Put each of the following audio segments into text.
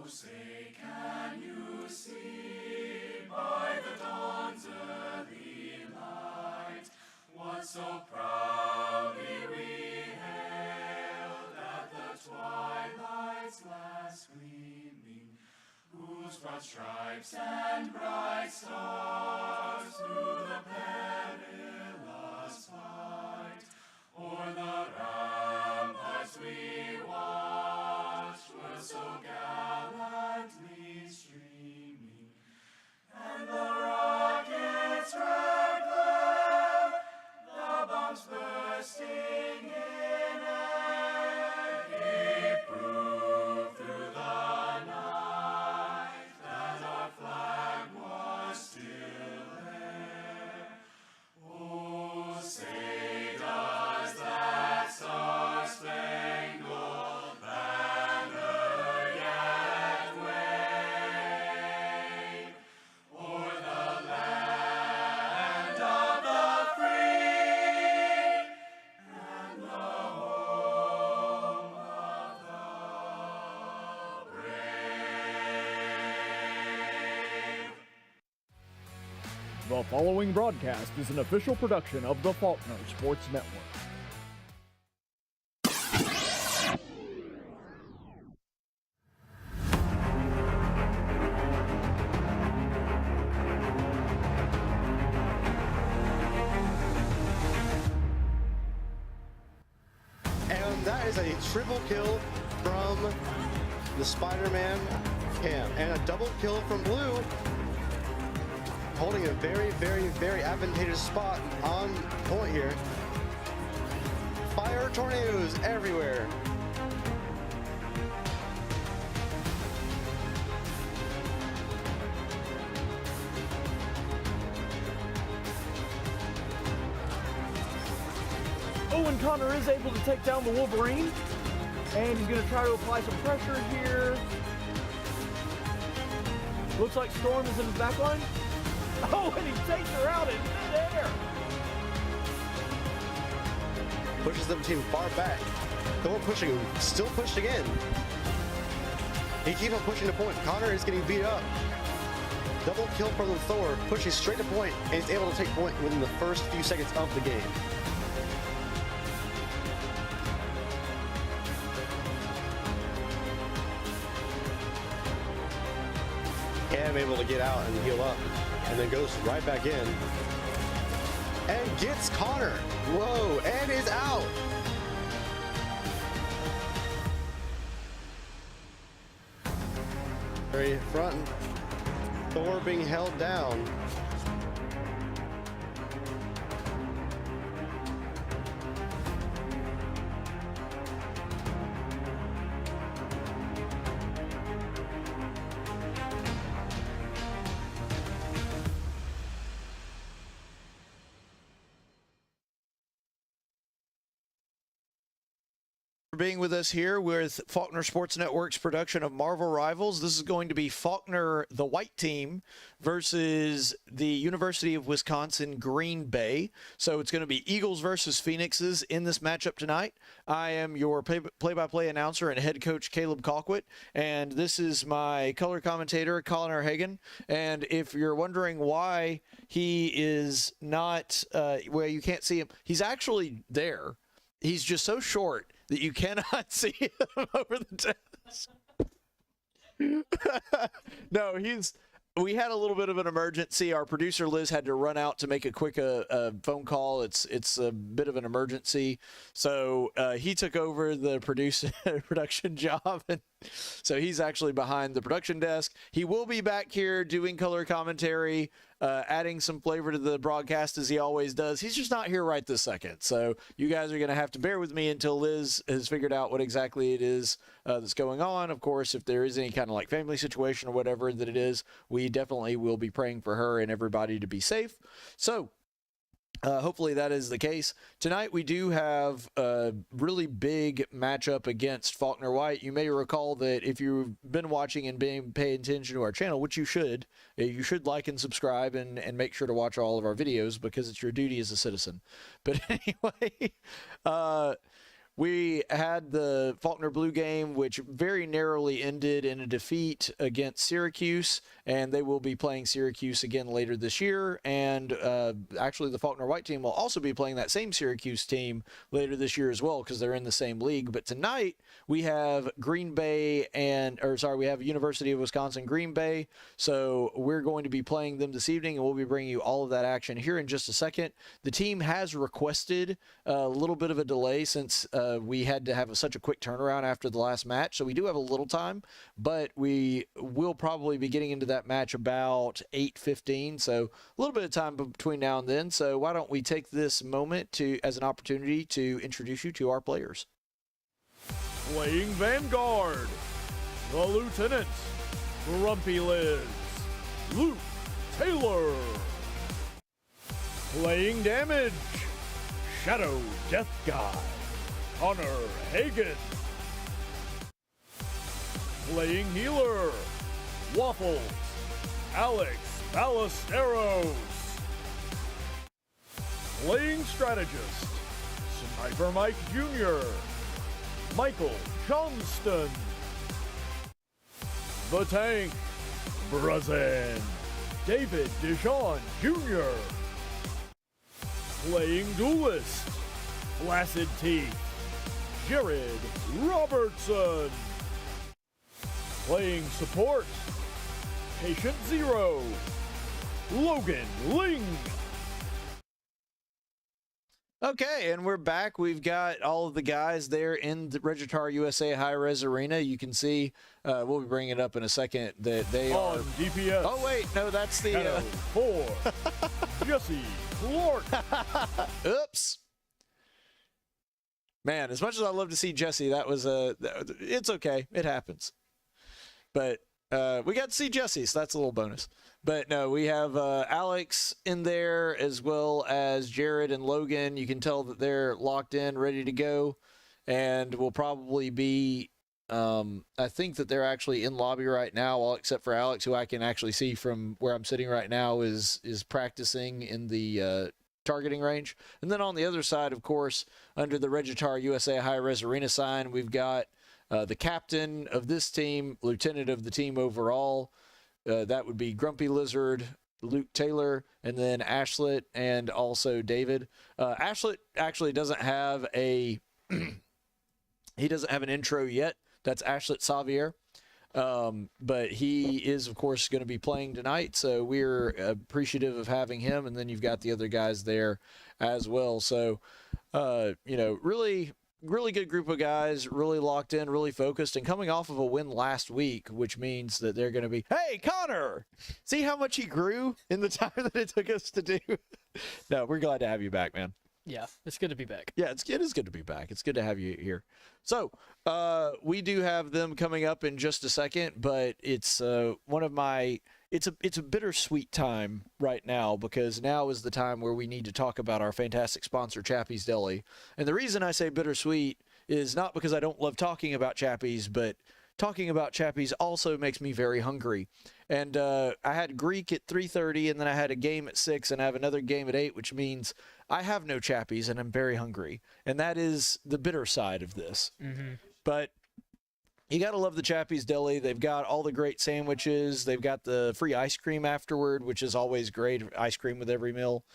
Say, can you see by the dawn's early light what so proudly we hailed at the twilight's last gleaming, whose broad stripes and bright stars through the perilous fight o'er the ramparts we watched were so gallantly streaming, and the rockets' red glare, the bombs bursting in air, gave proof through the night that our flag was still there. Oh, say does that star-spangled banner yet wave o'er the land of the free and the home of the brave? The following broadcast is an official production of the Faulkner Sports Network. And that is a triple kill from the Spider-Man Cam. And a double kill from Blue, holding a very, very, very advantageous spot on point here. Fire tornadoes everywhere. Oh, and Connor is able to take down the Wolverine. And he's going to try to apply some pressure here. Looks like Storm is in his back line. Oh, and he takes her out in midair. Pushes them team far back. Thor pushing, still pushing in. He keeps on pushing the point. Connor is getting beat up. Double kill from the Thor, pushing straight to point, and is able to take point within the first few seconds of the game. Cam able to get out and heal up, and then goes right back in. And gets Connor. Whoa, and is out. Very front. Thor being held down. Being with us here with Faulkner Sports Network's production of Marvel Rivals. This is going to be Faulkner the White Team versus the University of Wisconsin Green Bay. So it's going to be Eagles versus Phoenixes in this matchup tonight. I am your play-by-play announcer and head coach Caleb Colquitt, and this is my color commentator Connor Hagin. And if you're wondering why he is not well, you can't see him, he's actually there. He's just so short that you cannot see him over the desk. No, we had a little bit of an emergency. Our producer Liz had to run out to make a quick phone call. It's a bit of an emergency. So he took over the production job. And so he's actually behind the production desk. He will be back here doing color commentary, adding some flavor to the broadcast as he always does. He's just not here right this second. So you guys are going to have to bear with me until Liz has figured out what exactly it is that's going on. Of course, if there is any kind of like family situation or whatever that it is, we definitely will be praying for her and everybody to be safe. So hopefully that is the case. Tonight we do have a really big matchup against Faulkner White. You may recall that if you've been watching and been paying attention to our channel, which you should like and subscribe and make sure to watch all of our videos because it's your duty as a citizen. But anyway, we had the Faulkner Blue game, which very narrowly ended in a defeat against Syracuse, and they will be playing Syracuse again later this year. And actually, the Faulkner White team will also be playing that same Syracuse team later this year as well, because they're in the same league. But tonight we have we have University of Wisconsin Green Bay. So we're going to be playing them this evening, and we'll be bringing you all of that action here in just a second. The team has requested a little bit of a delay since we had to have such a quick turnaround after the last match. So we do have a little time, but we will probably be getting into that match about 8:15. So a little bit of time between now and then. So why don't we take this moment as an opportunity to introduce you to our players. Playing Vanguard, the Lieutenant, Grumpy Liz, Luke Taylor. Playing Damage, Shadow Death Guy, Connor Hagin. Playing Healer, Waffles, Alex Ballesteros. Playing Strategist, Sniper Mike Jr., Michael Johnston. The Tank, Bruhzin, David DeJean Jr. Playing Duelist, Flaccid Teeth, Jared Robertson. Playing Support, Patient Zero, Logan Ling. Okay, and we're back. We've got all of the guys there in the Regitar USA High-Res Arena. You can see, we'll be bringing it up in a second, that they on are... DPS. Oh, wait, no, that's the... Shadow 4, Jesse Clark. Oops. Man, as much as I love to see Jesse, that was it's okay. It happens. But we got to see Jesse, so that's a little bonus. But no, we have Alex in there as well as Jared and Logan. You can tell that they're locked in, ready to go. And we'll probably be, I think that they're actually in lobby right now, all except for Alex, who I can actually see from where I'm sitting right now is practicing in the targeting range. And then on the other side, of course, under the Regitar USA High-Res Arena sign, we've got the captain of this team, lieutenant of the team overall, that would be Grumpy Lizard, Luke Taylor, and then Ashlet, and also David. Ashlet actually doesn't have he doesn't have an intro yet. That's Ashlet Savier. But he is, of course, going to be playing tonight, so we're appreciative of having him. And then you've got the other guys there as well. So, really good group of guys, really locked in, really focused, and coming off of a win last week, which means that they're going to be, hey, Connor, see how much he grew in the time that it took us to do? No, we're glad to have you back, man. Yeah, it's good to be back. Yeah, it is good to be back. It's good to have you here. So we do have them coming up in just a second, but it's it's a bittersweet time right now, because now is the time where we need to talk about our fantastic sponsor, Chappie's Deli. And the reason I say bittersweet is not because I don't love talking about Chappie's, but talking about Chappie's also makes me very hungry. And I had Greek at 3:30, and then I had a game at 6, and I have another game at 8, which means I have no Chappie's, and I'm very hungry. And that is the bitter side of this. Mm-hmm. But you got to love the Chappie's Deli. They've got all the great sandwiches. They've got the free ice cream afterward, which is always great. Ice cream with every meal.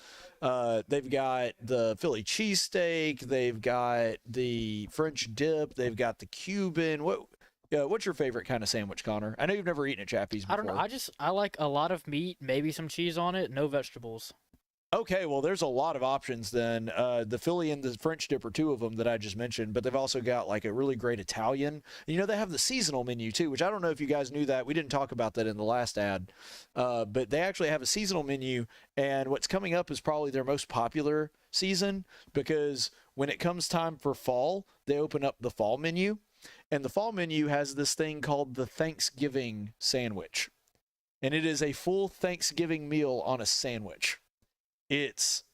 They've got the Philly cheesesteak. They've got the French dip. They've got the Cuban. What's your favorite kind of sandwich, Connor? I know you've never eaten at Chappie's before. I don't know. I like a lot of meat, maybe some cheese on it, no vegetables. Okay, well, there's a lot of options then. The Philly and the French dip are two of them that I just mentioned, but they've also got like a really great Italian. And, they have the seasonal menu too, which I don't know if you guys knew that. We didn't talk about that in the last ad. But they actually have a seasonal menu, and what's coming up is probably their most popular season, because when it comes time for fall, they open up the fall menu. And the fall menu has this thing called the Thanksgiving sandwich. And it is a full Thanksgiving meal on a sandwich. It's,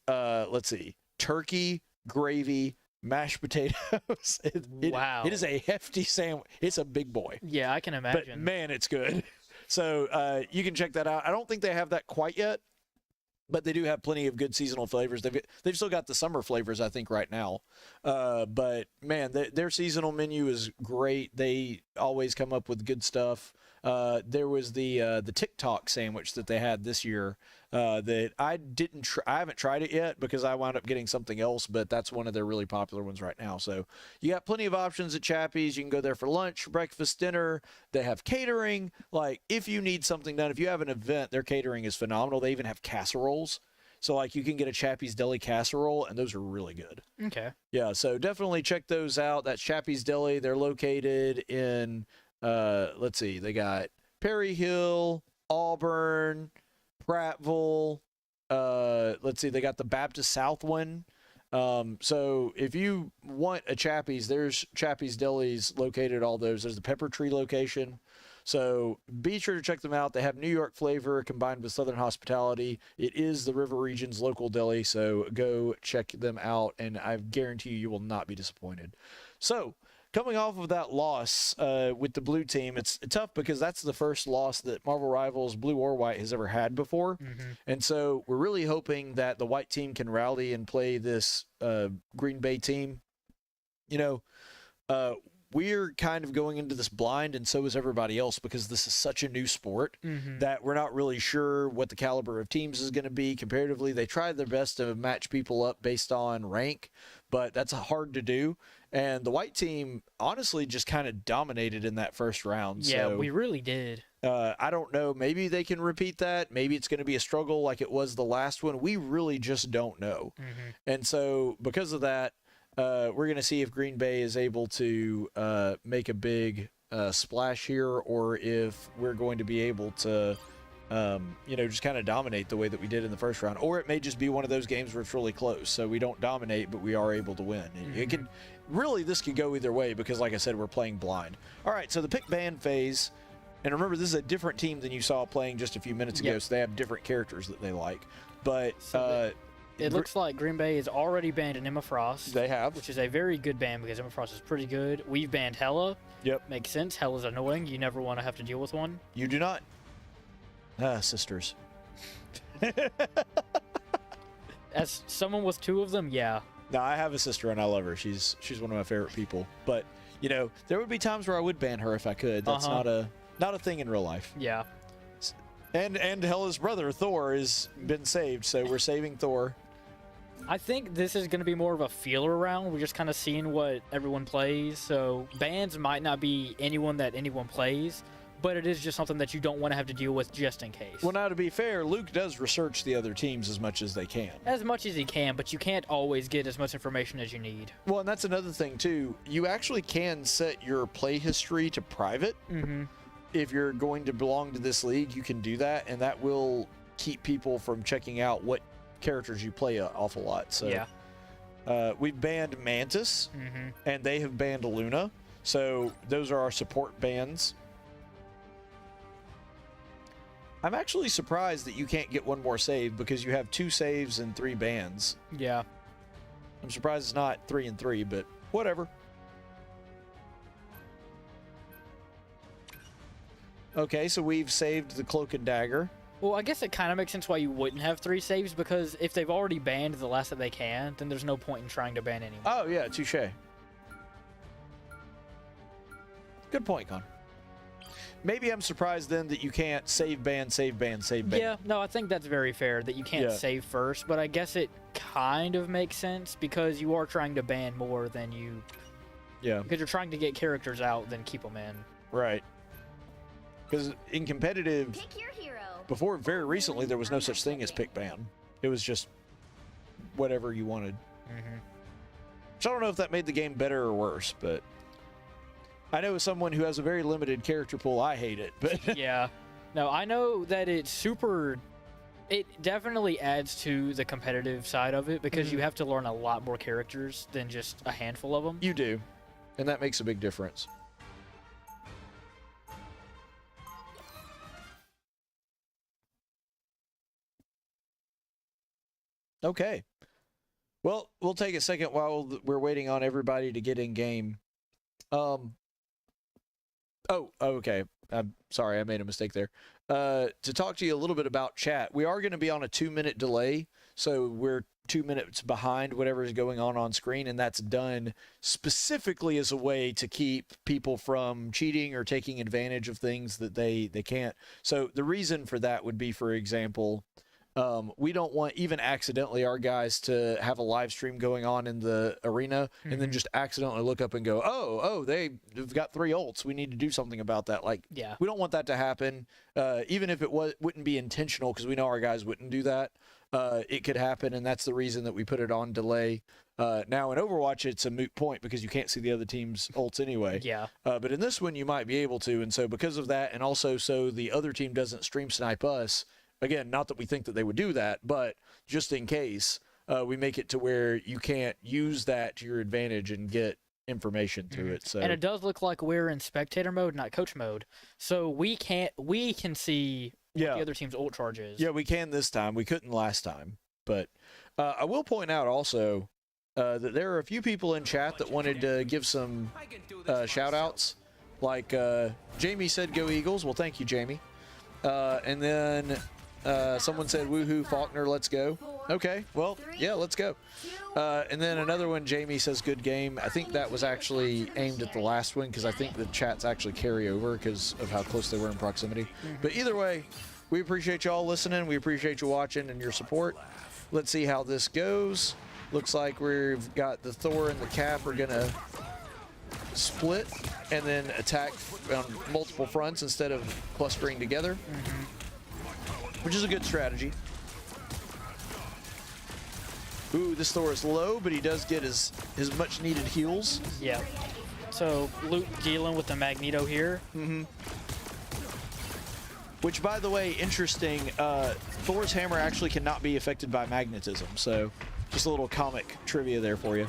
turkey, gravy, mashed potatoes. Wow. It is a hefty sandwich. It's a big boy. Yeah, I can imagine. But, man, it's good. So you can check that out. I don't think they have that quite yet, but they do have plenty of good seasonal flavors. They've still got the summer flavors, I think, right now. But, man, their seasonal menu is great. They always come up with good stuff. There was the TikTok sandwich that they had this year that I haven't tried it yet because I wound up getting something else, but that's one of their really popular ones right now. So you got plenty of options at Chappie's. You can go there for lunch, breakfast, dinner. They have catering. Like, if you need something done, if you have an event, their catering is phenomenal. They even have casseroles. So, like, you can get a Chappie's Deli casserole, and those are really good. Okay. Yeah, so definitely check those out. That's Chappie's Deli. They're located in, they got Perry Hill, Auburn, Prattville. They got the Baptist South one. So if you want a Chappie's, there's Chappie's Delis located at all those. There's the Pepper Tree location. So be sure to check them out. They have New York flavor combined with Southern hospitality. It is the River Region's local deli, so go check them out, and I guarantee you will not be disappointed. So coming off of that loss with the blue team, it's tough because that's the first loss that Marvel Rivals, blue or white, has ever had before. Mm-hmm. And so we're really hoping that the white team can rally and play this Green Bay team. We're kind of going into this blind, and so is everybody else, because this is such a new sport that we're not really sure what the caliber of teams is going to be comparatively. They tried their best to match people up based on rank, but that's hard to do. And the white team honestly just kind of dominated in that first round. Yeah, so, we really did. I don't know. Maybe they can repeat that. Maybe it's going to be a struggle like it was the last one. We really just don't know. Mm-hmm. And so because of that, we're going to see if Green Bay is able to make a big splash here, or if we're going to be able to, just kind of dominate the way that we did in the first round. Or it may just be one of those games where it's really close, so we don't dominate, but we are able to win. It could really, this could go either way because, like I said, we're playing blind. All right, so the pick ban phase, and remember, this is a different team than you saw playing just a few minutes ago, so they have different characters that they like. But it looks like Green Bay has already banned an Emma Frost. They have. Which is a very good ban because Emma Frost is pretty good. We've banned Hella. Yep. Makes sense. Hella's annoying. You never want to have to deal with one. You do not. Sisters. As someone with two of them, yeah. No, I have a sister and I love her. She's one of my favorite people. But, there would be times where I would ban her if I could. That's not a thing in real life. Yeah. And Hela's brother, Thor, has been saved, so we're saving Thor. I think this is going to be more of a feeler round. We're just kind of seeing what everyone plays. So bans might not be anyone that anyone plays, but it is just something that you don't want to have to deal with just in case. Well, now, to be fair, Luke does research the other teams as much as they can. As much as he can, but you can't always get as much information as you need. Well, and that's another thing, too. You actually can set your play history to private. Mm-hmm. If you're going to belong to this league, you can do that, and that will keep people from checking out what characters you play an awful lot. So yeah. We've banned Mantis, Mm-hmm. and they have banned Luna. So those are our support bans. I'm actually surprised that you can't get one more save because you have 2 saves and 3 bans. Yeah. I'm surprised it's not 3 and 3, but whatever. Okay, so we've saved the Cloak and Dagger. Well, I guess it kind of makes sense why you wouldn't have 3 saves, because if they've already banned the last that they can, then there's no point in trying to ban anyone. Oh, yeah, touche. Good point, Con. Maybe I'm surprised then that you can't save ban, save ban, save ban. Yeah, no, I think that's very fair that you can't Yeah. save first, but I guess it kind of makes sense because you are trying to ban more than you... Yeah, Because you're trying to get characters out, then keep them in. right. Because in competitive, Pick your hero. before very recently, there was no such thing as pick ban. It was just whatever you wanted. Mm-hmm. So I don't know if that made the game better or worse, but I know as someone who has a very limited character pool, I hate it. But Yeah. No, I know that it's super... It definitely adds to the competitive side of it because you have to learn a lot more characters than just a handful of them. you do, and that makes a big difference. Okay. Well, we'll take a second while we're waiting on everybody to get in game. Oh, okay. I'm sorry, I made a mistake there. To talk to you a little bit about chat, we are going to be on a 2-minute delay, so we're 2 minutes behind whatever is going on screen, and that's done specifically as a way to keep people from cheating or taking advantage of things that they can't. So the reason for that would be, for example, we don't want even accidentally our guys to have a live stream going on in the arena and then just accidentally look up and go, oh, they've got 3 ults. We need to do something about that. Like, Yeah. we don't want that to happen. Even if it wouldn't be intentional, because we know our guys wouldn't do that. It could happen, and that's the reason that we put it on delay. Now in Overwatch, it's a moot point because you can't see the other team's ults anyway. Yeah. But in this one, you might be able to, and so because of that, and also so the other team doesn't stream snipe us. Again, not that we think that they would do that, but just in case, we make it to where you can't use that to your advantage and get information through it. So And it does look like we're in spectator mode, not coach mode. So we can see what Yeah. the other team's ult charge is. yeah, we can this time. We couldn't last time. But I will point out also that there are a few people in chat that wanted to give some shout outs. Like Jamie said, go Eagles. Well, thank you, Jamie. And then someone said, woohoo, Faulkner, let's go. Okay, well, yeah, let's go. And then another one, Jamie says, good game. I think that was actually aimed at the last one because I think the chats actually carry over because of how close they were in proximity. But either way, we appreciate you all listening. We appreciate you watching and your support. Let's see how this goes. Looks like we've got the Thor and the Cap are going to split and then attack on multiple fronts instead of clustering together, which is a good strategy. Ooh, this Thor is low, but he does get his much needed heals. Yeah. So Luke dealing with the Magneto here. Which, by the way, interesting, Thor's hammer actually cannot be affected by magnetism, so just a little comic trivia there for you.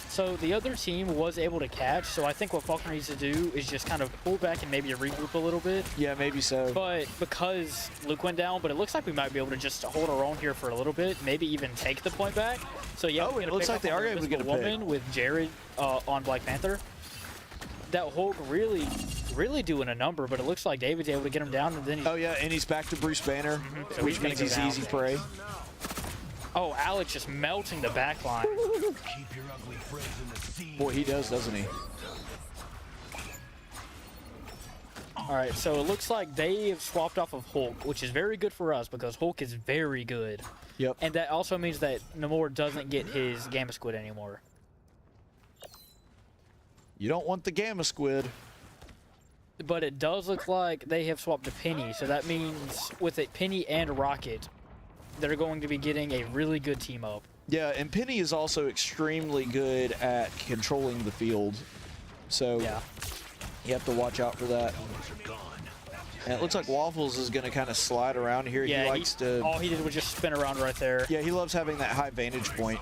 So the other team was able to catch, so I think what Faulkner needs to do is just kind of pull back and maybe regroup a little bit. Yeah, maybe so. But because Luke went down, but it looks like we might be able to just hold our own here for a little bit, maybe even take the point back. So yeah, Oh, we're it gonna looks pick like up they on are the able to get a Invisible pick. Woman with Jared on Black Panther. That Hulk really doing a number, but it looks like David's able to get him down, and then he's, Oh, yeah, and he's back to Bruce Banner, So which he's gonna means go he's down. easy prey. oh, Alex just melting the back line. Boy, he does, doesn't he? All right, so it looks like they have swapped off of Hulk, which is very good for us because Hulk is very good. Yep. And that also means that Namor doesn't get his Gamma Squid anymore. You don't want the Gamma Squid. But it does look like they have swapped to Penny, so that means with it Penny and Rocket, they're going to be getting a really good team up. Yeah, and Penny is also extremely good at controlling the field. So Yeah. you have to watch out for that. And it looks like Waffles is going to kind of slide around here. Yeah, he likes to... all he did was just spin around right there. Yeah, he loves having that high vantage point.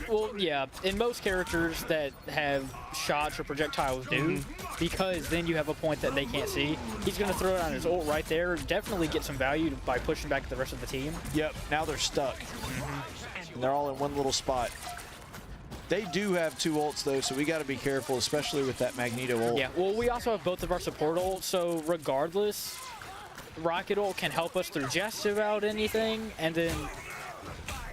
Well, yeah, in most characters that have shots or projectiles do, because then you have a point that they can't see. He's going to throw it on his ult right there, definitely get some value by pushing back the rest of the team. Yep, now they're stuck. And they're all in one little spot. They do have 2 ults, though, so we got to be careful, especially with that Magneto ult. Yeah, well, we also have both of our support ults, so regardless, Rocket ult can help us through just about anything, and then,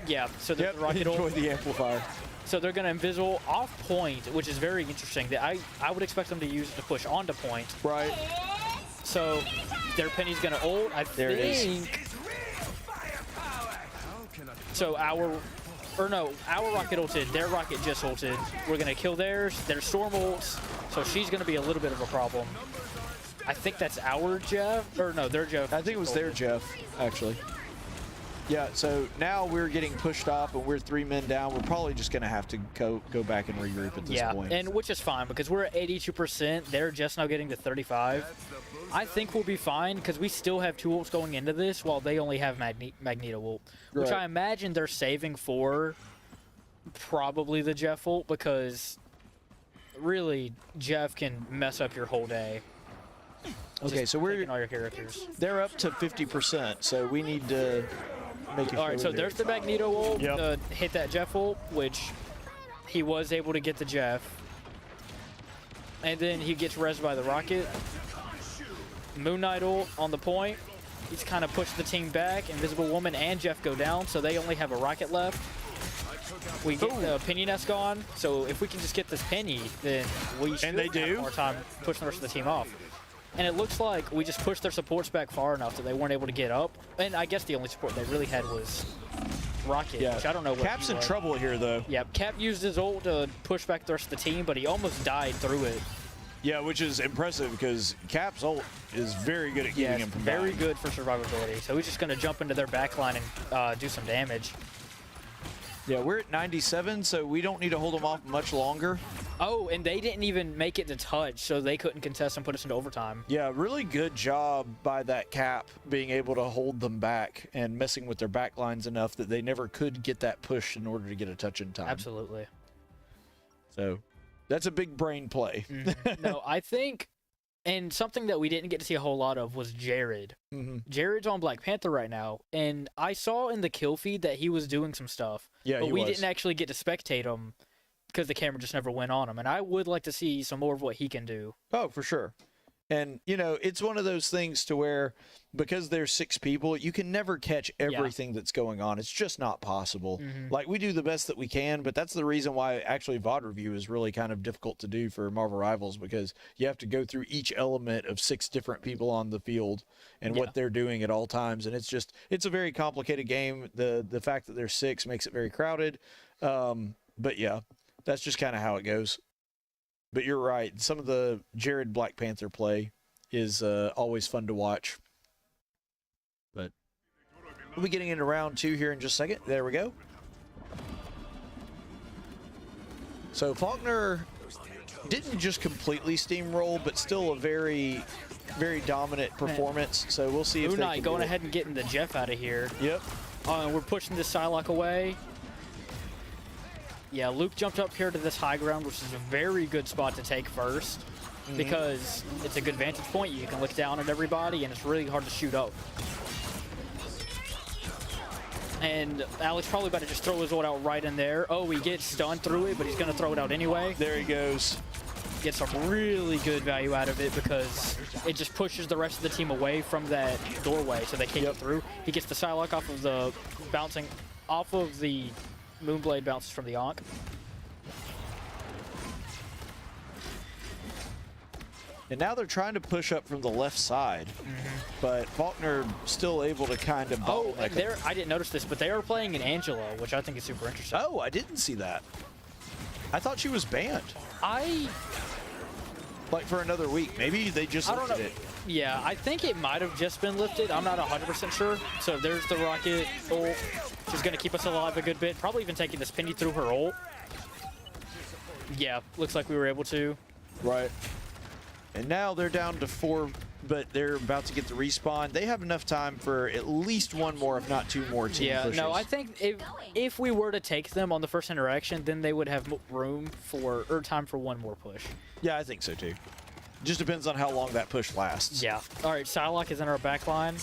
yeah, so the Rocket enjoy ult, the amplifier. so they're going to invisible off point, which is very interesting. That I would expect them to use to push onto point. Right. So their Penny's going to ult, I There it is. think. So our Rocket ulted, their Rocket just ulted. We're going to kill theirs, their Storm ults, so she's going to be a little bit of a problem. I think that's our Jeff, or no, their Jeff. I think it was their Jeff, actually. Yeah, so now we're getting pushed off and we're 3 men down. We're probably just going to have to go back and regroup at this point. And which is fine because we're at 82%. They're just now getting to 35. I think we'll be fine because we still have 2 ults going into this while they only have Magneto ult, which Right. I imagine they're saving for probably the Jeff ult because really Jeff can mess up your whole day. Okay, Just so taking all your characters. they're up to 50%, so we need to make it. All right, so there's the Magneto ult Yep. to hit that Jeff ult, which he was able to get the Jeff. And then he gets rezzed by the Rocket. Moon Knight ult on the point. He's kind of pushed the team back. Invisible Woman and Jeff go down, so they only have a Rocket left. We get the Penny Nest gone, so if we can just get this Penny, then we should they have do. more time pushing the rest of the team off. And it looks like we just pushed their supports back far enough that they weren't able to get up. And I guess the only support they really had was Rocket, which I don't know what Cap's he in was. trouble here, though. Yeah, Cap used his ult to push back the rest of the team, but he almost died through it. Yeah, which is impressive because Cap's ult is very good at keeping him from very dying. good for survivability. So he's just going to jump into their backline and do some damage. Yeah, we're at 97, so we don't need to hold them off much longer. Oh, and they didn't even make it to touch, so they couldn't contest and put us into overtime. Yeah, really good job by that Cap being able to hold them back and messing with their back lines enough that they never could get that push in order to get a touch in time. Absolutely. So that's a big brain play. No, I think, and something that we didn't get to see a whole lot of was Jared. Jared's on Black Panther right now, and I saw in the kill feed that he was doing some stuff. Yeah, but he we was. didn't actually get to spectate him because the camera just never went on him. And I would like to see some more of what he can do. Oh, for sure. And, you know, it's one of those things to where because there's 6 people, you can never catch everything that's going on. It's just not possible. Like, we do the best that we can, but that's the reason why actually VOD review is really kind of difficult to do for Marvel Rivals because you have to go through each element of 6 different people on the field and what they're doing at all times. And it's a very complicated game. The fact that there's 6 makes it very crowded. But yeah, that's just kind of how it goes. But you're right. Some of the Jared Black Panther play is always fun to watch. But we'll be getting into round 2 here in just a second. There we go. So Faulkner didn't just completely steamroll, but still a very, very dominant performance. So we'll see if Moon they Knight can going do it. ahead and getting the Jeff out of here. Yep. We're pushing this Psylocke away. Yeah, Luke jumped up here to this high ground, which is a very good spot to take first because it's a good vantage point. You can look down at everybody, and it's really hard to shoot up. And Alex probably about to just throw his ult out right in there. Oh, he gets stunned through it, but he's going to throw it out anyway. There he goes. Gets some really good value out of it because it just pushes the rest of the team away from that doorway so they can't get through. He gets the Psylocke off of the bouncing off of the Moonblade bounces from the Ankh. And now they're trying to push up from the left side, but Faulkner still able to kind of Oh, bottleneck. and I didn't notice this, but they are playing an Angela, which I think is super interesting. Oh, I didn't see that. I thought she was banned, I like for another week. Maybe they just don't lifted know. it. Yeah, I think it might have just been lifted. I'm not 100% sure. So there's the rocket ult. She's going to keep us alive a good bit. Probably even taking this Penny through her ult. Yeah, looks like we were able to. Right. And now they're down to 4, but they're about to get the respawn. They have enough time for at least one more, if not 2 more team pushes. No, I think if we were to take them on the first interaction, then they would have room for, or time for one more push. Yeah, I think so too. Just depends on how long that push lasts. Yeah. All right, Psylocke is in our back line.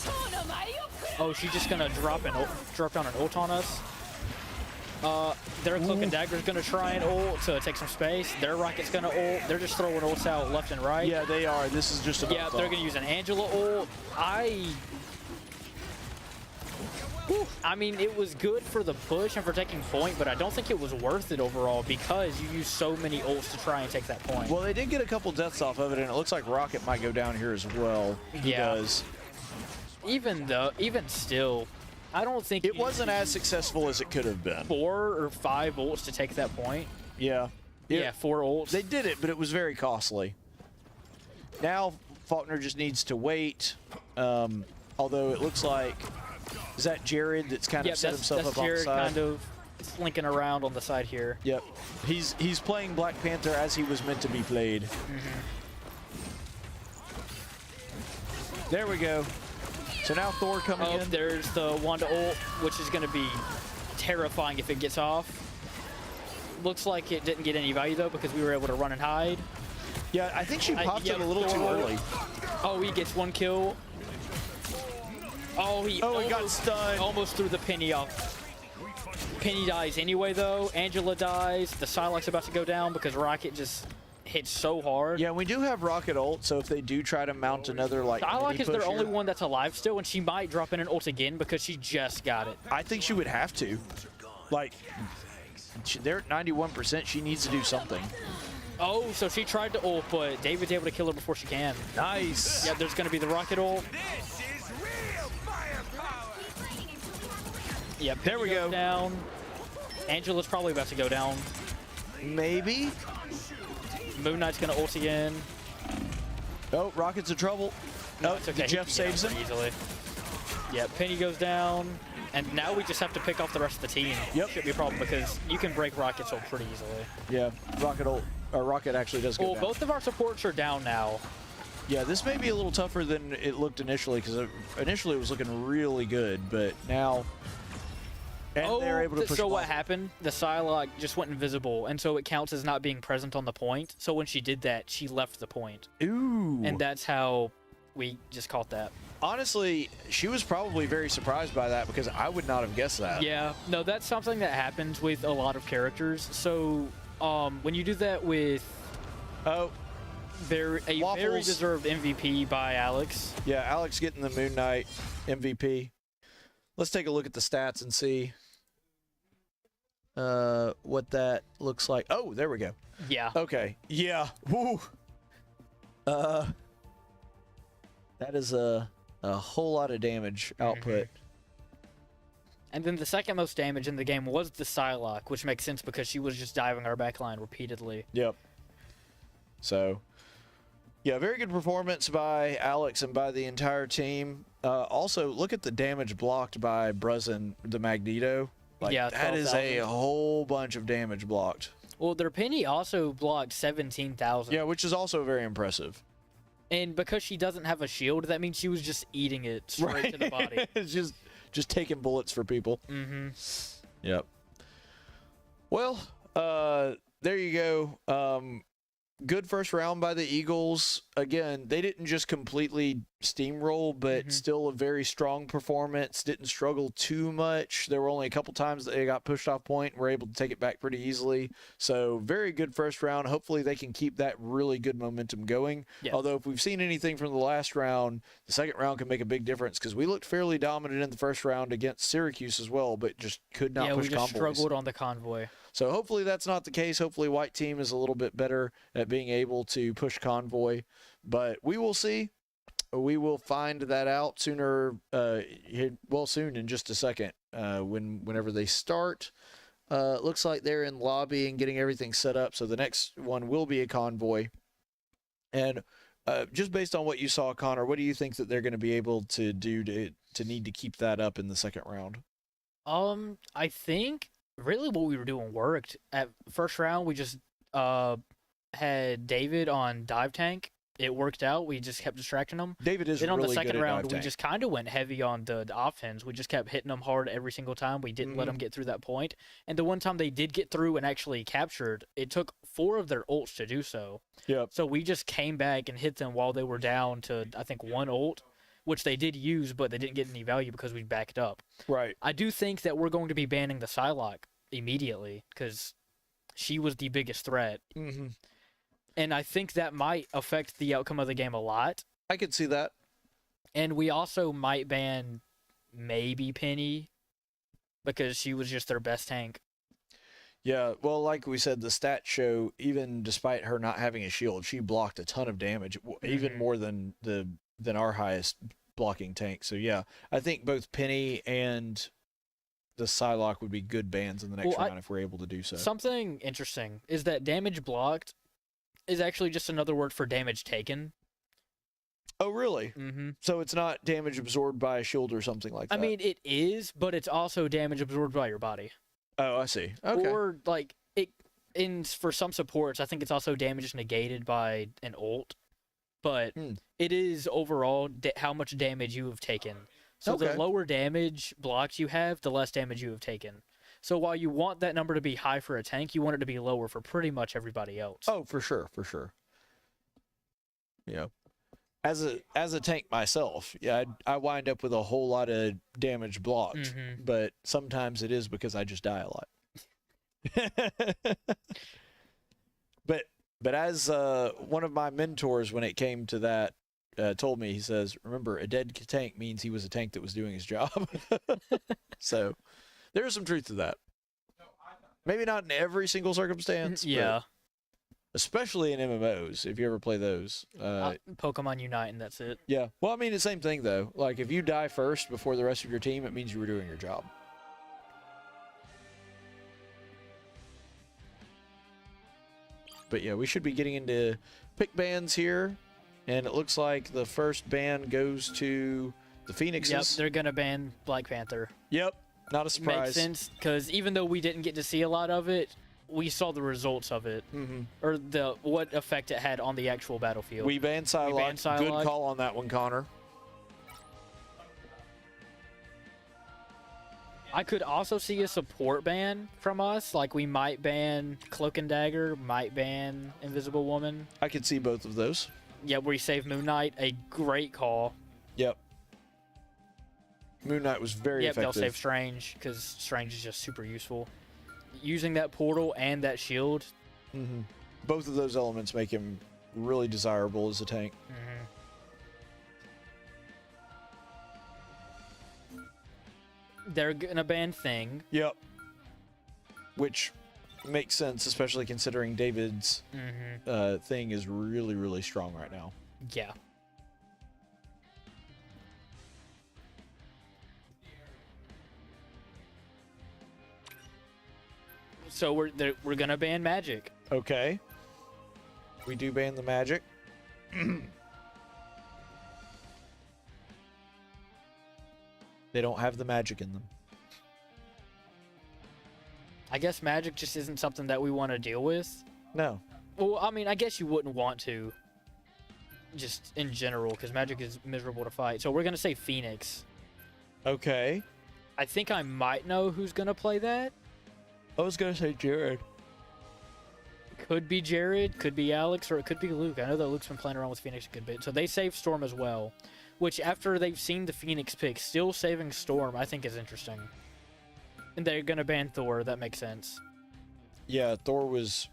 Oh, she's just going to drop down an ult on us. Their Cloak and Dagger is going to try and ult to take some space. Their Rocket's going to ult. They're just throwing ults out left and right. Yeah, they are. This is just about Yeah, they're going to use an Angela ult. I mean, it was good for the push and for taking point, but I don't think it was worth it overall because you use so many ults to try and take that point. Well, they did get a couple deaths off of it, and it looks like Rocket might go down here as well. He Yeah. does. Even still, I don't think It wasn't as successful as it could have been. 4 or 5 ults to take that point. Yeah. Yeah, 4 ults. They did it, but it was very costly. Now Faulkner just needs to wait. Although it looks like, is that Jared that's kind of set himself up on the Jared side? kind of slinking around on the side here. Yep. He's playing Black Panther as he was meant to be played. There we go. So now Thor coming in. There's the Wanda ult, which is going to be terrifying if it gets off. Looks like it didn't get any value, though, because we were able to run and hide. Yeah, I think she popped yeah, it a little too Thor- early. Oh, he gets 1 kill. Oh, he got stunned. Almost threw the Penny off. Penny dies anyway, though. Angela dies. The Psylocke's about to go down because Rocket just hit so hard. Yeah, we do have Rocket ult, so if they do try to mount another like Psylocke mini is their push only here, one that's alive still, and she might drop in an ult again because she just got it. I think she would have to. Like, they're at 91%. She needs to do something. Oh, so she tried to ult, but David's able to kill her before she can. Nice. Yeah, there's going to be the rocket ult. Yeah, There we Penny goes go. Down. Angela's probably about to go down. Maybe. Moon Knight's going to ult again. Oh, Rocket's in trouble. No, It's okay. Jeff He can get saves out him. easily. Yeah, Penny goes down. And now we just have to pick off the rest of the team. Yep. Shouldn't be a problem because you can break Rocket's ult pretty easily. Yeah, Rocket actually does go Well, down. both of our supports are down now. Yeah, this may be a little tougher than it looked initially because initially it was looking really good, but now. And they're able to push so them what off. happened? The Psylocke just went invisible, and so it counts as not being present on the point. So when she did that, she left the point. Ooh. And that's how we just caught that. Honestly, she was probably very surprised by that because I would not have guessed that. Yeah, no, that's something that happens with a lot of characters. So when you do that with Oh, very Waffles. deserved MVP by Alex. yeah, Alex getting the Moon Knight MVP. Let's take a look at the stats and see what that looks like. Oh, there we go. Yeah. Okay. Yeah. Woo. That is a whole lot of damage output. And then the second most damage in the game was the Psylocke, which makes sense because she was just diving our backline repeatedly. Yep. So, yeah, very good performance by Alex and by the entire team. Also, look at the damage blocked by Bruhzin, the Magneto. Like, Yeah, that is a 12,000. whole bunch of damage blocked. Well, their Penny also blocked 17,000. Yeah, which is also very impressive. And because she doesn't have a shield, that means she was just eating it straight to the body. It's just taking bullets for people. Mm-hmm. Yep. Well, there you go. Good first round by the Eagles. Again, they didn't just completely steamroll, but still a very strong performance. Didn't struggle too much. There were only a couple times that they got pushed off point and were able to take it back pretty easily. So very good first round. Hopefully they can keep that really good momentum going. Yes. Although if we've seen anything from the last round, the second round can make a big difference because we looked fairly dominant in the first round against Syracuse as well, but just could not Yeah, push we just convoys. struggled on the convoy. So hopefully that's not the case. Hopefully White Team is a little bit better at being able to push convoy. But we will see. We will find that out sooner. Soon in just a second. Whenever they start. Looks like they're in lobby and getting everything set up. So the next one will be a convoy. And just based on what you saw, Connor, what do you think that they're going to be able to do to need to keep that up in the second round? I think really what we were doing worked. At first round, we just had David on dive tank. It worked out. We just kept distracting them. David is then on really the second good at round, dive we tank. just kind of went heavy on the offense. We just kept hitting them hard every single time. We didn't let them get through that point. And the one time they did get through and actually captured, it took 4 of their ults to do so. Yep. So we just came back and hit them while they were down to, I think, 1 ult, which they did use, but they didn't get any value because we backed up. Right. I do think that we're going to be banning the Psylocke immediately because she was the biggest threat. Mm-hmm. And I think that might affect the outcome of the game a lot. I could see that. And we also might ban maybe Penny because she was just their best tank. Yeah, well, like we said, the stats show, even despite her not having a shield, she blocked a ton of damage, even more than our highest blocking tank. So yeah, I think both Penny and the Psylocke would be good bans in the next round if we're able to do so. Something interesting is that damage blocked is actually just another word for damage taken. Oh, really? Mm-hmm. So it's not damage absorbed by a shield or something like that? I mean, it is, but it's also damage absorbed by your body. Oh, I see. Okay. Or, like, for some supports, I think it's also damage negated by an ult. But it is overall how much damage you have taken. So the lower damage blocks you have, the less damage you have taken. So while you want that number to be high for a tank, you want it to be lower for pretty much everybody else. Oh, for sure. Yeah. As a tank myself, yeah, I wind up with a whole lot of damage blocked, but sometimes it is because I just die a lot. But as one of my mentors, when it came to that, told me, he says, remember, a dead tank means he was a tank that was doing his job. So there is some truth to that. Maybe not in every single circumstance. Yeah. Especially in MMOs, if you ever play those. Pokemon Unite, and that's it. Yeah. Well, I mean, the same thing, though. Like, if you die first before the rest of your team, it means you were doing your job. But, yeah, we should be getting into pick bans here. And it looks like the first ban goes to the Phoenixes. Yep, they're going to ban Black Panther. Yep. Not a surprise. Makes sense, because even though we didn't get to see a lot of it, we saw the results of it, or what effect it had on the actual battlefield. We banned Psylocke. Good call on that one, Connor. I could also see a support ban from us, like we might ban Cloak and Dagger, might ban Invisible Woman. I could see both of those. Yeah, we save Moon Knight, a great call. Yep. Moon Knight was very effective. They'll save Strange, because Strange is just super useful. Using that portal and that shield. Both of those elements make him really desirable as a tank. They're gonna ban Thing. Yep. Which makes sense, especially considering David's thing is really, really strong right now. Yeah. So we're gonna ban Magic. Okay. We do ban the Magic. They don't have the magic in them. I guess Magic just isn't something that we want to deal with. No. Well, I mean, I guess you wouldn't want to. Just in general, because Magic is miserable to fight. So we're gonna say Phoenix. Okay. I think I might know who's gonna play that. I was gonna say Jared. Could be Jared, could be Alex, or it could be Luke. I know that Luke's been playing around with Phoenix a good bit. So they save Storm as well, which after they've seen the Phoenix pick, still saving Storm, I think is interesting. And they're going to ban Thor. That makes sense. Yeah, Thor was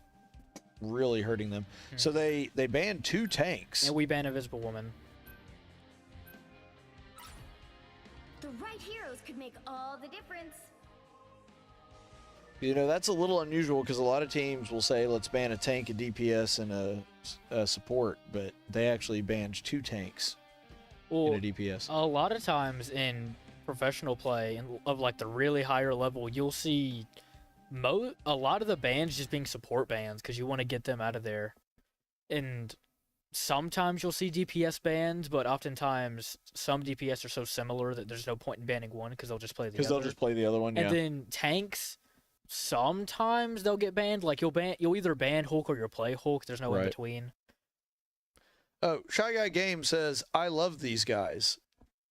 really hurting them. So they banned 2 tanks. And we ban Invisible Woman. The right heroes could make all the difference. You know, that's a little unusual because a lot of teams will say, let's ban a tank, a DPS, and a support, but they actually banned 2 tanks Well, and a DPS. a lot of times in professional play and of like the really higher level, you'll see a lot of the bans just being support bans because you want to get them out of there. And sometimes you'll see DPS bans, but oftentimes some DPS are so similar that there's no point in banning one because they'll just play the other. Because they'll just play the other one, yeah. And then tanks, sometimes they'll get banned. Like you'll either ban Hulk or you'll play Hulk. There's no in Right. between. Oh, Shy Guy Game says, I love these guys.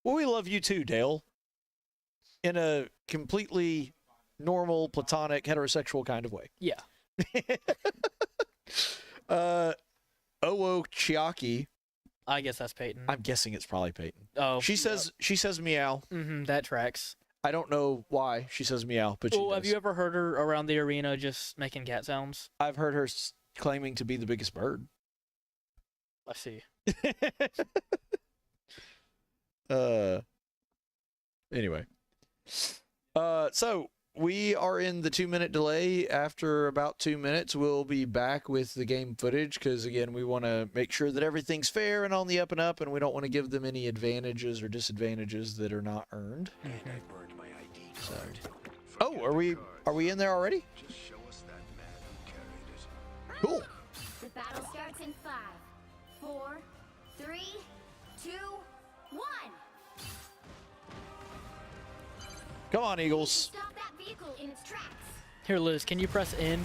Well, we love you too, Dale. In a completely normal, platonic, heterosexual kind of way. Yeah. Owo Chiaki. I guess that's Peyton. I'm guessing it's probably Peyton. Oh, She says meow. that tracks. I don't know why she says meow, but she Well, does. have you ever heard her around the arena just making cat sounds? I've heard her claiming to be the biggest bird. I see. Anyway. So we are in the 2-minute delay. After about 2 minutes, we'll be back with the game footage because, again, we want to make sure that everything's fair and on the up and up, and we don't want to give them any advantages or disadvantages that are not earned. So. Oh, are we in there already? Cool. The battle starts in 5, 4, 3, 2, 1. Come on, Eagles. Stop that vehicle in its tracks. Here, Liz, can you press in?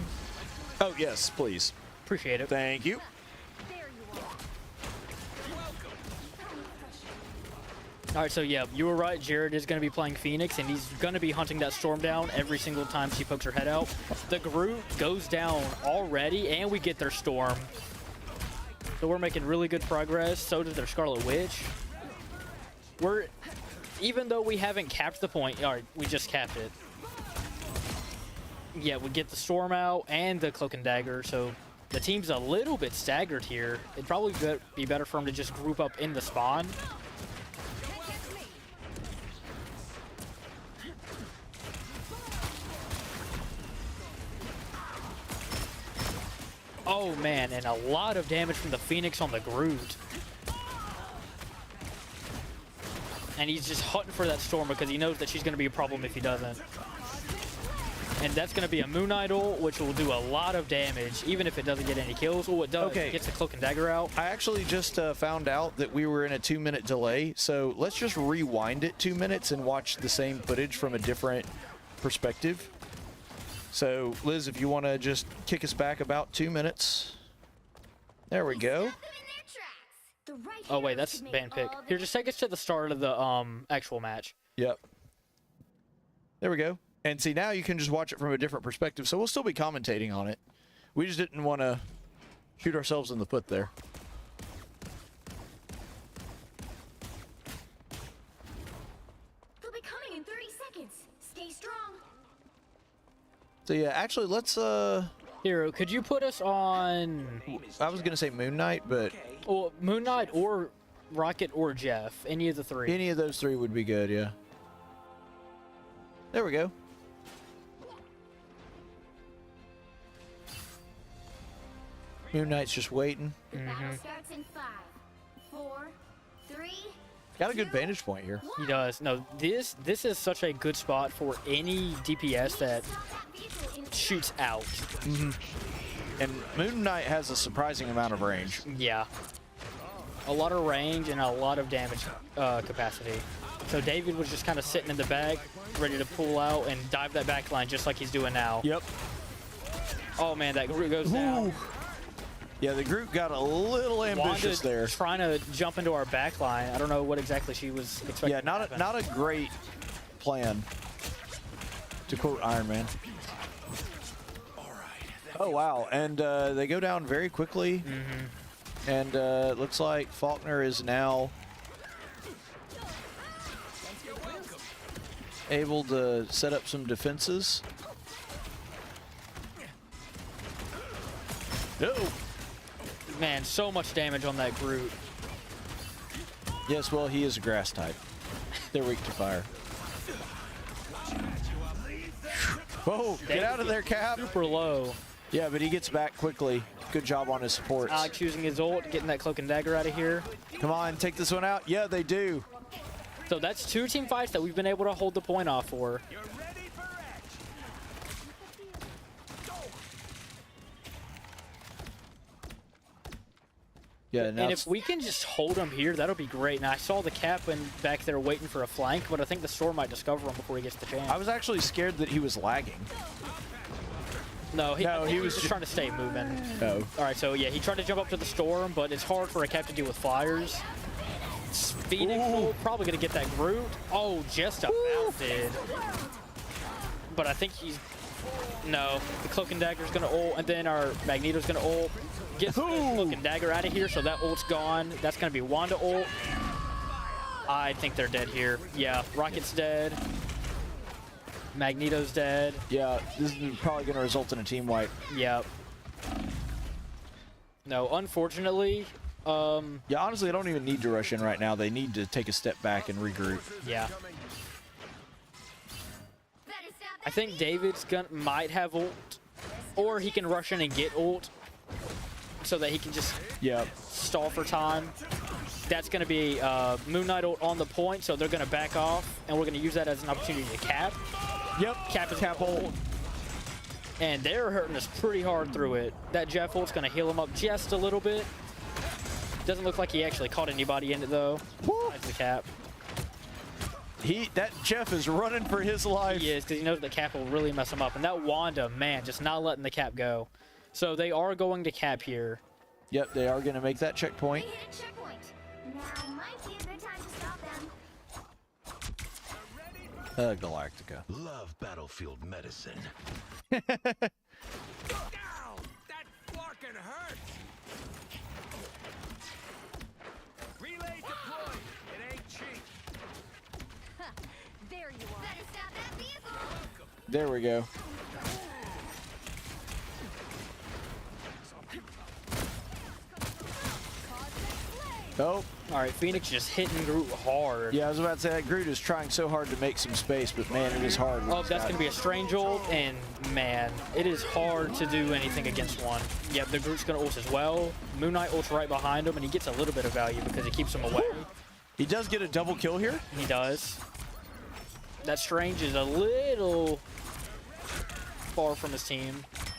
Oh, yes, please. Appreciate it. Thank you. There you are. All right, so yeah, you were right. Jared is going to be playing Phoenix, and he's going to be hunting that Storm down every single time she pokes her head out. The group goes down already, and we get their Storm. So we're making really good progress. So does their Scarlet Witch. Even though we haven't capped the point, all right, we just capped it. Yeah, we get the Storm out and the Cloak and Dagger, so the team's a little bit staggered here. It'd probably be better for them to just group up in the spawn. Oh man, and a lot of damage from the Phoenix on the Groot. And he's just hunting for that Storm because he knows that she's going to be a problem if he doesn't. And that's going to be a Moon Idol, which will do a lot of damage, even if it doesn't get any kills. Oh, it does. Okay. It gets the Cloak and Dagger out. I actually just found out that we were in a 2-minute delay, so let's just rewind it 2 minutes and watch the same footage from a different perspective. So, Liz, if you want to just kick us back about 2 minutes. There we go. Stop them in their tracks. The right Oh, wait, heroes that's could make ban pick. all the Here, just take us to the start of the actual match. Yep. There we go. And see, now you can just watch it from a different perspective, so we'll still be commentating on it. We just didn't want to shoot ourselves in the foot there. They'll be coming in 30 seconds. Stay strong. So yeah, actually, let's Hero, could you put us on I was gonna say Moon Knight, but Moon Knight or Rocket or Jeff? Any of the three. any of those three would be good, yeah. There we go. Moon Knight's just waiting. The battle starts in 5, 4, 3. Got a good vantage point here. He does. No, this is such a good spot for any DPS that Stop that vehicle in its shoots out. And Moon Knight has a surprising amount of range. Yeah. A lot of range and a lot of damage capacity. So David was just kind of sitting in the back, ready to pull out and dive that back line just like he's doing now. Yep. Oh man, that group goes down. Yeah, the group got a little ambitious Wanda there. trying to jump into our back line. I don't know what exactly she was expecting. Yeah, to happen. not a great plan, to quote Iron Man. Oh wow, and they go down very quickly. And looks like Faulkner is now able to set up some defenses. No. Man, so much damage on that Groot. Yes, well, he is a grass type. They're weak to fire. Whoa, get out of there, Cap. Super low. Yeah, but he gets back quickly. Good job on his supports. Alex using his ult, getting that cloak and dagger out of here. Come on, take this one out. Yeah, they do. So that's 2 team fights that we've been able to hold the point off for. Yeah, now And if we can just hold him here, that'll be great. Now, I saw the Captain back there waiting for a flank, but I think the Storm might discover him before he gets the chance. I was actually scared that he was lagging. No, I think he he was was just trying to stay moving. Oh. All right, so yeah, he tried to jump up to the Storm, but it's hard for a Cap to deal with flyers. Phoenix probably going to get that Groot. Oh, just about did. But I think he's... No, the Cloak and Dagger's going to ult, and then our Magneto's going to ult. Gets the Cloak and Dagger out of here, so that ult's gone. That's going to be Wanda ult. I think they're dead here. Yeah, Rocket's dead. Magneto's dead. Yeah, this is probably going to result in a team wipe. Yep. No, unfortunately, Yeah, honestly, I don't even need to rush in right now. They need to take a step back and regroup. yeah. I think David's might have ult, or he can rush in and get ult, so that he can just stall for time. That's going to be Moon Knight ult on the point, so they're going to back off, and we're going to use that as an opportunity to cap. Yep, Cap ult. And they're hurting us pretty hard through it. That Jeff ult's going to heal him up just a little bit. Doesn't look like he actually caught anybody in it, though. That's the Cap. That Jeff is running for his life. He is, because he knows the Cap will really mess him up. And that Wanda, man, just not letting the Cap go. So they are going to Cap here. Yep, they are going to make that checkpoint. We hit a checkpoint. Now might be a good time to stop them. Galactica. Love battlefield medicine. Ow! That fucking hurts! Relay deployed. It ain't cheap. There you are. Better stop that vehicle. There we go. Oh, All right, Phoenix just hitting Groot hard. yeah, I was about to say that Groot is trying so hard to make some space, but man, it is hard. Oh, that's going to be a strange ult, and man, it is hard to do anything against one. Yep, the Groot's going to ult as well. Moon Knight ults right behind him, and he gets a little bit of value because it keeps him away. He does get a double kill here. He does. That Strange is a little far from his team.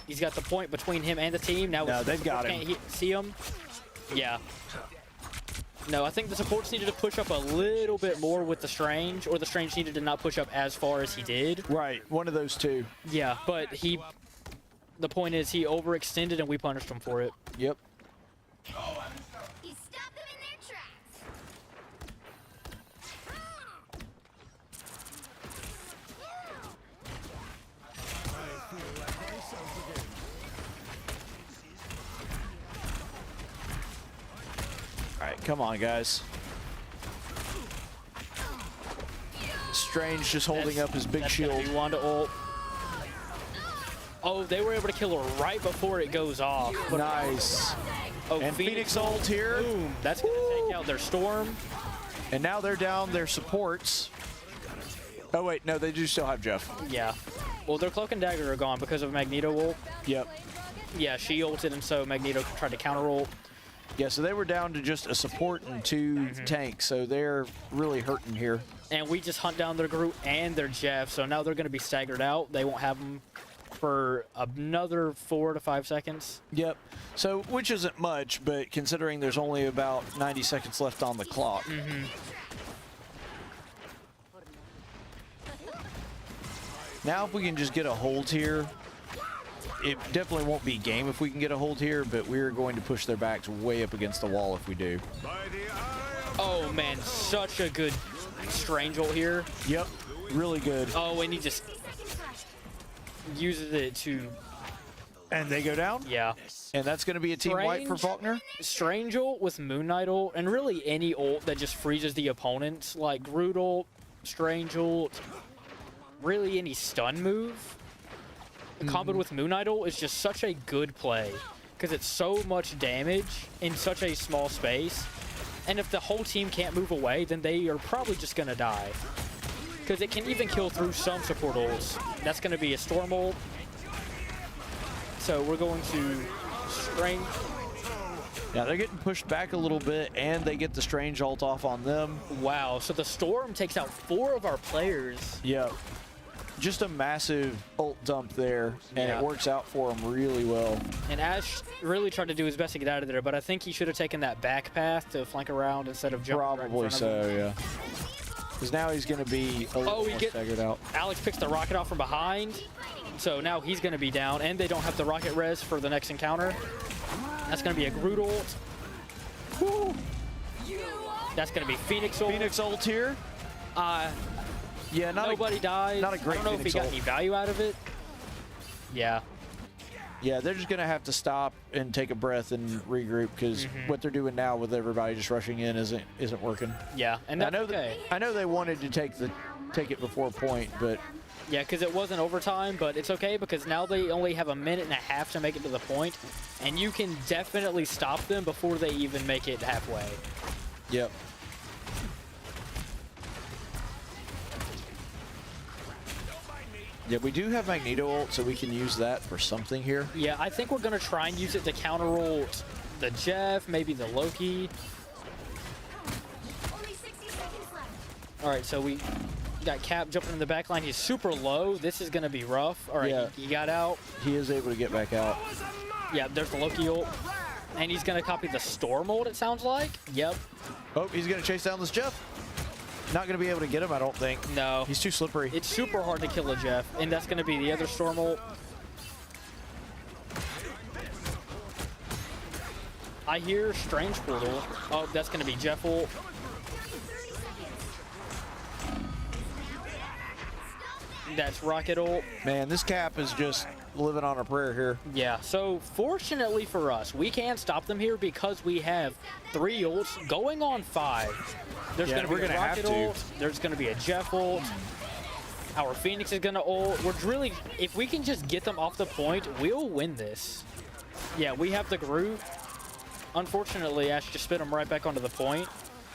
He's got the point between him and the team. Now No, they've got him. Can't see him. Yeah. No, I think the supports needed to push up a little bit more with the Strange, or the Strange needed to not push up as far as he did. Right, one of those two. Yeah, but the point is he overextended and we punished him for it. Yep. You stop them in their tracks. All right, come on, guys. Strange just holding up his big That's gonna shield. be Wanda ult. Oh, they were able to kill her right before it goes off. But Nice. oh, And Phoenix ult here. Boom. That's going to take out their Storm. And now they're down their supports. Oh, wait, no, they do still have Jeff. Yeah. Well, their Cloak and Dagger are gone because of Magneto ult. Yep. Yeah, she ulted, and so Magneto tried to counter ult. Yeah, so they were down to just a support and two tanks, so they're really hurting here. And we just hunt down their Groot and their Jeff, so now they're going to be staggered out. They won't have them for another 4 to 5 seconds. Yep. So, which isn't much, but considering there's only about 90 seconds left on the clock. Now, if we can just get a hold here, it definitely won't be game if we can get a hold here, but we're going to push their backs way up against the wall if we do. Oh, man, such a good Strange ult here. Yep, really good. Oh, and he just uses it to... And they go down? Yeah. And that's going to be a team wipe for Strange. Faulkner? Strange ult with Moon Knight ult, and really any ult that just freezes the opponents, like Groot ult, Strange ult, really any stun move. Comboed with Moon Knight ult is just such a good play, because it's so much damage in such a small space, and if the whole team can't move away, then they are probably just going to die. because it can even kill through some support ults. That's going to be a Storm ult. So we're going to Strength. Yeah, they're getting pushed back a little bit, and they get the Strange ult off on them. Wow, so the Storm takes out 4 of our players. Yeah. Just a massive ult dump there, and Yeah. it works out for him really well. And Ash really tried to do his best to get out of there, but I think he should have taken that back path to flank around instead of jumping right in Probably front of him. so, yeah. Because now he's going to be a little more staggered out. Alex picks the rocket off from behind, so now he's going to be down, and they don't have the rocket res for the next encounter. That's going to be a Groot ult. Woo. That's going to be Phoenix ult. Phoenix ult here. Yeah, Nobody dies. not a great I don't know if he Phoenix got ult. any value out of it. Yeah. Yeah, they're just going to have to stop and take a breath and regroup because what they're doing now with everybody just rushing in isn't working. Yeah, and that's okay. I know they wanted to take it before point, but Yeah, because it wasn't overtime, but it's okay because now they only have a minute and a half to make it to the point, and you can definitely stop them before they even make it halfway. yep. Yeah, we do have Magneto ult, so we can use that for something here. Yeah, I think we're going to try and use it to counter ult the Jeff, maybe the Loki. Only 60 seconds left. All right, so we got Cap jumping in the back line. He's super low. This is going to be rough. All right, Yeah. he got out. He is able to get back out. Yeah, there's the Loki ult. And he's going to copy the Storm ult, it sounds like. Yep. Oh, he's going to chase down this Jeff. Not going to be able to get him, I don't think. No. He's too slippery. It's super hard to kill a Jeff, and that's going to be the other Storm ult. I hear Strange Portal. Oh, that's going to be Jeff ult. That's Rocket ult. Man, this Cap is just living on a prayer here. Yeah, so fortunately for us, we can stop them here because we have 3 ults going on 5. There's Yeah, going to be we're a gonna have Rocket to. ult. There's going to be a Jeff ult. Our Phoenix is going to ult. We're really, if we can just get them off the point, we'll win this. Yeah, we have the Groot. Unfortunately, Ash just spit him right back onto the point.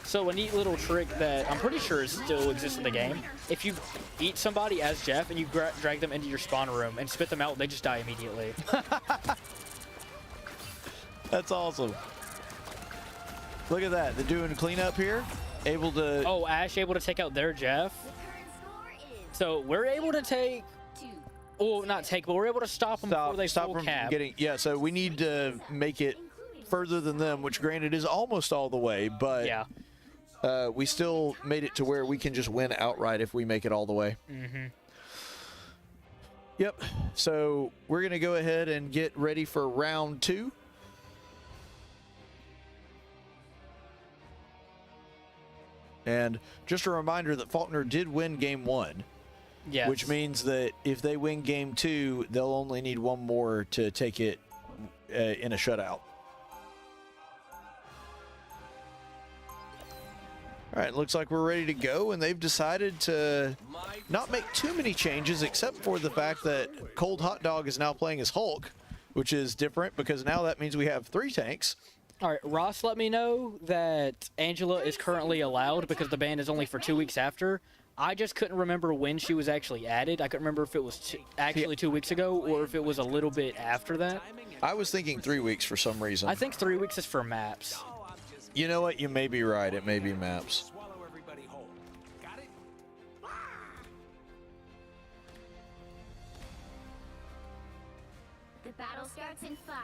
So a neat little trick that I'm pretty sure still exists in the game. If you eat somebody as Jeff and you drag them into your spawn room and spit them out, they just die immediately. That's awesome. Look at that. They're doing cleanup here. Able to... Oh, Ash able to take out their Jeff. The current score is So we're able to take, 2. well, not take, but we're able to stop them before they stop full from cap. getting... Yeah, so we need to make it further than them, which granted is almost all the way, but Yeah. we still made it to where we can just win outright if we make it all the way. Yep. So we're going to go ahead and get ready for round 2. And just a reminder that Faulkner did win game 1, Yes. which means that if they win game 2, they'll only need one more to take it in a shutout. All right, looks like we're ready to go, and they've decided to not make too many changes, except for the fact that Cold Hotdog is now playing as Hulk, which is different because now that means we have 3 tanks. All right, Ross let me know that Angela is currently allowed because the ban is only for 2 weeks after. I just couldn't remember when she was actually added. I couldn't remember if it was actually 2 weeks ago or if it was a little bit after that. I was thinking 3 weeks for some reason. I think 3 weeks is for maps. You know what? You may be right. It may be maps. Swallow everybody whole. Got it? The battle starts in 5,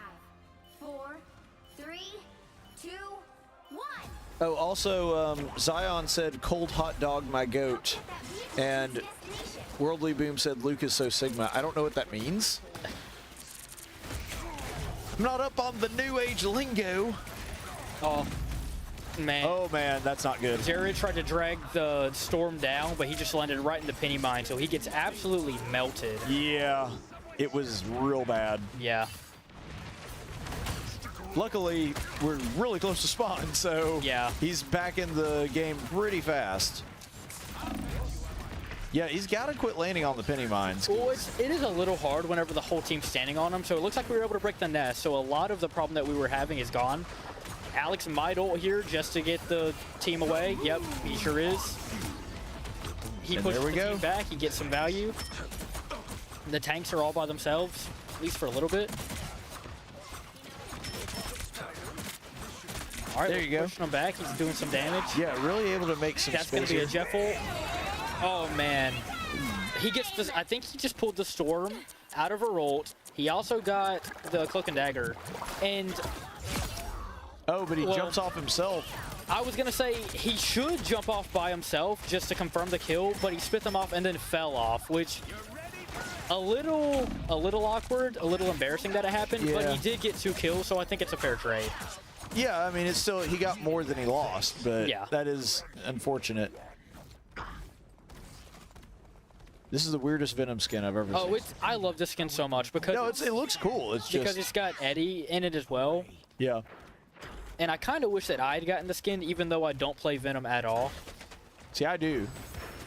4, 3, 2, 1. Oh, also, Zion said Cold Hotdog my goat, and Worldly Boom said Luke is so Sigma. I don't know what that means. I'm not up on the new age lingo. Oh, man. Oh man, that's not good. Jared tried to drag the Storm down, but he just landed right in the penny mine, so he gets absolutely melted. Yeah, it was real bad. Yeah. Luckily, we're really close to spawn, so Yeah. he's back in the game pretty fast. Yeah, he's got to quit landing on the penny mines. Well, it is a little hard whenever the whole team's standing on him, so it looks like we were able to break the nest, so a lot of the problem that we were having is gone. Alex might ult here just to get the team away. Yep, he sure is. He And pushes there we the go. team back. He gets some value. The tanks are all by themselves, at least for a little bit. All right, There you go. pushing him back. He's doing some damage. Yeah, really able to make some That's space going to be a here. Jeff ult. Oh, man. He gets this. I think he just pulled the Storm out of her ult. He also got the Cloak and Dagger. And Oh, but he Well- jumps off himself. I was going to say he should jump off by himself just to confirm the kill, but he spit them off and then fell off, which a little awkward, a little embarrassing that it happened, but Yeah. he did get 2 kills, so I think it's a fair trade. Yeah, I mean, it's still, he got more than he lost, but Yeah. that is unfortunate. This is the weirdest Venom skin I've ever Oh, seen. I love this skin so much because No, it looks cool. It's because just, it's got Eddie in it as well. yeah. And I kind of wish that I'd gotten the skin, even though I don't play Venom at all. See, I do.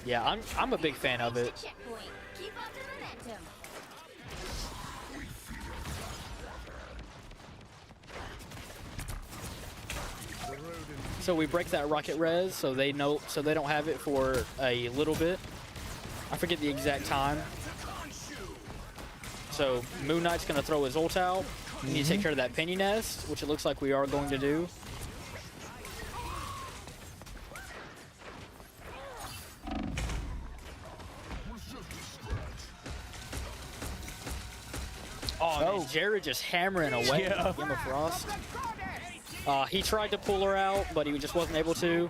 Yeah, I'm a big fan of it. Checkpoint. Keep up the momentum. So we break that rocket res, so they know, so they don't have it for a little bit. I forget the exact time. So Moon Knight's gonna throw his ult out. We need to take care of that penny nest, which it looks like we are going to do. Oh, Oh. man, Jared just hammering away. Yeah. Game of Frost. He tried to pull her out, but he just wasn't able to.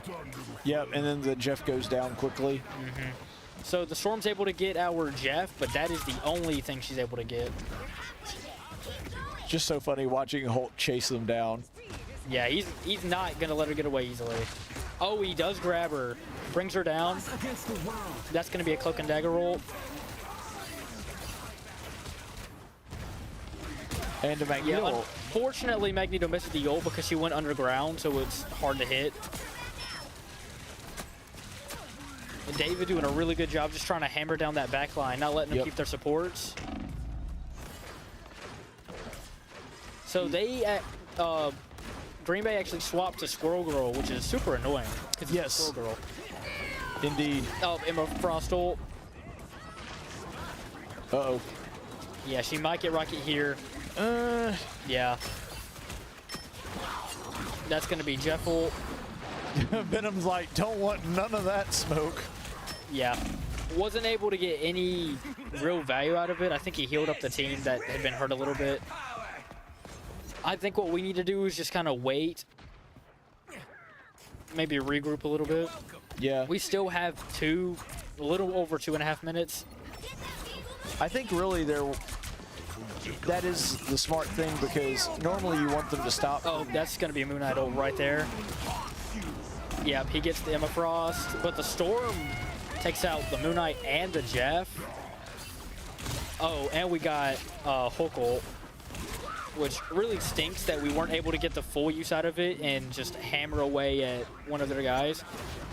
Yep, and then the Jeff goes down quickly. So the Storm's able to get our Jeff, but that is the only thing she's able to get. Just so funny watching Holt chase them down. Yeah, he's not gonna let her get away easily. Oh, he does grab her, brings her down. That's gonna be a Cloak and Dagger roll. And a Yeah, Magneto. unfortunately Magneto misses the ult because she went underground, so it's hard to hit. And David doing a really good job just trying to hammer down that back line, not letting them Yep. keep their supports. So they, Green Bay actually swapped to Squirrel Girl, which is super annoying. 'Cause it's Yes. Squirrel Girl. Indeed. Oh, Emma Frost ult. Uh-oh. Yeah, she might get Rocket here. Yeah. That's going to be Jeff ult. Venom's like, don't want none of that smoke. Yeah. Wasn't able to get any real value out of it. I think he healed up the team that had been hurt a little bit. I think what we need to do is just kind of wait. Maybe regroup a little bit. Yeah. We still have a little over 2.5 minutes. I think really that is the smart thing because normally you want them to stop. Oh, that's going to be a Moon Knight ult right there. Yep, he gets the Emma Frost, but the Storm takes out the Moon Knight and the Jeff. Oh, and we got Hulk ult, which really stinks that we weren't able to get the full use out of it and just hammer away at one of their guys.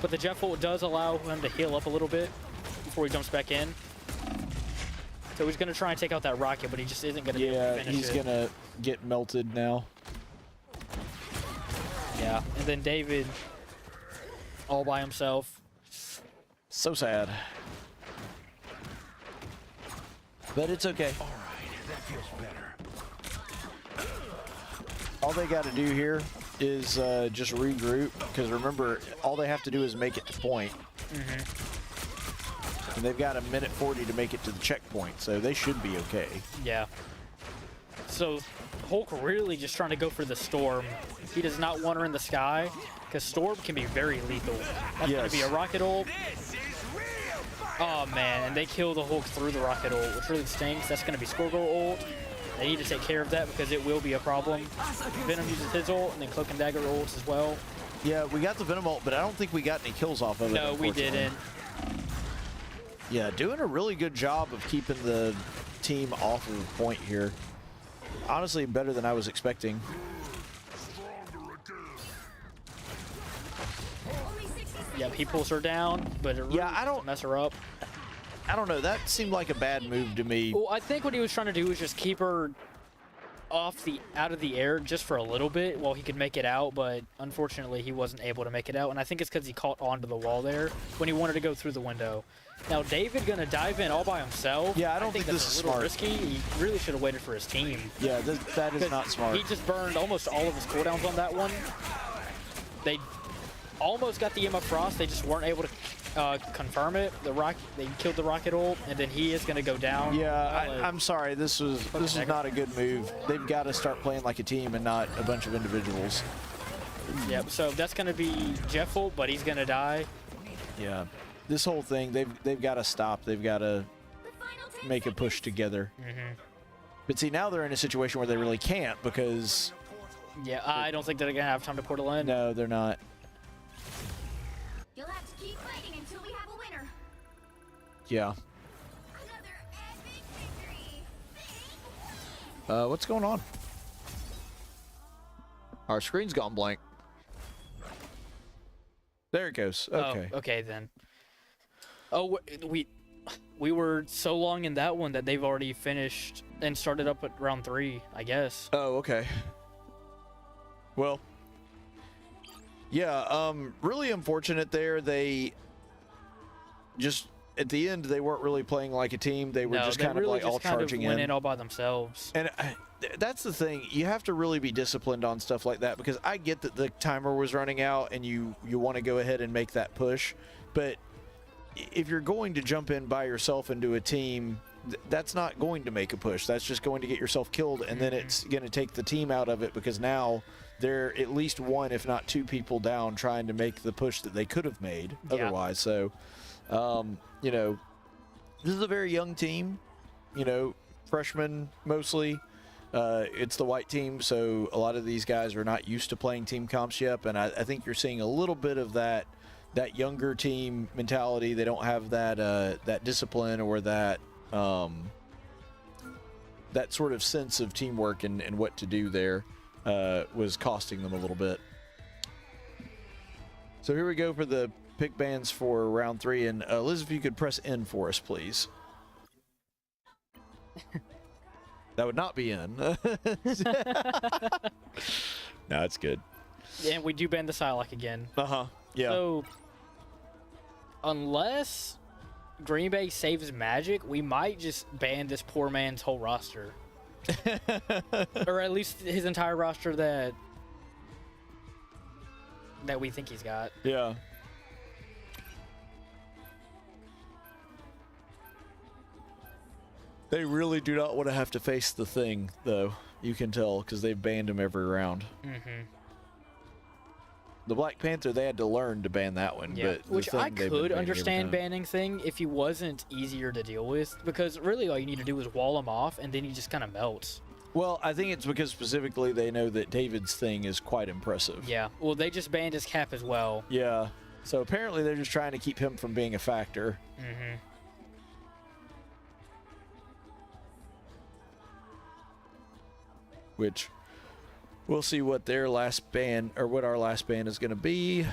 But the Jeff ult does allow him to heal up a little bit before he jumps back in. So he's going to try and take out that rocket, but he just isn't going to be able to Yeah, finish he's it. going to get melted now. Yeah, and then David all by himself. So sad. But it's okay. All right, that feels better. All they got to do here is just regroup because remember, all they have to do is make it to point. And they've got 1:40 to make it to the checkpoint, so they should be okay. Yeah. So Hulk really just trying to go for the Storm. He does not want her in the sky because Storm can be very lethal. That's going Yes. to be a rocket ult. Oh man, and they kill the Hulk through the rocket ult, which really stinks. That's going to be Squirrel ult. They need to take care of that because it will be a problem. Venom uses his ult and then Cloak and Dagger ults as well. Yeah, we got the Venom ult, but I don't think we got any kills off of it. No, we unfortunately. didn't. Yeah, doing a really good job of keeping the team off of the point here. Honestly, better than I was expecting. Yep, he pulls her down, but it really Yeah, I don't- doesn't mess her up. I don't know. That seemed like a bad move to me. Well, I think what he was trying to do was just keep her out of the air just for a little bit while he could make it out, but unfortunately he wasn't able to make it out, and I think it's because he caught onto the wall there when he wanted to go through the window. Now David gonna dive in all by himself. Yeah, I don't think that's this is a little smart. risky. He really should have waited for his team. Yeah, that is not smart. He just burned almost all of his cooldowns on that one. They almost got the Emma Frost. They just weren't able to confirm it. They killed the rocket ult, and then he is gonna go down. Yeah, I'm sorry. This was not a good move. They've got to start playing like a team and not a bunch of individuals. Yep. So that's gonna be Jeff ult, but he's gonna die. Yeah, this whole thing they've got to stop. They've got to make a push together. But see, now they're in a situation where they really can't because. Yeah, I don't think they're gonna have time to portal in. No, they're not. You'll have to keep fighting until we have a winner. Yeah. Another epic victory. What's going on? Our screen's gone blank. There it goes. Okay. Oh, okay then. Oh, we were so long in that one that they've already finished and started up at round 3, I guess. Oh, okay. Well, yeah, really unfortunate there. They just, at the end, they weren't really playing like a team. They were just kind of like all charging in. Went in all by themselves. And that's the thing. You have to really be disciplined on stuff like that because I get that the timer was running out and you want to go ahead and make that push. But if you're going to jump in by yourself into a team, that's not going to make a push. That's just going to get yourself killed, and then it's going to take the team out of it because now they're at least one, if not two people down trying to make the push that they could have made otherwise. So, you know, this is a very young team, you know, freshmen mostly. It's the white team, so a lot of these guys are not used to playing team comps yet, and I think you're seeing a little bit of that younger team mentality. They don't have that discipline or that sort of sense of teamwork and what to do there was costing them a little bit. So here we go for the pick bands for round 3, and Liz, if you could press N for us, please. That would not be in. No, it's good. And we do ban the Psylocke again. Yeah. So, unless Green Bay saves Magic, we might just ban this poor man's whole roster. Or at least his entire roster that we think he's got. Yeah. They really do not want to have to face the thing, though. You can tell, because they've banned him every round. The Black Panther, they had to learn to ban that one. Yeah, but which I could understand banning Thing if he wasn't easier to deal with, because really all you need to do is wall him off, and then he just kind of melts. Well, I think it's because specifically they know that David's Thing is quite impressive. Yeah, well, they just banned his cap as well. Yeah, so apparently they're just trying to keep him from being a factor. Which we'll see what their last ban, or what our last ban is going to be.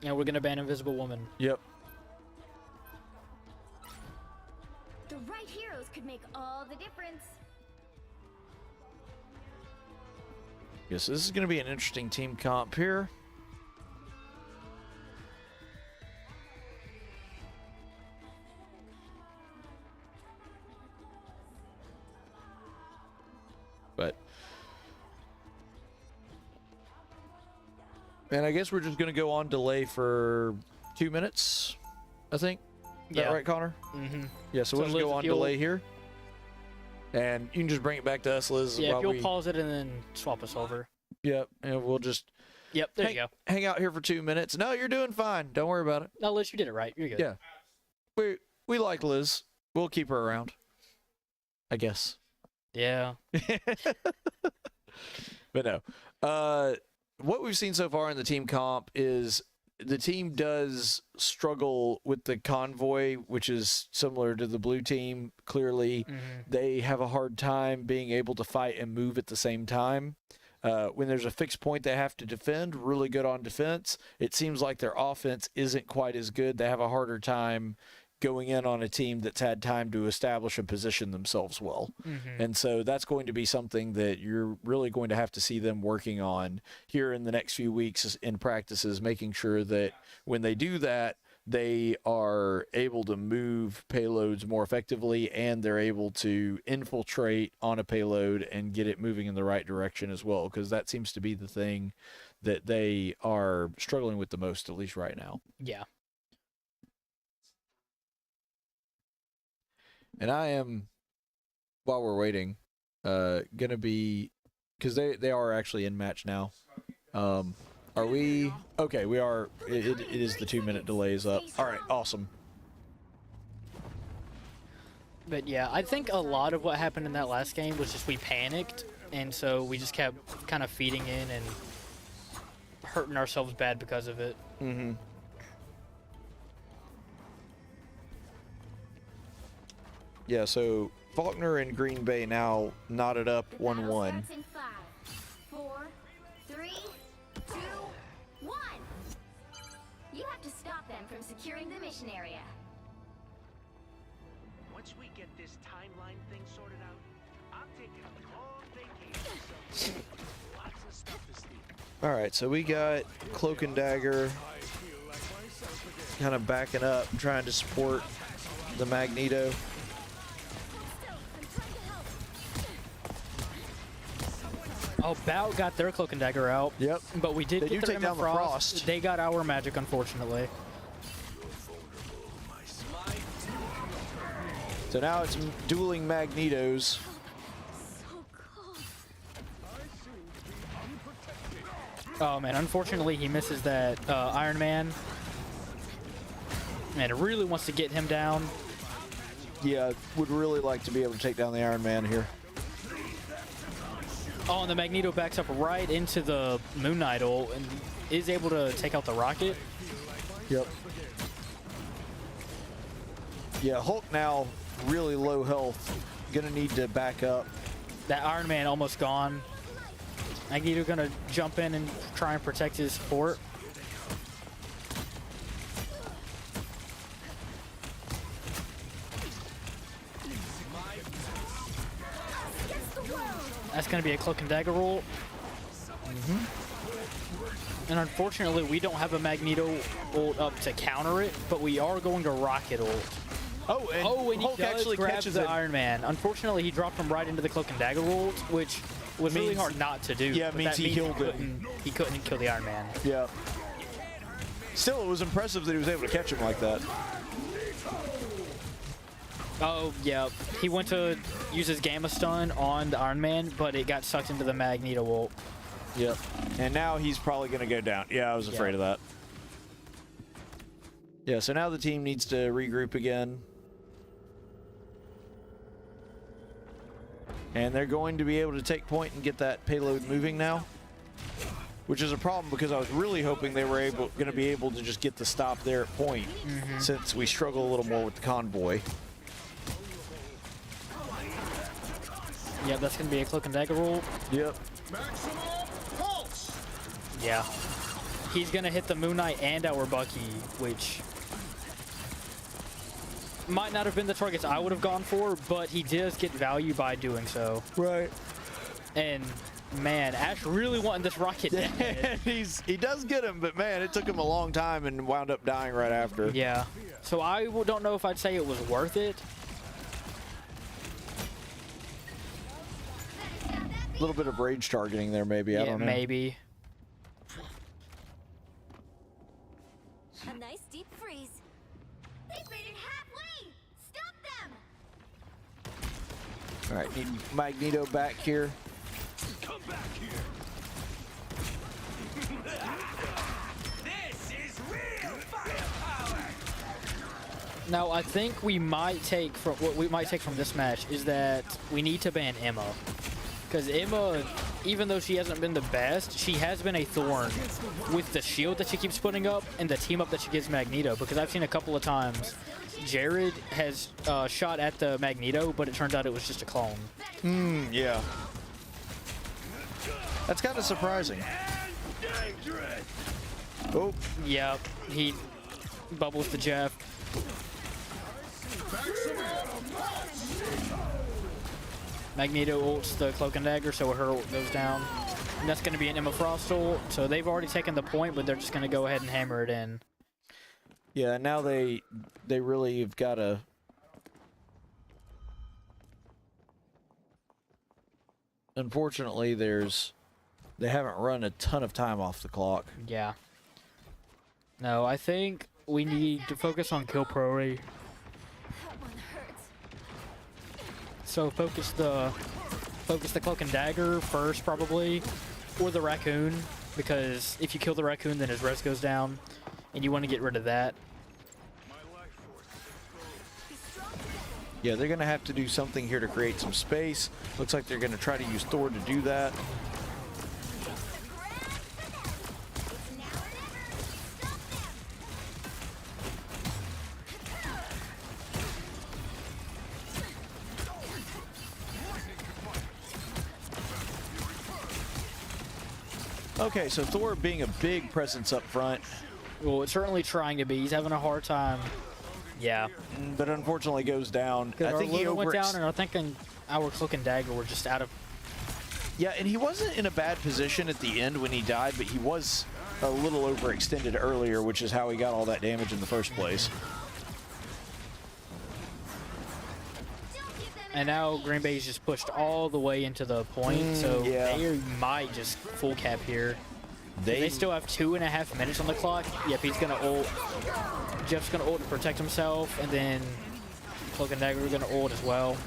Yeah, we're going to ban Invisible Woman. Yep. The right heroes could make all the difference. Yes, this is going to be an interesting team comp here. But, and I guess we're just going to go on delay for 2 minutes, I think. Is that right, Connor? Yeah, so we'll just go on delay here. And you can just bring it back to us, Liz. Yeah, if you'll pause it and then swap us over. Yep, and we'll just... Yep, there you go. Hang out here for 2 minutes. No, you're doing fine. Don't worry about it. No, Liz, you did it right. You're good. Yeah. We like Liz. We'll keep her around, I guess. Yeah. But no. What we've seen so far in the team comp is the team does struggle with the convoy, which is similar to the blue team. Clearly, they have a hard time being able to fight and move at the same time. When there's a fixed point they have to defend, really good on defense. It seems like their offense isn't quite as good. They have a harder time going in on a team that's had time to establish and position themselves well. And so that's going to be something that you're really going to have to see them working on here in the next few weeks in practices, making sure that when they do that, they are able to move payloads more effectively, and they're able to infiltrate on a payload and get it moving in the right direction as well, because that seems to be the thing that they are struggling with the most, at least right now. Yeah. And I am, while we're waiting, gonna be, because they are actually in match now. Are we? Okay, we are. It is the 2-minute delays up. All right, awesome. But yeah, I think a lot of what happened in that last game was just we panicked, and so we just kept kind of feeding in and hurting ourselves bad because of it. Yeah, so Faulkner and Green Bay now knotted up 1-1. Starts in 5, 4, 3, 2, 1. You have to stop them from securing the mission area. Once we get this timeline thing sorted out, I'm taking a long vacation. So lots of stuff to see. All right, so we got Cloak and Dagger kind of backing up, trying to support the Magneto. Oh, Bout got their Cloak and Dagger out. Yep. But we did They get do their take down the Frost. They got our magic, unfortunately. So now it's dueling Magnetos. Oh man, unfortunately he misses that Iron Man. Man, it really wants to get him down. Yeah, would really like to be able to take down the Iron Man here. Oh, and the Magneto backs up right into the Moon Knight ult and is able to take out the rocket. Yep. Yeah, Hulk now really low health. Gonna need to back up. That Iron Man almost gone. Magneto gonna jump in and try and protect his fort. That's gonna be a Cloak and Dagger ult. And unfortunately, we don't have a Magneto ult up to counter it, but we are going to rocket ult. Oh, and, And Hulk he does actually grab catches the it. Iron Man. Unfortunately, he dropped him right into the Cloak and Dagger ult, which was really Means- hard not to do. yeah, it but means that he killed it. He couldn't kill the Iron Man. Yeah. Still, it was impressive that he was able to catch him like that. Oh, yeah. He went to use his Gamma Stun on the Iron Man, but it got sucked into the Magneto ult. Yep. And now he's probably going to go down. Yeah, I was afraid of that. Yeah, so now the team needs to regroup again. And they're going to be able to take point and get that payload moving now, which is a problem because I was really hoping they were going to be able to just get the stop there at point, since we struggle a little more with the convoy. Yeah, that's going to be a Cloak and Dagger ult. Yep. Yeah. He's going to hit the Moon Knight and our Bucky, which might not have been the targets I would have gone for, but he does get value by doing so. Right. And man, Ash really wanting this rocket dead. He does get him, but man, it took him a long time and wound up dying right after. Yeah. So I don't know if I'd say it was worth it. A little bit of rage targeting there, maybe. I don't know. Maybe. A nice deep freeze. They've made it halfway. Stop them. All right, need Magneto back here. Come back here. This is real firepower. Now I think we might take from what we might take from this match is that we need to ban Emma, because Emma, even though she hasn't been the best, she has been a thorn with the shield that she keeps putting up and the team up that she gives Magneto. Because I've seen a couple of times Jared has shot at the Magneto, but it turned out it was just a clone. Yeah. That's kind of surprising. Oh, Yeah, he bubbles to Jeff. Magneto ults the Cloak and Dagger, so her ult goes down. And that's going to be an Emma Frost ult, so they've already taken the point, but they're just going to go ahead and hammer it in. Yeah, now they really have got to... Unfortunately, they haven't run a ton of time off the clock. Yeah. No, I think we need to focus on kill priority. That one hurts. So focus the Cloak and Dagger first, probably, or the Raccoon, because if you kill the Raccoon, then his res goes down, and you want to get rid of that. Yeah, they're going to have to do something here to create some space. Looks like they're going to try to use Thor to do that. Okay, so Thor being a big presence up front. Well, it's certainly trying to be. He's having a hard time. Yeah. But unfortunately goes down. I think he went down, and I think our Cloak and Dagger were just out of... Yeah, and he wasn't in a bad position at the end when he died, but he was a little overextended earlier, which is how he got all that damage in the first place. And now Green Bay's just pushed all the way into the point, so yeah. they might just full cap here. They still have 2.5 minutes on the clock. Yep, he's gonna ult. Jeff's gonna ult to protect himself, and then Cloak and Dagger are gonna ult as well.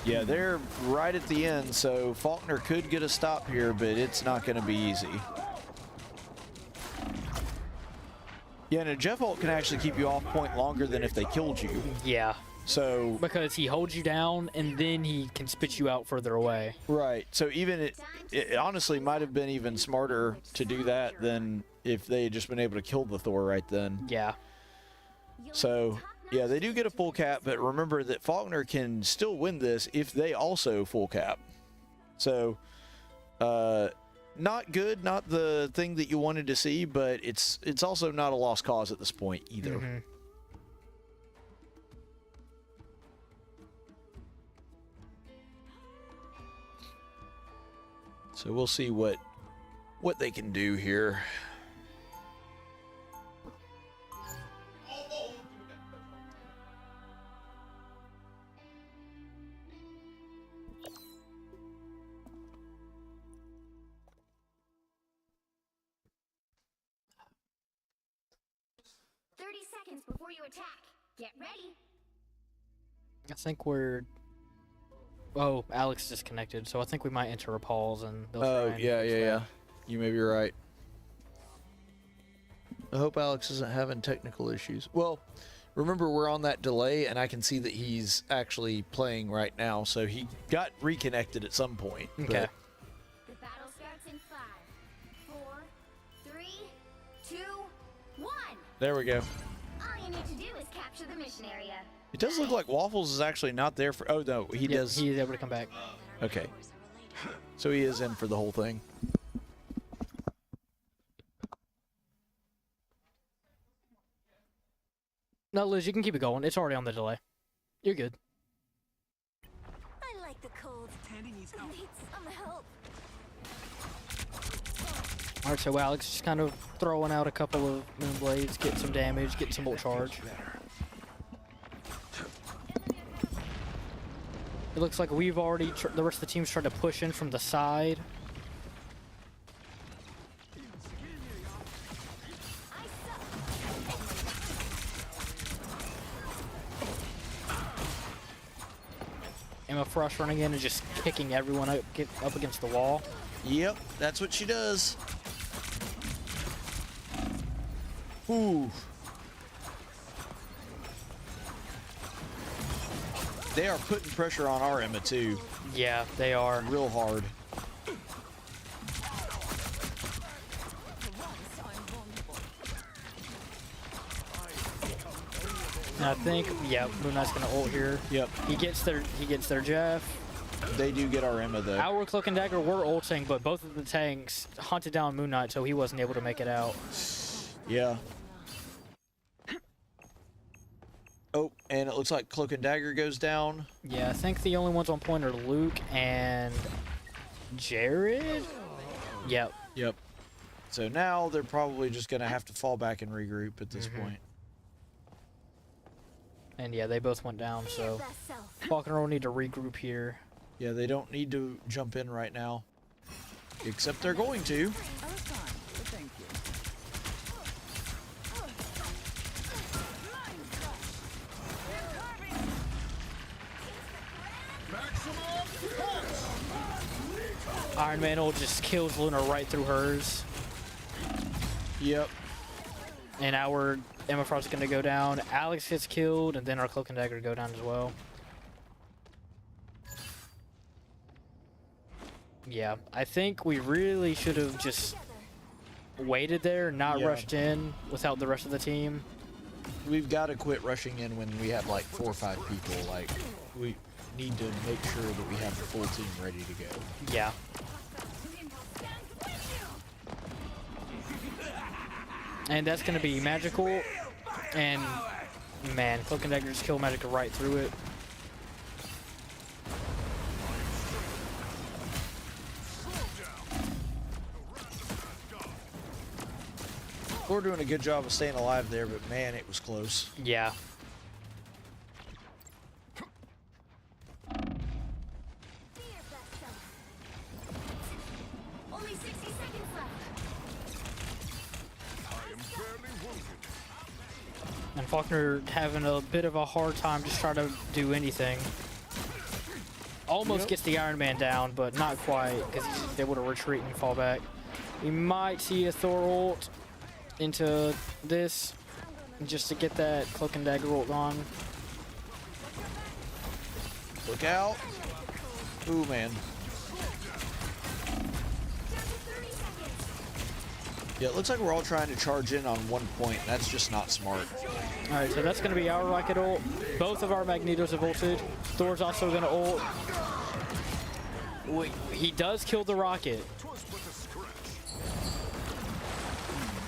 Yeah, they're right at the end, so Faulkner could get a stop here, but it's not gonna be easy. Yeah, and a Jeff ult can actually keep you off point longer than if they killed you. Yeah. So because he holds you down and then he can spit you out further away. Right. So even it honestly might have been even smarter to do that than if they had just been able to kill the Thor right then. Yeah. So yeah, they do get a full cap, but remember that Faulkner can still win this if they also full cap. So not good, not the thing that you wanted to see, but it's also not a lost cause at this point either. Mm-hmm. So we'll see what they can do here. Before you attack, get ready. I think we're... Oh, Alex disconnected, so I think we might enter a pause and they'll try and fix that. Yeah. You may be right. I hope Alex isn't having technical issues. Well, remember we're on that delay, and I can see that he's actually playing right now, so he got reconnected at some point. Okay. The battle starts in 5, 4, 3, 2, 1. There we go. All you need to do is capture the mission area. It does look like Waffles is actually not there for... Oh, no, he does. He's able to come back. Okay. So he is in for the whole thing. No, Liz, you can keep it going. It's already on the delay. You're good. I like the cold. Tandy needs help. Need some help. Alright, so Alex just kind of throwing out a couple of moon blades, getting some damage, getting some ult charge. It looks like we've already, the rest of the team's trying to push in from the side. Emma Frost running in and just kicking everyone up against the wall. Yep, that's what she does. Ooh. They are putting pressure on our Emma too. Yeah, they are. Real hard. And I think, yeah, Moon Knight's gonna ult here. Yep. He gets their Jeff. They do get our Emma though. Our Cloak and Dagger were ulting, but both of the tanks hunted down Moon Knight, so he wasn't able to make it out. Yeah. Oh, and it looks like Cloak and Dagger goes down. Yeah, I think the only ones on point are Luke and Jared. Yep. Yep. So now they're probably just going to have to fall back and regroup at this point. And yeah, they both went down, so Best self. Faulkner will need to regroup here. Yeah, they don't need to jump in right now. Except they're going to. Iron Man will just kills Luna right through hers. Yep. And our Emma Frost is going to go down. Alex gets killed, and then our Cloak and Dagger go down as well. Yeah, I think we really should have just waited there, not Yeah. rushed in without the rest of the team. We've got to quit rushing in when we have like 4 or 5 people. Like, we need to make sure that we have the full team ready to go. Yeah. And that's going to be magical. And, man, Cloak and Dagger just kill magic right through it. We're doing a good job of staying alive there, but man, it was close. Yeah. Be your best self. Only 60 seconds left. And Faulkner having a bit of a hard time just trying to do anything. Almost gets the Iron Man down, but not quite, because he's able to retreat and fall back. We might see a Thor ult into this, just to get that Cloak and Dagger ult on. Look out. Ooh, man. Yeah, it looks like we're all trying to charge in on one point. That's just not smart. Alright, so that's going to be our rocket ult. Both of our Magnetos have ulted. Thor's also going to ult. He does kill the rocket.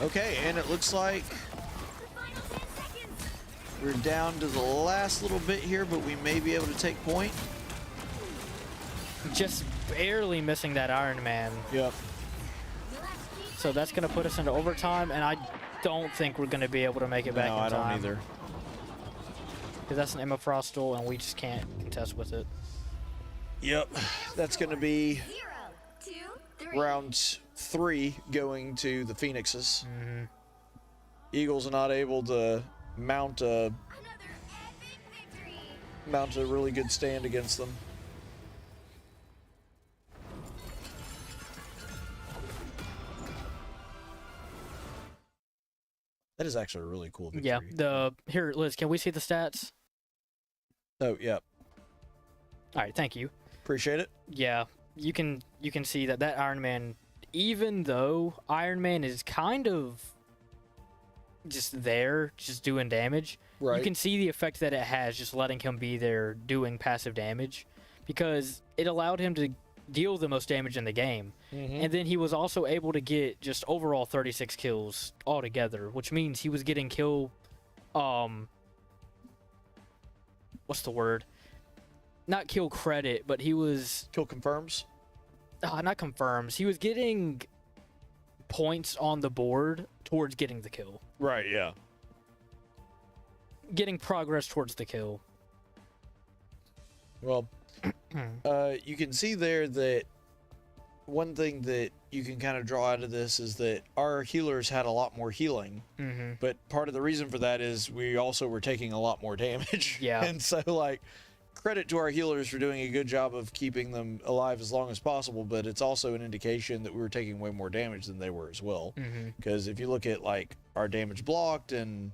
Okay, and it looks like we're down to the last little bit here, but we may be able to take point. Just barely missing that Iron Man. Yep. So that's going to put us into overtime, and I don't think we're going to be able to make it back No, in I time. don't either. Because that's an Emma Frost ult, and we just can't contest with it. Yep. That's going to be 0, 2, 3. round 3 going to the Phoenixes. Mm-hmm. Eagles are not able to mount a Another epic victory. really good stand against them. That is actually a really cool victory. Yeah. Here, Liz, can we see the stats? Oh, yeah. All right, thank you. Appreciate it. Yeah, you can see that Iron Man, even though Iron Man is kind of just there, just doing damage, Right. you can see the effect that it has just letting him be there doing passive damage, because it allowed him to deal the most damage in the game. And then he was also able to get just overall 36 kills altogether, which means he was getting kill, what's the word? Not kill credit, but he was... Kill confirms? not confirms. He was getting points on the board towards getting the kill. Right, yeah. Getting progress towards the kill. Well, you can see there that one thing that you can kind of draw out of this is that our healers had a lot more healing. Mm-hmm. But part of the reason for that is we also were taking a lot more damage. Yeah. And so, like, credit to our healers for doing a good job of keeping them alive as long as possible, but it's also an indication that we were taking way more damage than they were as well. Because if you look at, like, our damage blocked and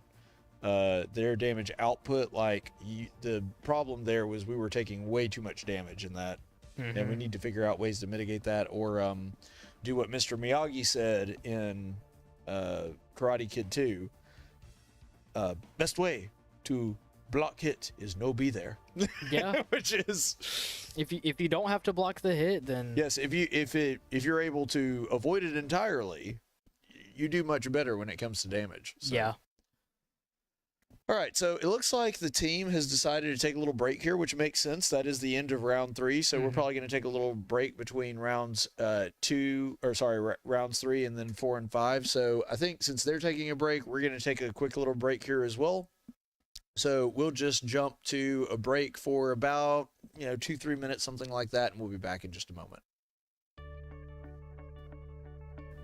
their damage output, like, the problem there was we were taking way too much damage in that. And we need to figure out ways to mitigate that, or do what Mr. Miyagi said in Karate Kid 2. Best way to block hit is no be there. Yeah. Which is, If you don't have to block the hit, then yes, if you're able to avoid it entirely, you do much better when it comes to damage. So. yeah. All right, so it looks like the team has decided to take a little break here, which makes sense. That is the end of round 3, so we're probably going to take a little break between rounds rounds 3 and then 4 and 5. So I think since they're taking a break, we're going to take a quick little break here as well. So we'll just jump to a break for about 2-3 minutes, something like that, and we'll be back in just a moment.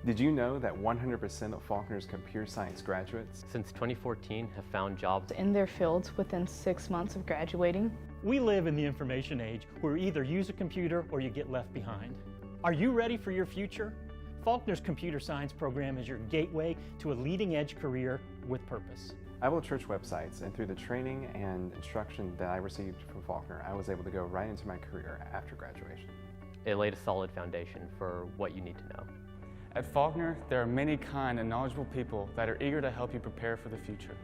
Did you know that 100% of Faulkner's computer science graduates since 2014 have found jobs in their fields within 6 months of graduating? We live in the information age where you either use a computer or you get left behind. Are you ready for your future? Faulkner's computer science program is your gateway to a leading-edge career with purpose. I built church websites, and through the training and instruction that I received from Faulkner, I was able to go right into my career after graduation. It laid a solid foundation for what you need to know. At Faulkner, there are many kind and knowledgeable people that are eager to help you prepare for the future.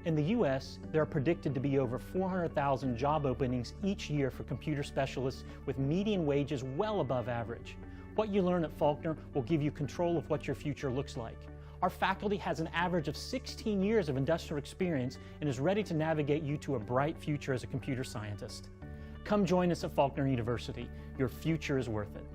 In the U.S., there are predicted to be over 400,000 job openings each year for computer specialists with median wages well above average. What you learn at Faulkner will give you control of what your future looks like. Our faculty has an average of 16 years of industrial experience and is ready to navigate you to a bright future as a computer scientist. Come join us at Faulkner University. Your future is worth it.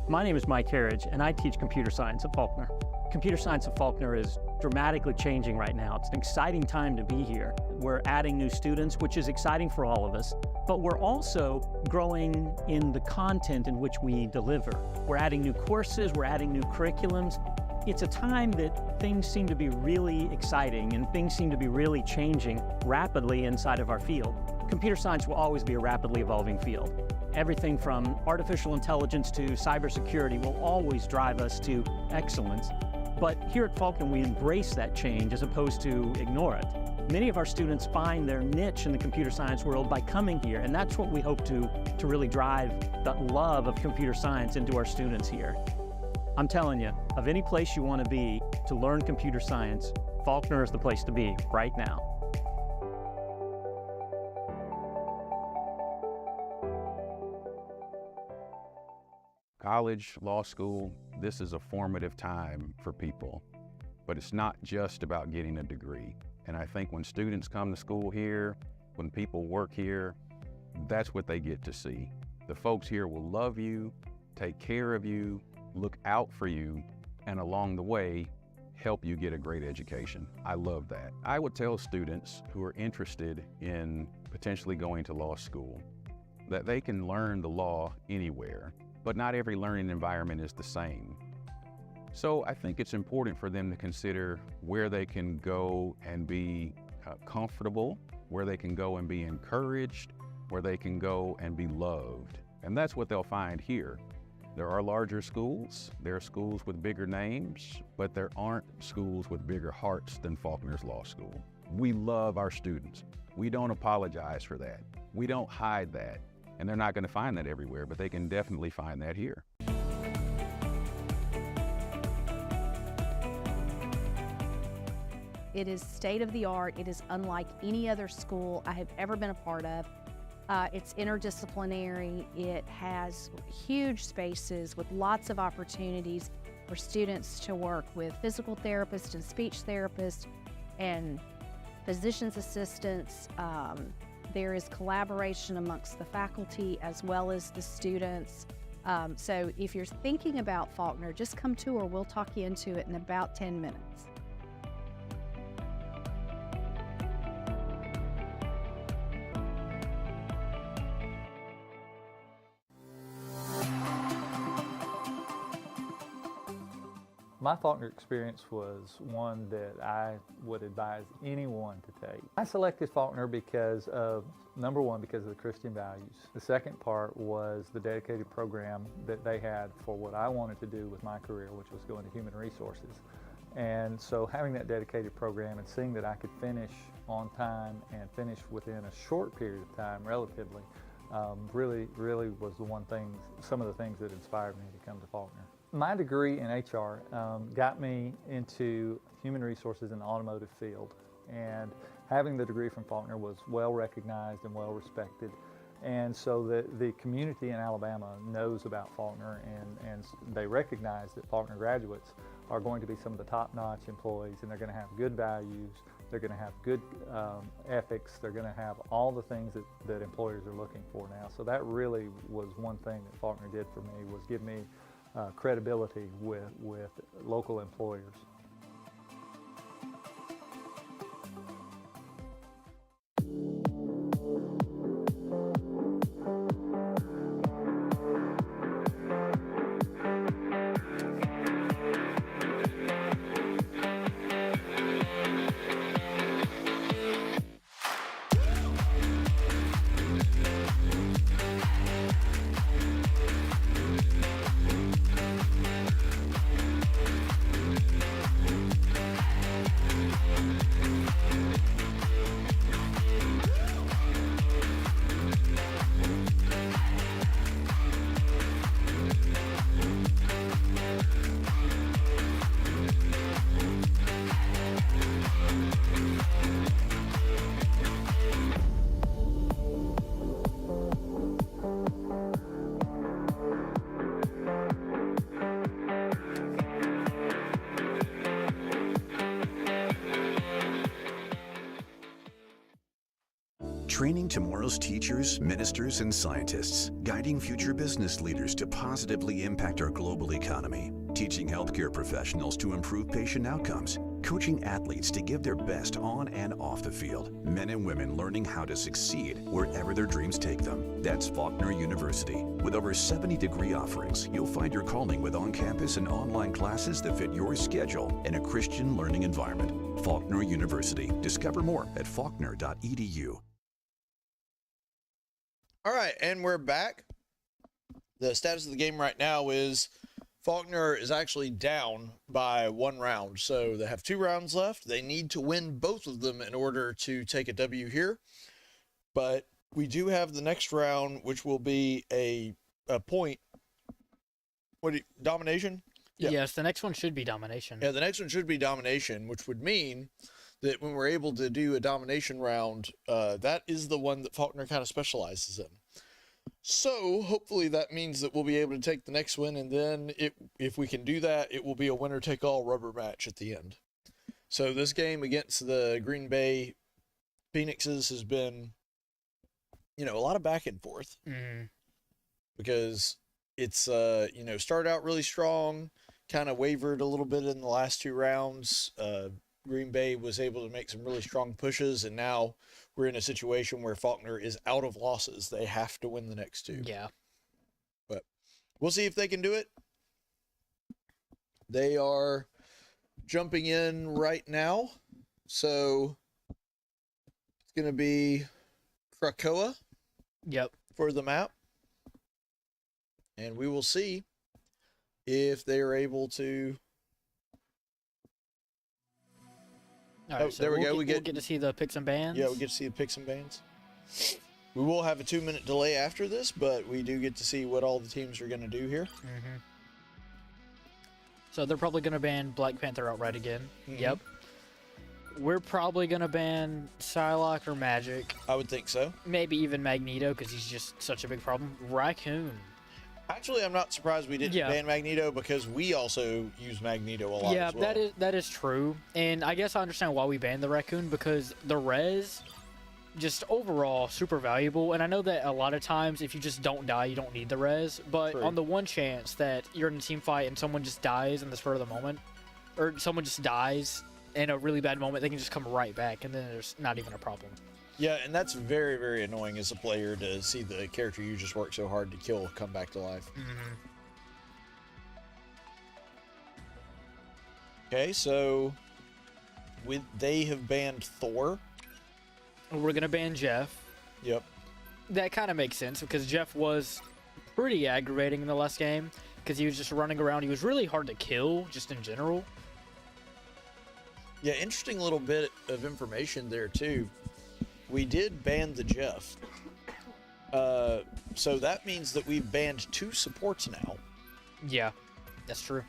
My name is Mike Harridge, and I teach computer science at Faulkner. Computer science at Faulkner is dramatically changing right now. It's an exciting time to be here. We're adding new students, which is exciting for all of us, but we're also growing in the content in which we deliver. We're adding new courses, we're adding new curriculums. It's a time that things seem to be really exciting and things seem to be really changing rapidly inside of our field. Computer science will always be a rapidly evolving field. Everything from artificial intelligence to cybersecurity will always drive us to excellence. But here at Faulkner, we embrace that change as opposed to ignore it. Many of our students find their niche in the computer science world by coming here, and that's what we hope to really drive that love of computer science into our students here. I'm telling you, of any place you want to be to learn computer science, Faulkner is the place to be right now. College, law school, this is a formative time for people, but it's not just about getting a degree. And I think when students come to school here, when people work here, that's what they get to see. The folks here will love you, take care of you, look out for you, and along the way, help you get a great education. I love that. I would tell students who are interested in potentially going to law school that they can learn the law anywhere, but not every learning environment is the same. So I think it's important for them to consider where they can go and be comfortable, where they can go and be encouraged, where they can go and be loved. And that's what they'll find here. There are larger schools, there are schools with bigger names, but there aren't schools with bigger hearts than Faulkner's Law School. We love our students. We don't apologize for that. We don't hide that. And they're not going to find that everywhere, but they can definitely find that here. It is state of the art. It is unlike any other school I have ever been a part of. It's interdisciplinary. It has huge spaces with lots of opportunities for students to work with physical therapists and speech therapists and physician's assistants. There is collaboration amongst the faculty as well as the students. So if you're thinking about Faulkner, just come tour. We'll talk you into it in about 10 minutes. My Faulkner experience was one that I would advise anyone to take. I selected Faulkner because of, number one, because of the Christian values. The second part was the dedicated program that they had for what I wanted to do with my career, which was going to human resources. And so having that dedicated program and seeing that I could finish on time and finish within a short period of time, relatively, really was the one thing, some of the things that inspired me to come to Faulkner. My degree in HR got me into human resources in the automotive field, and having the degree from Faulkner was well recognized and well respected, And so the community in Alabama knows about Faulkner, and they recognize that Faulkner graduates are going to be some of the top-notch employees, and they're going to have good values, they're going to have good ethics, they're going to have all the things that employers are looking for now. So that really was one thing that Faulkner did for me, was give me credibility with local employers. Training tomorrow's teachers, ministers, and scientists, guiding future business leaders to positively impact our global economy, teaching healthcare professionals to improve patient outcomes, coaching athletes to give their best on and off the field, men and women learning how to succeed wherever their dreams take them. That's Faulkner University. With over 70 degree offerings, you'll find your calling with on-campus and online classes that fit your schedule in a Christian learning environment. Faulkner University. Discover more at faulkner.edu. All right, and we're back. The status of the game right now is Faulkner is actually down by 1 round. So they have 2 rounds left. They need to win both of them in order to take a W here. But we do have the next round, which will be a point. Domination? Yeah. Yes, the next one should be domination. Yeah, the next one should be domination, which would mean that when we're able to do a domination round, that is the one that Faulkner kind of specializes in. So hopefully that means that we'll be able to take the next one, and then if we can do that, it will be a winner-take-all rubber match at the end. So this game against the Green Bay Phoenixes has been, a lot of back and forth. Because it's, started out really strong, kind of wavered a little bit in the last 2 rounds. Green Bay was able to make some really strong pushes, and now we're in a situation where Faulkner is out of losses. They have to win the next 2. Yeah. But we'll see if they can do it. They are jumping in right now. So it's going to be Krakoa. Yep. For the map. And we will see if they are able to. All right, so there we go. We'll get to see the picks and bans. Yeah, we get to see the picks and bans. We will have a 2-minute delay after this, but we do get to see what all the teams are going to do here. So they're probably going to ban Black Panther outright again. Yep. We're probably going to ban Psylocke or Magic. I would think so. Maybe even Magneto, because he's just such a big problem. Raccoon. Actually, I'm not surprised we didn't ban Magneto, because we also use Magneto a lot as well. that is true. And I guess I understand why we banned the Raccoon, because the res, just overall, super valuable. And I know that a lot of times, if you just don't die, you don't need the res. But on the one chance that you're in a team fight and someone just dies in the spur of the moment, or someone just dies in a really bad moment, they can just come right back, and then there's not even a problem. Yeah, and that's very, very annoying as a player to see the character you just worked so hard to kill come back to life. Okay, so they have banned Thor. We're going to ban Jeff. Yep. That kind of makes sense, because Jeff was pretty aggravating in the last game, because he was just running around. He was really hard to kill, just in general. Yeah, interesting little bit of information there, too. We did ban the Jeff. So that means that we've banned 2 supports now. Yeah, that's true.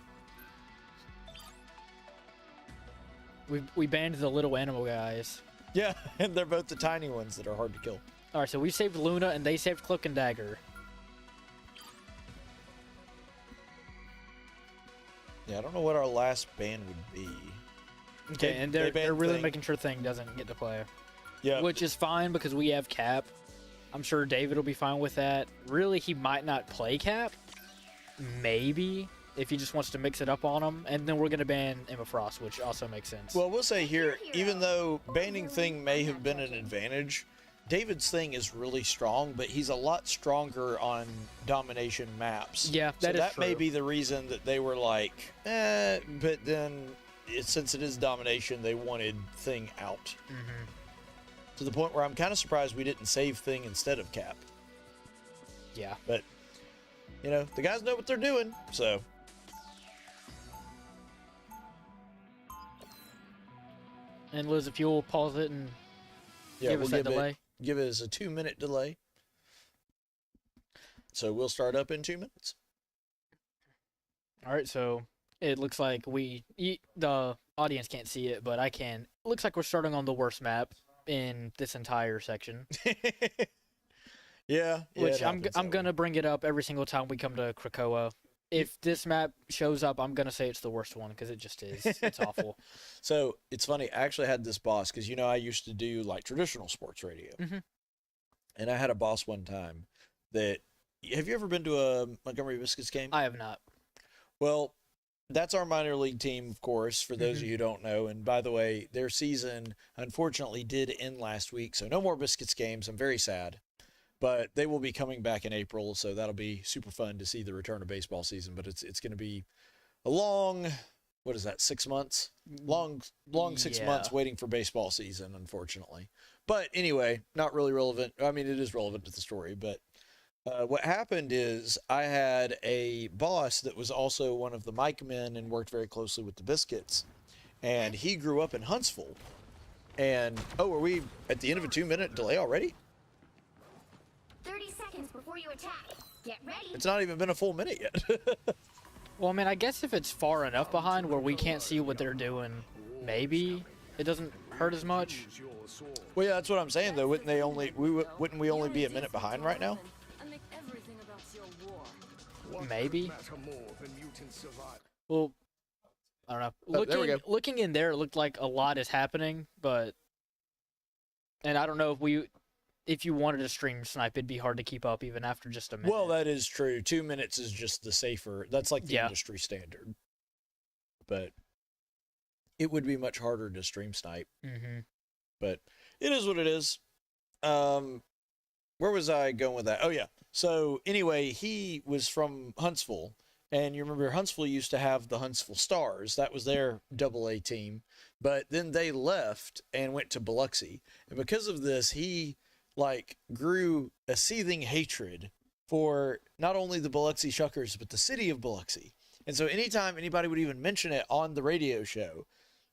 We banned the little animal guys. Yeah, and they're both the tiny ones that are hard to kill. All right, so we saved Luna, and they saved Cloak and Dagger. Yeah, I don't know what our last ban would be. Okay, and they're really making sure Thing doesn't get to play. Yeah. Which is fine because we have Cap. I'm sure David will be fine with that. Really, he might not play Cap. Maybe, if he just wants to mix it up on him. And then we're going to ban Emma Frost, which also makes sense. Well, we'll say here, even though banning Thing may have been an advantage, David's Thing is really strong, but he's a lot stronger on domination maps. Yeah, that is may true. be the reason that they were like, but then since it is domination, they wanted Thing out. Mm-hmm. To the point where I'm kind of surprised we didn't save Thing instead of Cap. Yeah. But, you know, the guys know what they're doing, so. And Liz, if you'll pause it and give us that delay. Give us a 2-minute delay. So we'll start up in 2 minutes. All right, so it looks like the audience can't see it, but I can. It looks like we're starting on the worst map in this entire section. Yeah. Which I'm gonna bring it up every single time we come to Krakoa. If this map shows up, I'm gonna say it's the worst one because it just is. It's awful. So it's funny. I actually had this boss because I used to do like traditional sports radio, and I had a boss one time that. Have you ever been to a Montgomery Biscuits game? I have not. Well, that's our minor league team, of course, for those of you who don't know. And by the way, their season, unfortunately, did end last week. So no more Biscuits games. I'm very sad. But they will be coming back in April. So that'll be super fun to see the return of baseball season. But it's going to be a long, 6 months? Long 6 months waiting for baseball season, unfortunately. But anyway, not really relevant. I mean, it is relevant to the story. But what happened is I had a boss that was also one of the mic men and worked very closely with the Biscuits. And he grew up in Huntsville. And, are we at the end of a 2-minute delay already? 30 seconds before you attack. Get ready. It's not even been a full minute yet. Well, I mean, I guess if it's far enough behind where we can't see what they're doing, maybe it doesn't hurt as much. Well, yeah, that's what I'm saying, though. Wouldn't we only be a minute behind right now? Maybe. Well, I don't know. There we go. Looking in there, it looked like a lot is happening, and I don't know if you wanted to stream snipe, it'd be hard to keep up even after just a minute. Well, that is true. 2 minutes is just the safer. That's like the industry standard. But it would be much harder to stream snipe. Mm-hmm. But it is what it is. Where was I going with that? Oh, yeah. So anyway, he was from Huntsville. And you remember Huntsville used to have the Huntsville Stars. That was their AA team. But then they left and went to Biloxi. And because of this, he grew a seething hatred for not only the Biloxi Shuckers, but the city of Biloxi. And so anytime anybody would even mention it on the radio show,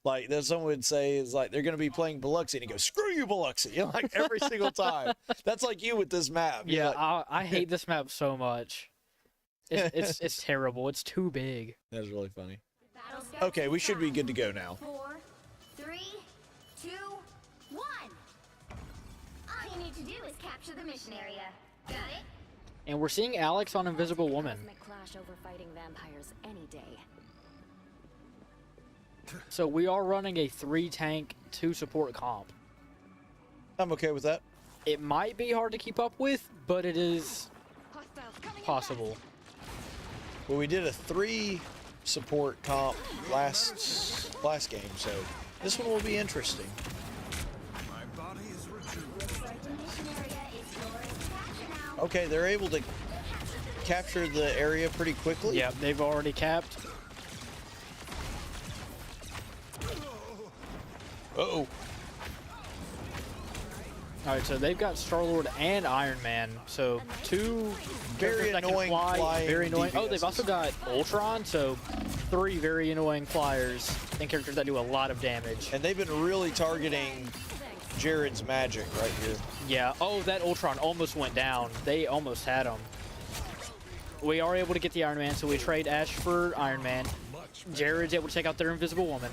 that someone would say is they're going to be playing Biloxi, and he goes, "Screw you, Biloxi!" Every single time. That's like you with this map. Yeah, I hate this map so much. It's terrible. It's too big. That's really funny. Okay, we should be good to go now. 4, 3, 2, 1. All you need to do is capture the mission area. Got it? And we're seeing Alex on Invisible Woman. Clash over fighting vampires any day. So we are running a 3-tank, 2-support comp. I'm okay with that. It might be hard to keep up with, but it is possible. Well, we did a 3-support comp last game, so this one will be interesting. Okay, they're able to capture the area pretty quickly. Yeah, they've already capped. Uh-oh. All right, so they've got Star-Lord and Iron Man, so 2 very annoying flying. Very annoying. DPSs. Oh, they've also got Ultron, so 3 very annoying flyers and characters that do a lot of damage. And they've been really targeting Jared's magic right here. Yeah. Oh, that Ultron almost went down. They almost had him. We are able to get the Iron Man, so we trade Ash for Iron Man. Jared's able to take out their Invisible Woman.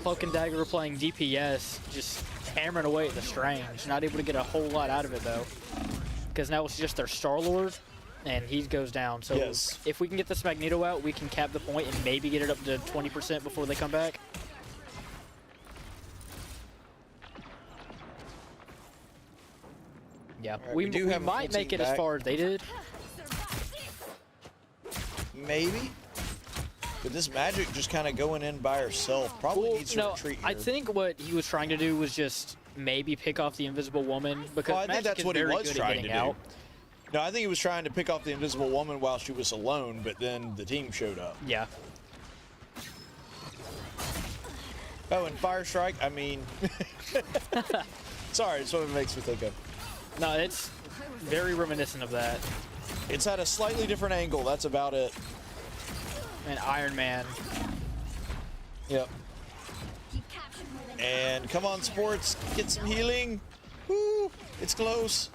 Cloak and Dagger playing DPS, just hammering away at the Strange. Not able to get a whole lot out of it, though. Because now it's just their Star-Lord, and he goes down. So if we can get this Magneto out, we can cap the point and maybe get it up to 20% before they come back. Yeah, Right, we might make it as far as they did. Maybe. But this Magic just kind of going in by herself probably needs to retreat here. I think what he was trying to do was just maybe pick off the Invisible Woman, because I think Magic that's is what he very was good trying at to getting out. do. No, I think he was trying to pick off the Invisible Woman while she was alone, but then the team showed up. Yeah. Oh, and Fire Strike, I mean... Sorry, it's what it makes me think of. No, it's very reminiscent of that. It's at a slightly different angle, that's about it. And Iron Man. Yep. And come on, Sports, get some healing. Woo, it's close.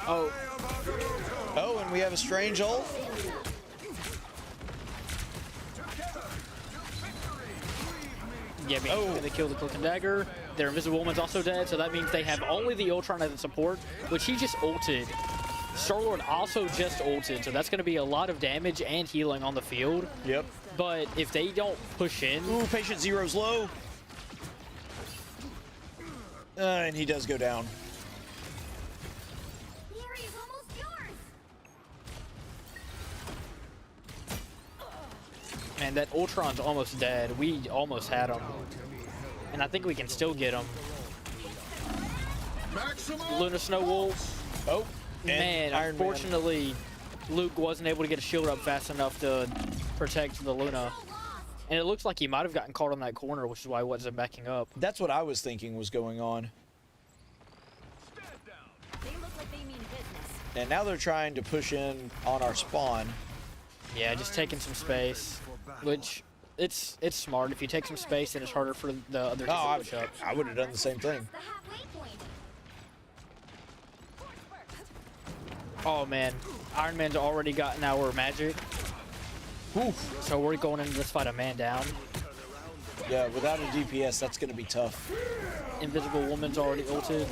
Oh. Oh, and we have a Strange ult. Yeah, they kill the Cloak and Dagger. Their Invisible Woman's also dead, so that means they have only the Ultron as a support, which he just ulted. Star-Lord also just ulted, so that's going to be a lot of damage and healing on the field. Yep. But if they don't push in... Ooh, Patient Zero's low. And he does go down. Man, that Ultron's almost dead. We almost had him. And I think we can still get him. Luna Snow Wolf. Oh, man, unfortunately, Luke wasn't able to get a shield up fast enough to protect the Luna. And it looks like he might have gotten caught on that corner, which is why he wasn't backing up. That's what I was thinking was going on. And now they're trying to push in on our spawn. Yeah, just taking some space, which it's smart. If you take some space, then it's harder for the other team to push up. I would have done the same thing. Oh man, Iron Man's already gotten our magic. Oof. So we're going into this fight a man down. Yeah, without a DPS, that's going to be tough. Invisible Woman's already ulted.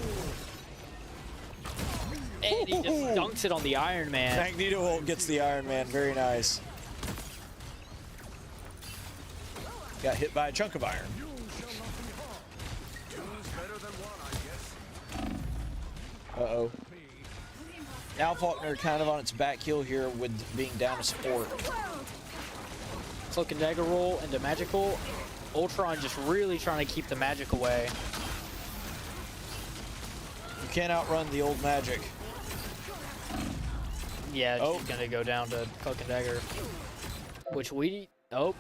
And he just dunks it on the Iron Man. Magneto ult gets the Iron Man. Very nice. Got hit by a chunk of iron. Uh-oh. Now Faulkner kind of on its back heel here with being down to support. Cloak and Dagger roll into Magical. Ultron just really trying to keep the magic away. You can't outrun the old magic. Yeah, she's gonna go down to Cloak and Dagger. Which we... Oh.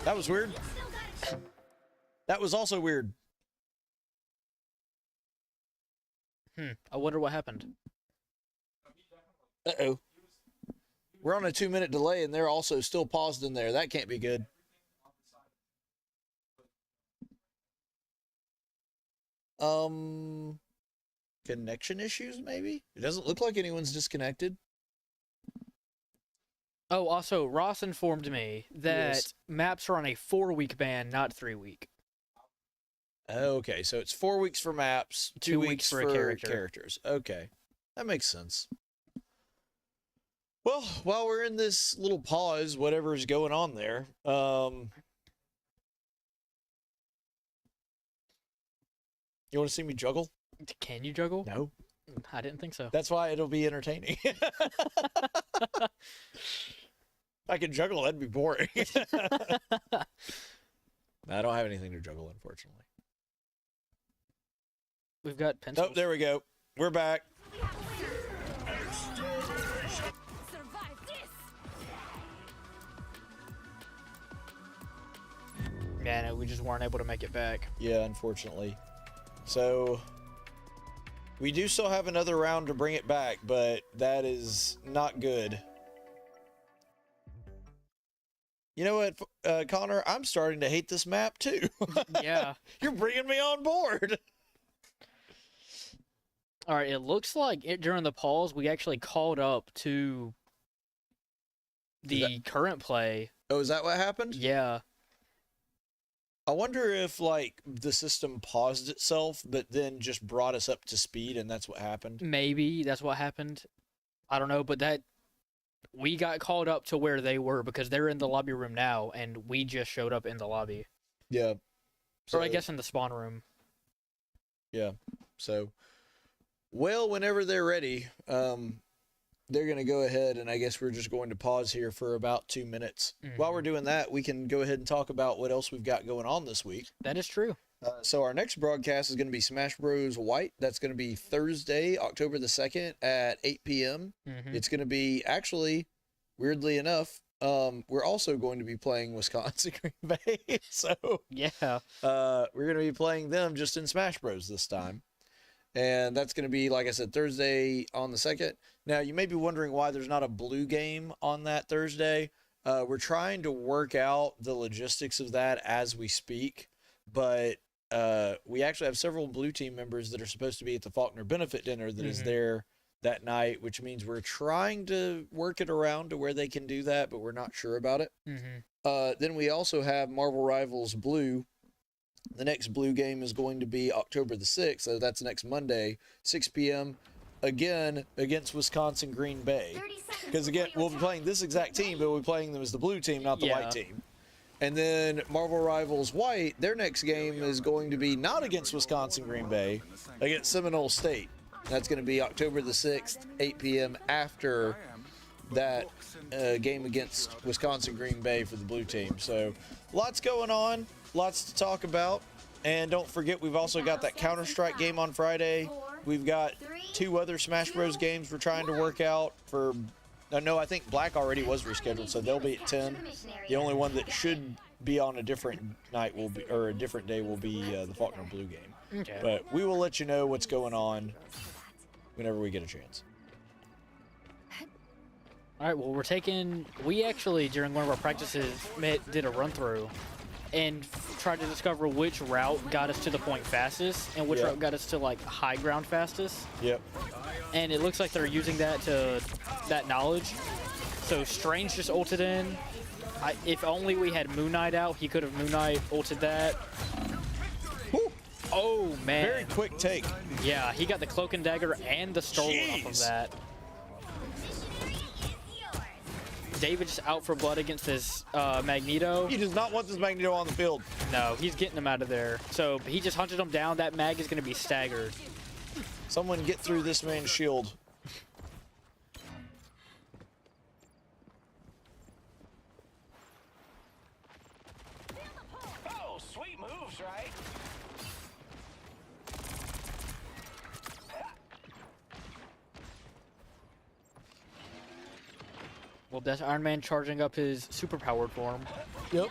That was weird. That was also weird. I wonder what happened. Uh-oh. We're on a 2-minute delay, and they're also still paused in there. That can't be good. Connection issues, maybe? It doesn't look like anyone's disconnected. Oh, also, Ross informed me that maps are on a 4-week ban, not 3-week. Okay, so it's 4 weeks for maps, 2 weeks for characters. Okay, that makes sense. Well, while we're in this little pause, whatever's going on there, you want to see me juggle? Can you juggle? No. I didn't think so. That's why it'll be entertaining. If I could juggle, that'd be boring. I don't have anything to juggle, unfortunately. We've got pencils. Oh, there we go. We're back. Yeah, no, we just weren't able to make it back. Yeah, unfortunately. So, we do still have another round to bring it back, but that is not good. You know what, Connor? I'm starting to hate this map, too. Yeah. You're bringing me on board. All right, it looks like during the pause, we actually called up to the current play. Oh, is that what happened? Yeah. I wonder if like the system paused itself, but then just brought us up to speed, and that's what happened. Maybe that's what happened. I don't know, but that we got called up to where they were because they're in the lobby room now, and we just showed up in the lobby. Yeah. So, or I guess in the spawn room. Yeah. So, well, whenever they're ready, they're going to go ahead, and I guess we're just going to pause here for about 2 minutes. While we're doing that, we can go ahead and talk about what else we've got going on this week. That is true. So our next broadcast is going to be Smash Bros. White. That's going to be Thursday, October the 2nd at 8 p.m. It's going to be, actually, weirdly enough, we're also going to be playing Wisconsin Green Bay. So yeah, we're going to be playing them just in Smash Bros. This time. And that's going to be, like I said, Thursday on the 2nd. Now, you may be wondering why there's not a blue game on that Thursday. We're trying to work out the logistics of that as we speak. But we actually have several blue team members that are supposed to be at the Faulkner benefit dinner that is there that night, which means we're trying to work it around to where they can do that, but we're not sure about it. Then we also have Marvel Rivals Blue. The next blue game is going to be October the 6th, so that's next Monday, 6 p.m., again, against Wisconsin Green Bay. Because, again, we'll be playing this exact team, but we'll be playing them as the blue team, not the white team. And then Marvel Rivals White, their next game is going to be not against Wisconsin Green Bay, against Seminole State. That's going to be October the 6th, 8 p.m. after that game against Wisconsin Green Bay for the blue team. So lots going on, lots to talk about. And don't forget, we've also got that Counter-Strike game on Friday. We've got 2 other Smash Bros. Games we're trying to work out for... No, I think Black already was rescheduled, so they'll be at 10. The only one that should be on a different night will be, or a different day will be the Faulkner Blue game. Okay. But we will let you know what's going on whenever we get a chance. All right, well, we actually, during one of our practices, did a run-through and tried to discover which route got us to the point fastest and which route got us to, like, high ground fastest. Yep. And it looks like they're using that knowledge. So Strange just ulted in. If only we had Moon Knight out, he could have Moon Knight ulted that. Woo. Oh, man. Very quick take. Yeah, he got the Cloak and Dagger and the Starlord off of that. David just out for blood against his Magneto. He does not want this Magneto on the field. No, he's getting him out of there. So he just hunted him down. That Mag is going to be staggered. Someone get through this man's shield. Oh, sweet moves, right? Well, that's Iron Man charging up his super-powered form. Yep.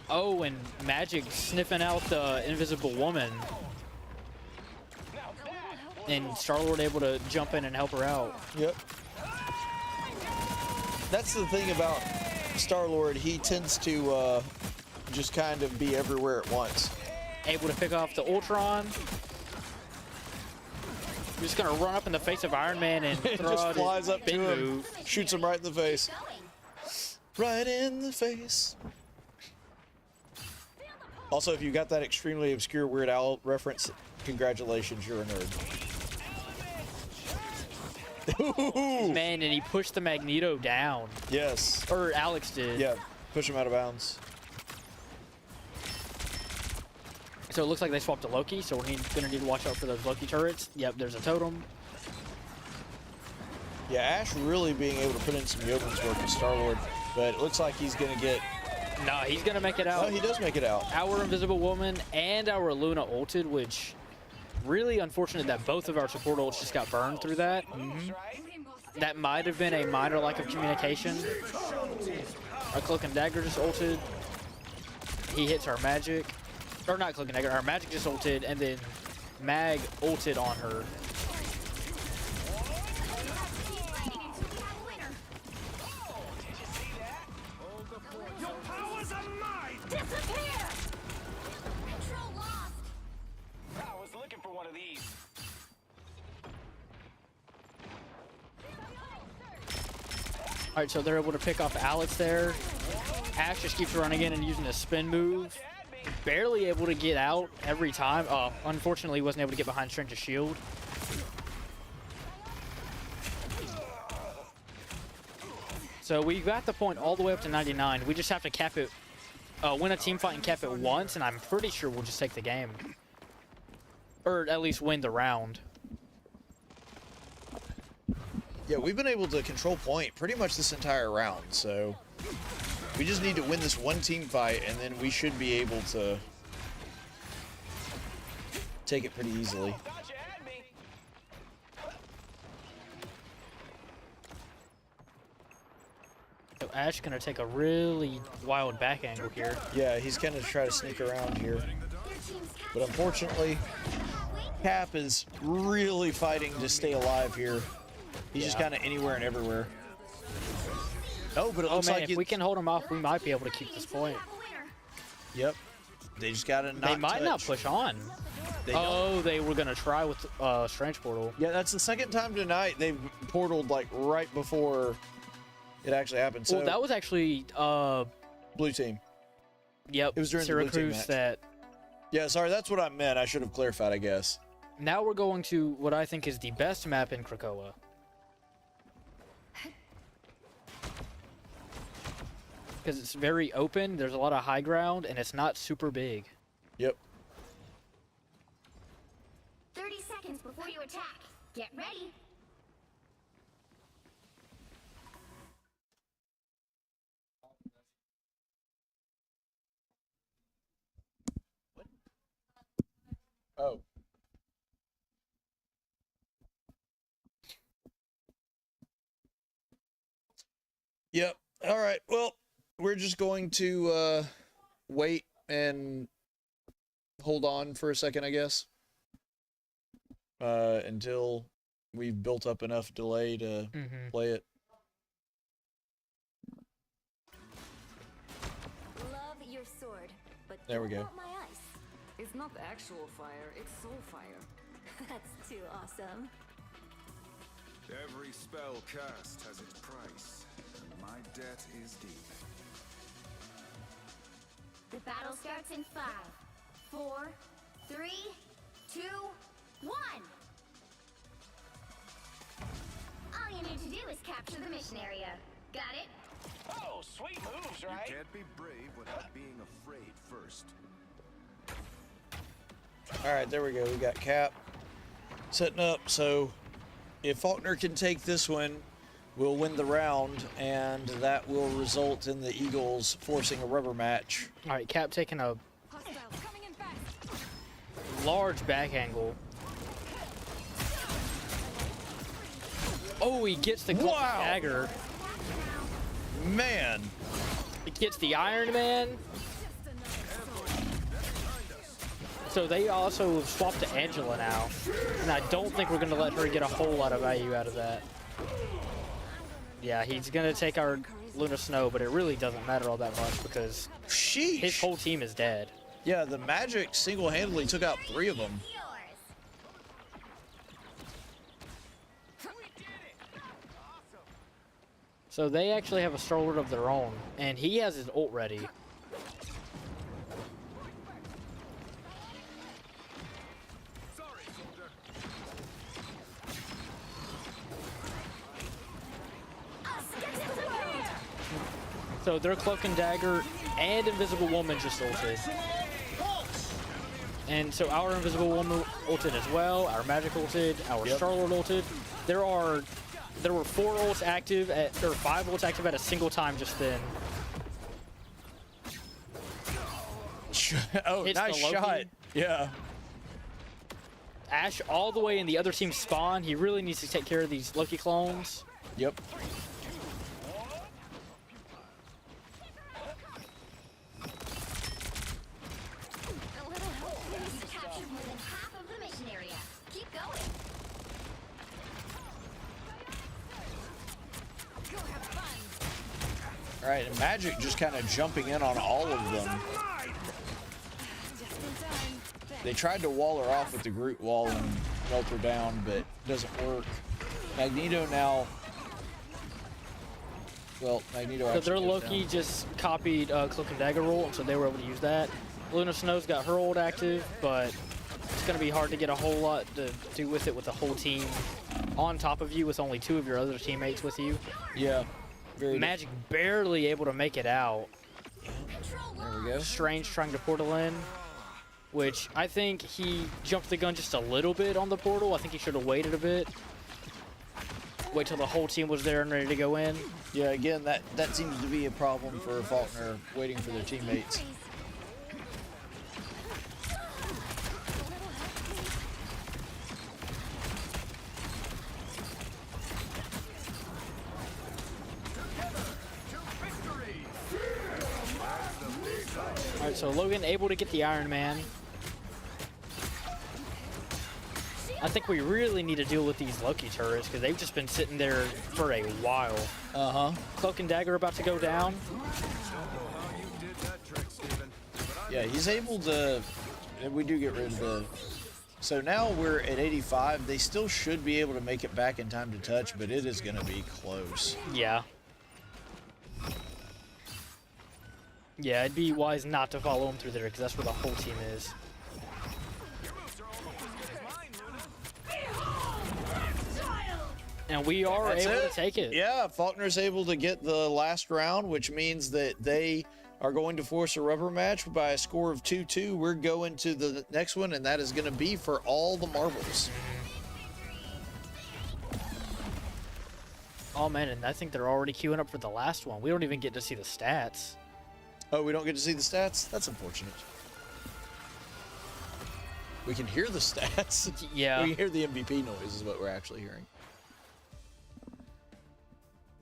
Oh, and Magic sniffing out the Invisible Woman. And Star-Lord able to jump in and help her out. Yep. That's the thing about Star-Lord. He tends to just kind of be everywhere at once. Able to pick off the Ultron. Just gonna run up in the face of Iron Man and throw just out flies his up to big him, move. shoots him right in the face. Right in the face. Also, if you got that extremely obscure Weird Al reference, congratulations, you're a nerd. Man, and he pushed the Magneto down. Yes. Or Alex did. Yeah, push him out of bounds. So it looks like they swapped to Loki, so we're gonna need to watch out for those Loki turrets. Yep, there's a totem. Yeah, Ash really being able to put in some yeoman's work with Star-Lord, but it looks like he's gonna get... No, he's gonna make it out. No, he does make it out. Our Invisible Woman and our Luna ulted, which really unfortunate that both of our support ults just got burned through that. That might have been a minor lack of communication. Our Cloak and Dagger just ulted. He hits our Magic. Or not Cloak and Dagger, our Magic just ulted, and then Mag ulted on her. All right, so they're able to pick off Alex there. Ash just keeps running in and using a spin move. Barely able to get out every time. Unfortunately, he wasn't able to get behind Strange's shield. So we got the point all the way up to 99. We just have to cap it, win a team fight and cap it once, and I'm pretty sure we'll just take the game. Or at least win the round. Yeah, we've been able to control point pretty much this entire round, so we just need to win this one team fight, and then we should be able to take it pretty easily. So Ash gonna take a really wild back angle here. Yeah, he's gonna try to sneak around here. But unfortunately, Cap is really fighting to stay alive here. He's just kind of anywhere and everywhere. Oh, but it looks like if we can hold him off, we might be able to keep this point. Yep. They just gotta not They might not push on. They were gonna try with Strange Portal. Yeah, that's the second time tonight they've portaled like right before it actually happened. So Well, that was actually blue team. Yep. It was during Syracuse the blue team match. that. Yeah, sorry, that's what I meant. I should have clarified, I guess. Now we're going to what I think is the best map in Krakoa. Because it's very open, there's a lot of high ground, and it's not super big. Yep. 30 seconds before you attack. Get ready. Oh. Yep. All right. Well, we're just going to wait and hold on for a second, I guess, until we've built up enough delay to play it. Love your sword, but There we don't go. want my ice. It's not actual fire, it's soul fire. That's too awesome. Every spell cast has its price, and my debt is deep. The battle starts in 5, 4, 3, 2, 1. All you need to do is capture the mission area. Got it? Oh, sweet moves, right? You can't be brave without being afraid first. All right, there we go. We got Cap setting up. So if Faulkner can take this one, we'll win the round, and that will result in the Eagles forcing a rubber match. All right, Cap taking a large back angle. Oh, he gets the dagger. Man. He gets the Iron Man. So they also swapped to Angela now. And I don't think we're going to let her get a whole lot of value out of that. Yeah, he's going to take our Luna Snow, but it really doesn't matter all that much because his whole team is dead. Yeah, the Magic single-handedly took out 3 of them. So they actually have a Starlord of their own, and he has his ult ready. So their Cloak and Dagger and Invisible Woman just ulted. And so our Invisible Woman ulted as well, our Magic ulted, our Starlord ulted. There were 4 ults active or 5 ults active at a single time just then. Oh, Hits nice the Loki. shot. Yeah. Ash all the way in the other team's spawn. He really needs to take care of these Loki clones. Yep. All right, and Magic just kind of jumping in on all of them. They tried to wall her off with the Groot wall and melt her down, but it doesn't work. Magneto now Well, Magneto So actually their goes Loki down. just copied Cloak and Dagger roll, and so they were able to use that. Luna Snow's got her ult active, but it's going to be hard to get a whole lot to do with it with the whole team on top of you with only 2 of your other teammates with you. Yeah. Very Magic barely able to make it out. There we go. Strange trying to portal in, which I think he jumped the gun just a little bit on the portal. I think he should have waited a bit. Wait till the whole team was there and ready to go in. Yeah, again, that seems to be a problem for Faulkner, waiting for their teammates. Alright, so Logan able to get the Iron Man. I think we really need to deal with these Loki turrets because they've just been sitting there for a while. Uh-huh. Cloak and Dagger about to go down. Yeah, he's able to... And we do get rid of the... So now we're at 85. They still should be able to make it back in time to touch, but it is going to be close. Yeah. Yeah, it'd be wise not to follow him through there because that's where the whole team is. And we are able to take it. Yeah, Faulkner's able to get the last round, which means that they are going to force a rubber match by a score of 2-2. We're going to the next one, and that is going to be for all the marbles. Oh, man, and I think they're already queuing up for the last one. We don't even get to see the stats. Oh, we don't get to see the stats? That's unfortunate. We can hear the stats. Yeah. We can hear the MVP noise is what we're actually hearing.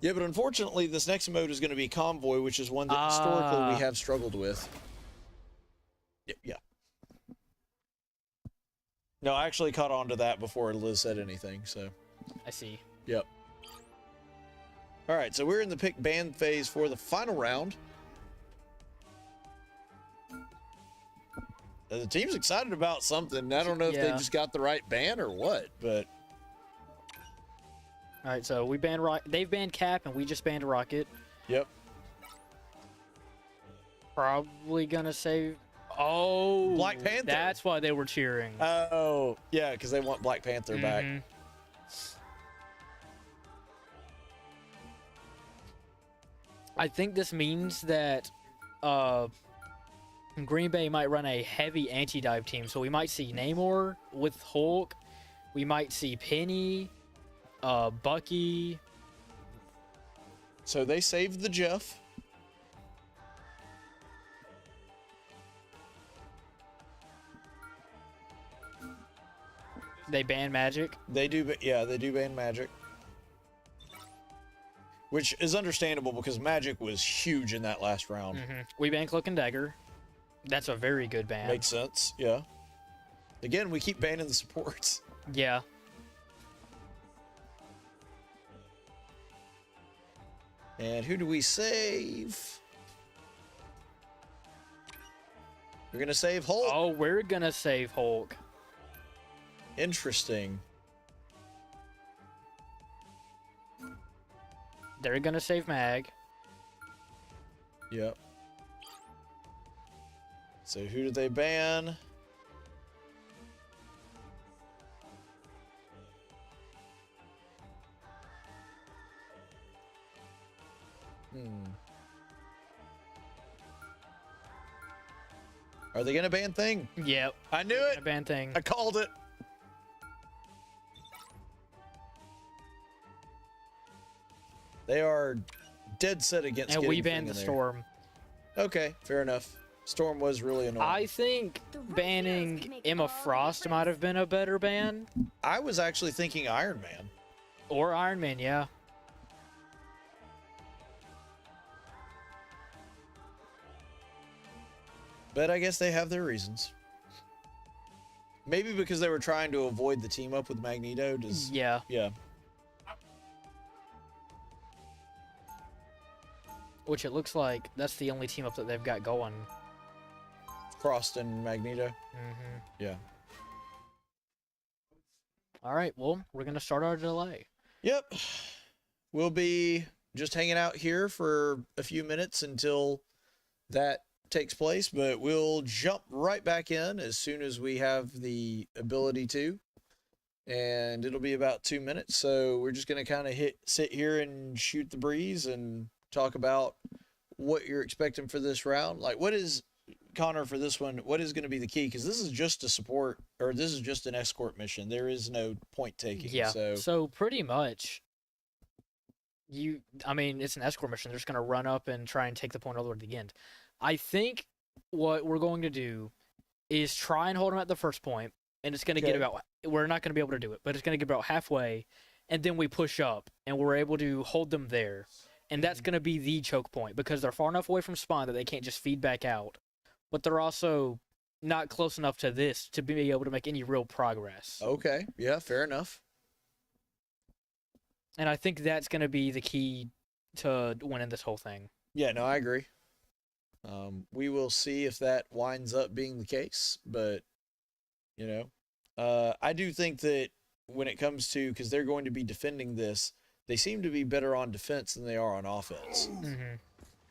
Yeah, but unfortunately, this next mode is going to be Convoy, which is one that historically we have struggled with. Yeah. No, I actually caught on to that before Liz said anything, so. I see. Yep. All right, so we're in the pick ban phase for the final round. The team's excited about something. I don't know if they just got the right ban or what, but... All right, so we banned they've banned Cap, and we just banned Rocket. Yep. Probably gonna save... Oh! Black Panther. That's why they were cheering. Oh, yeah, because they want Black Panther back. I think this means that Green Bay might run a heavy anti-dive team, so we might see Namor with Hulk. We might see Penny, Bucky. So they saved the Jeff. They ban Magic. They do, yeah, they do ban Magic. Which is understandable because Magic was huge in that last round. We ban Cloak and Dagger. That's a very good ban. Makes sense, yeah. Again, we keep banning the supports. Yeah. And who do we save? We're gonna save Hulk. Oh, we're gonna save Hulk. Interesting. They're gonna save Mag. Yep. So who did they ban? Are they gonna ban Thing? Yep. I knew it. Ban Thing. I called it. They are dead set against. And we getting banned Thing the in there. Storm. Okay, fair enough. Storm was really annoying. I think banning Emma Frost might have been a better ban. I was actually thinking Iron Man. Or Iron Man, yeah. But I guess they have their reasons. Maybe because they were trying to avoid the team up with Magneto. Yeah. Yeah. Which it looks like that's the only team up that they've got going. Frost and Magneto. Yeah. All right, well, we're going to start our delay. Yep. We'll be just hanging out here for a few minutes until that takes place, but we'll jump right back in as soon as we have the ability to. And it'll be about 2 minutes, so we're just going to kind of sit here and shoot the breeze and talk about what you're expecting for this round. Like, what is, Connor, for this one, what is going to be the key? Because this is just a support, or this is just an escort mission. There is no point taking. Yeah, so pretty much, I mean, it's an escort mission. They're just going to run up and try and take the point all the way to the end. I think what we're going to do is try and hold them at the first point, and it's going to get about, we're not going to be able to do it, but it's going to get about halfway, and then we push up, and we're able to hold them there. And that's going to be the choke point, because they're far enough away from spawn that they can't just feed back out. But they're also not close enough to this to be able to make any real progress. Okay, yeah, fair enough. And I think that's going to be the key to winning this whole thing. Yeah, no, I agree. We will see if that winds up being the case, but, you know, I do think that when it comes to, because they're going to be defending this, they seem to be better on defense than they are on offense. Mm-hmm.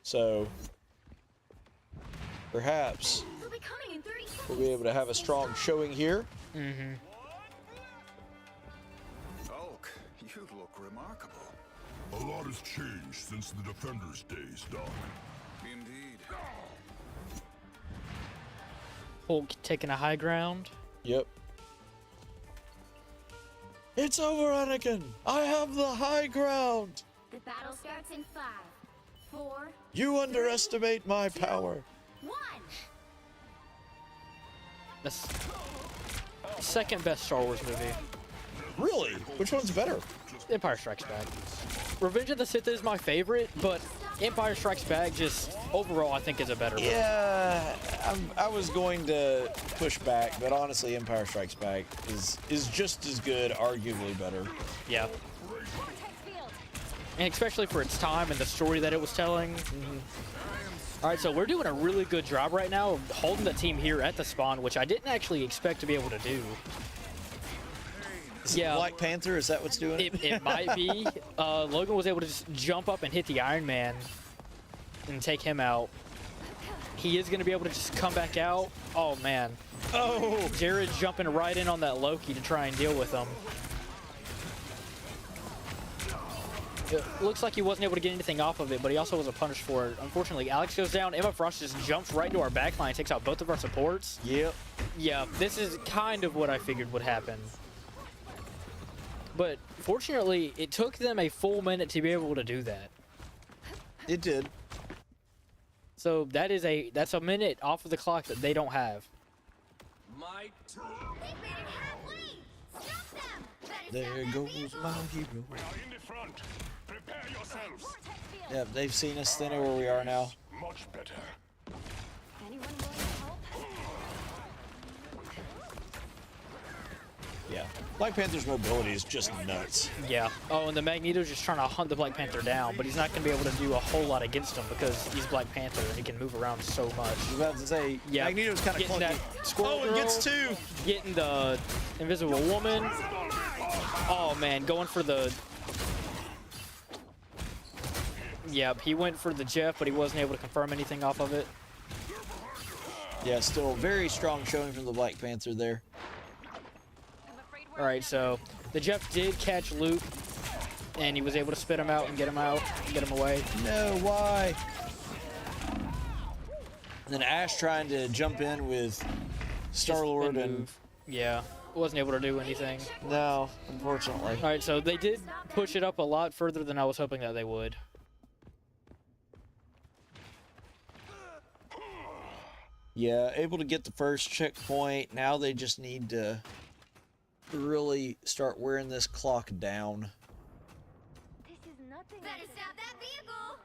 So, perhaps we'll be able to have a strong showing here. Mm-hmm. Hulk, you look remarkable. A lot has changed since the Defenders' days, Doc. Indeed. Hulk taking a high ground. Yep. It's over, Anakin! I have the high ground! The battle starts in 5, 4. You underestimate my power. 1. That's second best Star Wars movie. Really? Which one's better? Empire Strikes Back. Revenge of the Sith is my favorite, but Empire Strikes Back just overall I think is a better movie. Yeah, I was going to push back, but honestly, Empire Strikes Back is just as good, arguably better. Yeah. And especially for its time and the story that it was telling. Mm-hmm. All right, so we're doing a really good job right now of holding the team here at the spawn, which I didn't actually expect to be able to do. Yeah, Black Panther, is that what's doing it? It might be. Logan was able to just jump up and hit the Iron Man and take him out. He is going to be able to just come back out. Oh, man. Oh! Jared's jumping right in on that Loki to try and deal with him. It looks like he wasn't able to get anything off of it, but he also was punished for it. Unfortunately, Alex goes down. Emma Frost just jumps right into our backline, takes out both of our supports. Yep. Yeah, this is kind of what I figured would happen. But fortunately, it took them a full minute to be able to do that. It did. So that's a minute off of the clock that they don't have. There goes my hero. We are in the front. Prepare yourselves. Yeah, they've seen us. They know where we are now. Much better. Yeah. Black Panther's mobility is just nuts. Yeah. Oh, and the Magneto's just trying to hunt the Black Panther down, but he's not going to be able to do a whole lot against him because he's Black Panther and he can move around so much. I was about to say, yeah, Magneto's kind of clunky. That squirrel and gets 2. Getting the Invisible Woman. Oh, man, going for the... Yep, he went for the Jeff, but he wasn't able to confirm anything off of it. Yeah, still very strong showing from the Black Panther there. All right, so the Jeff did catch Luke, and he was able to spit him out and get him away. No, why? And then Ash trying to jump in with Star-Lord and... Yeah, wasn't able to do anything. No, unfortunately. All right, so they did push it up a lot further than I was hoping that they would. Yeah, able to get the first checkpoint. Now they just need to really start wearing this clock down. This is nothing. Better stop that vehicle.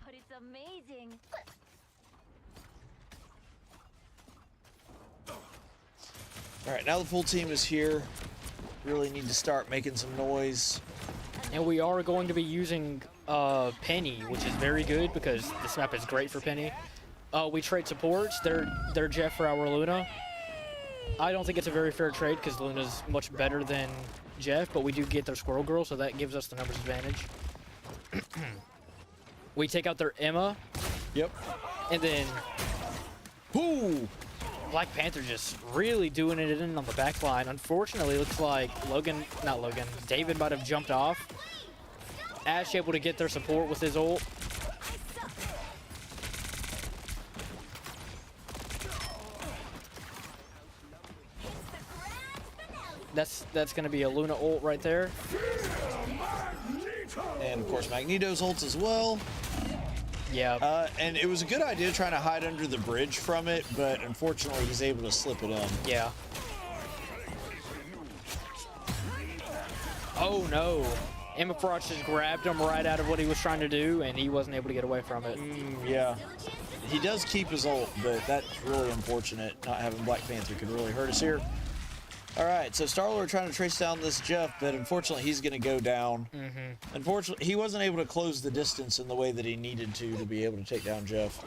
But it's amazing. All right, now the full team is here. Really need to start making some noise. And we are going to be using Penny, which is very good because this map is great for Penny. We trade supports. They're Jeff for our Luna. I don't think it's a very fair trade because Luna's much better than Jeff, but we do get their Squirrel Girl, so that gives us the numbers advantage. We take out their Emma. Yep. And then Ooh. Black Panther just really doing it in on the back line. Unfortunately, it looks like David might have jumped off. Ash able to get their support with his ult. That's going to be a Luna ult right there. And of course Magneto's ults as well. Yeah. And it was a good idea trying to hide under the bridge from it, but unfortunately he's able to slip it in. Yeah. Oh no. Emma Frost just grabbed him right out of what he was trying to do, and he wasn't able to get away from it. Yeah. He does keep his ult, but that's really unfortunate. Not having Black Panther could really hurt us here. All right, so Star-Lord trying to trace down this Jeff, but unfortunately he's going to go down. Unfortunately, he wasn't able to close the distance in the way that he needed to be able to take down Jeff.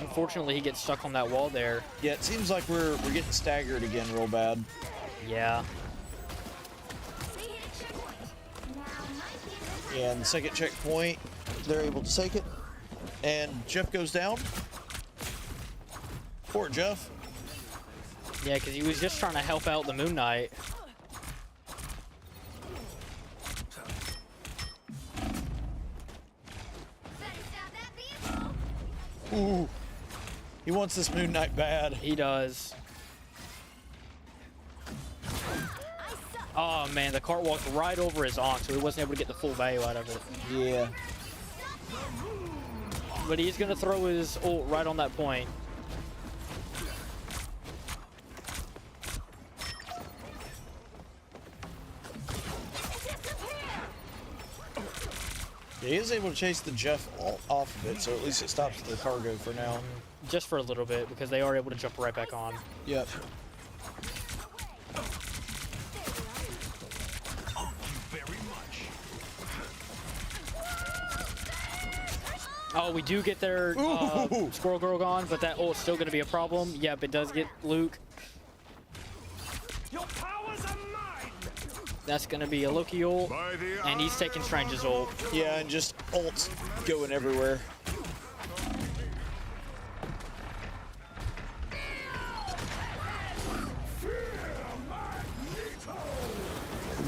Unfortunately, he gets stuck on that wall there. Yeah, it seems like we're getting staggered again real bad. Yeah. Yeah, and the second checkpoint, they're able to take it. And Jeff goes down. Poor Jeff. Yeah, because he was just trying to help out the Moon Knight. Ooh. He wants this Moon Knight bad. He does. Oh man, the cart walked right over his Ankh, so he wasn't able to get the full value out of it. Yeah. But he's going to throw his ult right on that point. Yeah, he is able to chase the Jeff off of it, so at least it stops the cargo for now. Just for a little bit, because they are able to jump right back on. Yep. Oh, we do get their Squirrel Girl gone, but that ult's still going to be a problem. Yep, it does get Luke. That's going to be a Loki ult, and he's taking Strange's ult. Yeah, and just ults going everywhere.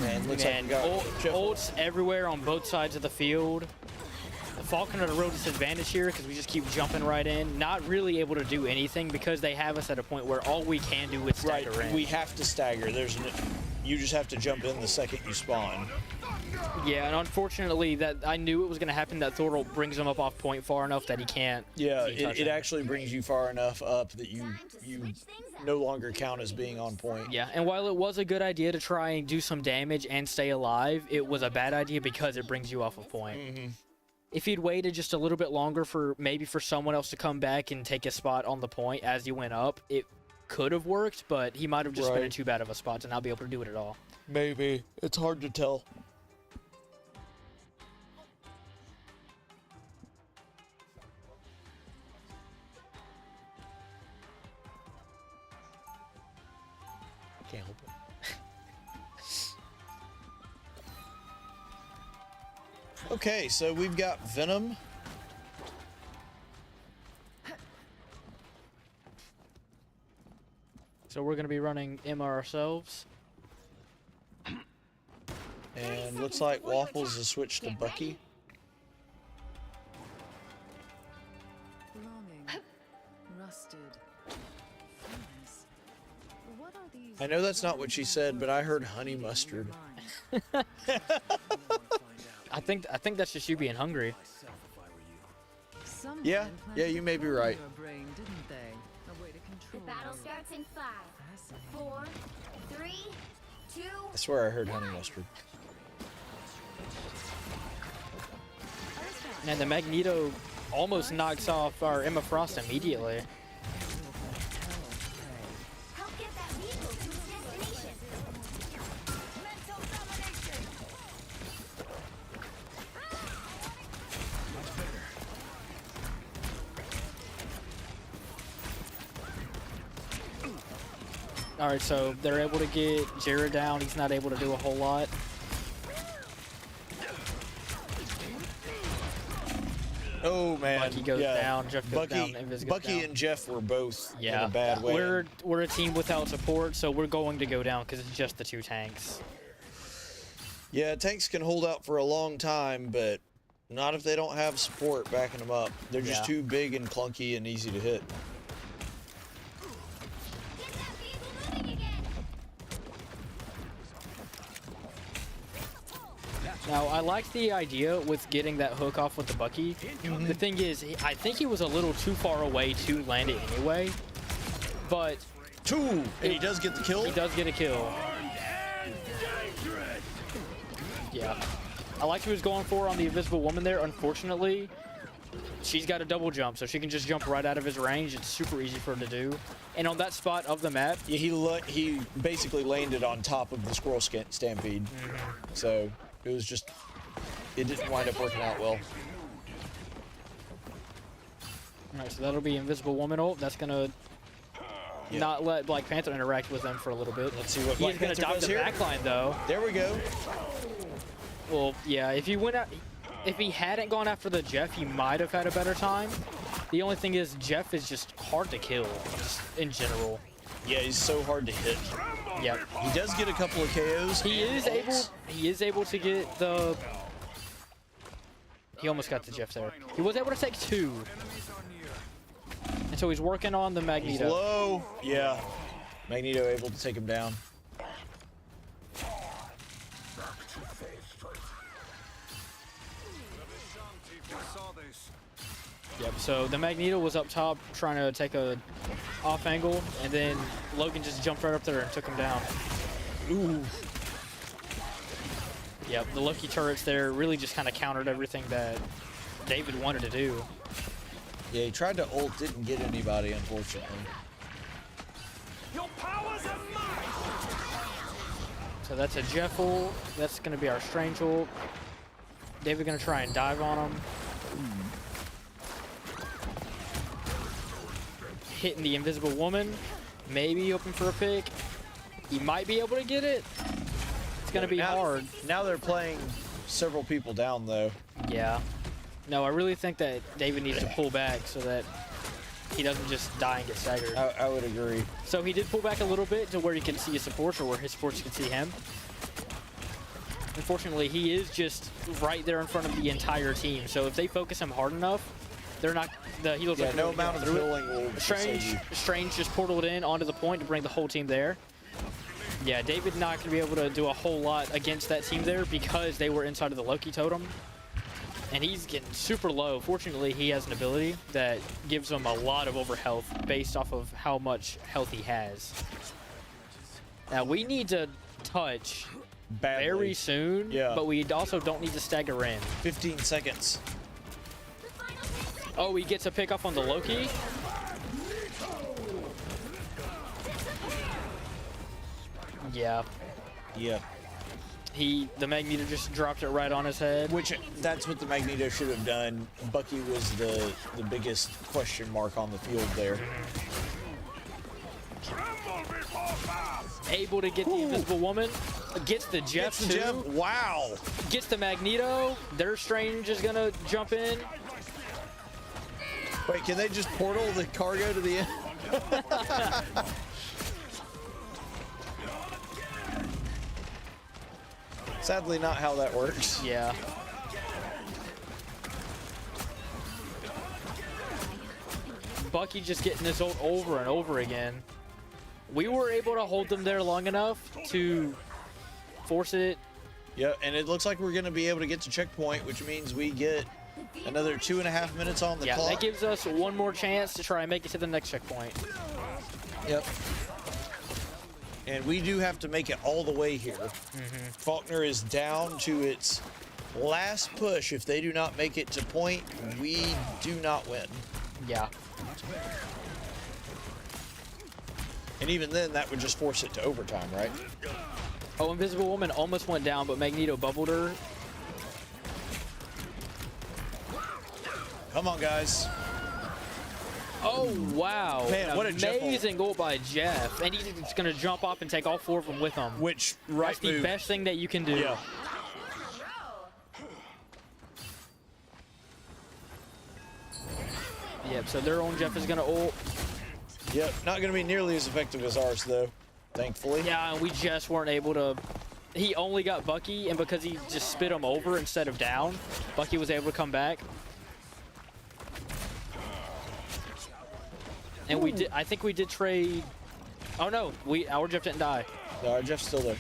Man, looks like we got ults everywhere on both sides of the field. The Faulkner at a real disadvantage here because we just keep jumping right in, not really able to do anything because they have us at a point where all we can do is stagger in. We have to stagger. You just have to jump in the second you spawn. Yeah, and unfortunately, that I knew it was going to happen. That Thorol brings him up off point far enough that he can't. Yeah, it actually brings you far enough up that you no longer count as being on point. Yeah, and while it was a good idea to try and do some damage and stay alive, it was a bad idea because it brings you off a point. If he'd waited just a little bit longer for someone else to come back and take a spot on the point as you went up, it could have worked, but he might have just been in too bad of a spot to not be able to do it at all. Maybe. It's hard to tell. Can't help it. Okay, so we've got Venom. So we're going to be running Emma ourselves. And looks like Waffles has switched to Bucky. I know that's not what she said, but I heard honey mustard. I think that's just you being hungry. Yeah, you may be right. The battle starts in 5, 4, 3, 2. I swear I heard honey mustard. And the Magneto almost knocks off our Emma Frost immediately. All right, so they're able to get Jared down. He's not able to do a whole lot. Oh man, Bucky goes down. Jeff goes Bucky, down. Invis goes Bucky down. and Jeff were both in Yeah, a bad way. we're a team without support, so we're going to go down because it's just the two tanks. Yeah, tanks can hold out for a long time, but not if they don't have support backing them up. They're just too big and clunky and easy to hit. Now, I like the idea with getting that hook off with the Bucky. The thing is, I think he was a little too far away to land it anyway. But... And he does get the kill? He does get a kill. Yeah. I like what he was going for on the Invisible Woman there. Unfortunately, she's got a double jump, so she can just jump right out of his range. It's super easy for her to do. And on that spot of the map... Yeah, he basically landed on top of the Squirrel Stampede. So... it was just, it didn't wind up working out well. Alright, so that'll be Invisible Woman ult. That's gonna not let Black Panther interact with them for a little bit. Let's see what He's gonna dive the backline though. There we go. Well, yeah, if he hadn't gone after the Jeff, he might have had a better time. The only thing is, Jeff is just hard to kill, just in general. Yeah, he's so hard to hit. Yep. He does get a couple of KOs. He is able to get the... He almost got the Jeff there. He was able to take 2. And so he's working on the Magneto. He's low. Yeah. Magneto able to take him down. Yep, so the Magneto was up top trying to take a off angle, and then Logan just jumped right up there and took him down. Ooh. Yep, the Loki turrets there really just kind of countered everything that David wanted to do. Yeah, he tried to ult, didn't get anybody, unfortunately. Your powers are mine. So that's a Jeff ult. That's going to be our Strange ult. David going to try and dive on him. Hitting the Invisible Woman. Maybe open for a pick. He might be able to get it. It's going to be hard. Now they're playing several people down, though. Yeah. No, I really think that David needs to pull back so that he doesn't just die and get staggered. I would agree. So he did pull back a little bit to where he can see his supports or where his supports can see him. Unfortunately, he is just right there in front of the entire team. So if they focus him hard enough, they're not... The healers yeah, no amount of healing will Strange just portaled in onto the point to bring the whole team there. Yeah, David not going to be able to do a whole lot against that team there because they were inside of the Loki totem. And he's getting super low. Fortunately, he has an ability that gives him a lot of overhealth based off of how much health he has. Now, we need to touch very soon, but we also don't need to stagger in. 15 seconds. Oh, he gets a pick off on the Loki. Yeah. Yeah. The Magneto just dropped it right on his head. Which, that's what the Magneto should have done. Bucky was the biggest question mark on the field there. Able to get the Invisible Woman. Gets the Jeff too. Jeff. Wow. Gets the Magneto. Their Strange is gonna jump in. Wait, can they just portal the cargo to the end? Sadly, not how that works. Yeah. Bucky just getting this ult over and over again. We were able to hold them there long enough to force it. Yeah, and it looks like we're going to be able to get to checkpoint, which means we get another 2.5 minutes on the clock. Yeah, that gives us one more chance to try and make it to the next checkpoint. Yep. And we do have to make it all the way here. Faulkner is down to its last push. If they do not make it to point, we do not win. Yeah. And even then, that would just force it to overtime, right? Oh, Invisible Woman almost went down, but Magneto bubbled her. Come on, guys. Oh, wow. Man, what a Jeff amazing goal by Jeff. And he's just going to jump off and take all 4 of them with him. Which, That's the best thing that you can do. Yeah. Yep, so their own Jeff is going to ult. Yep, not going to be nearly as effective as ours, though, thankfully. Yeah, and we just weren't able to... He only got Bucky, and because he just spit him over instead of down, Bucky was able to come back. And we did... I think we did trade... Oh, no. Our Jeff didn't die. No, our Jeff's still there.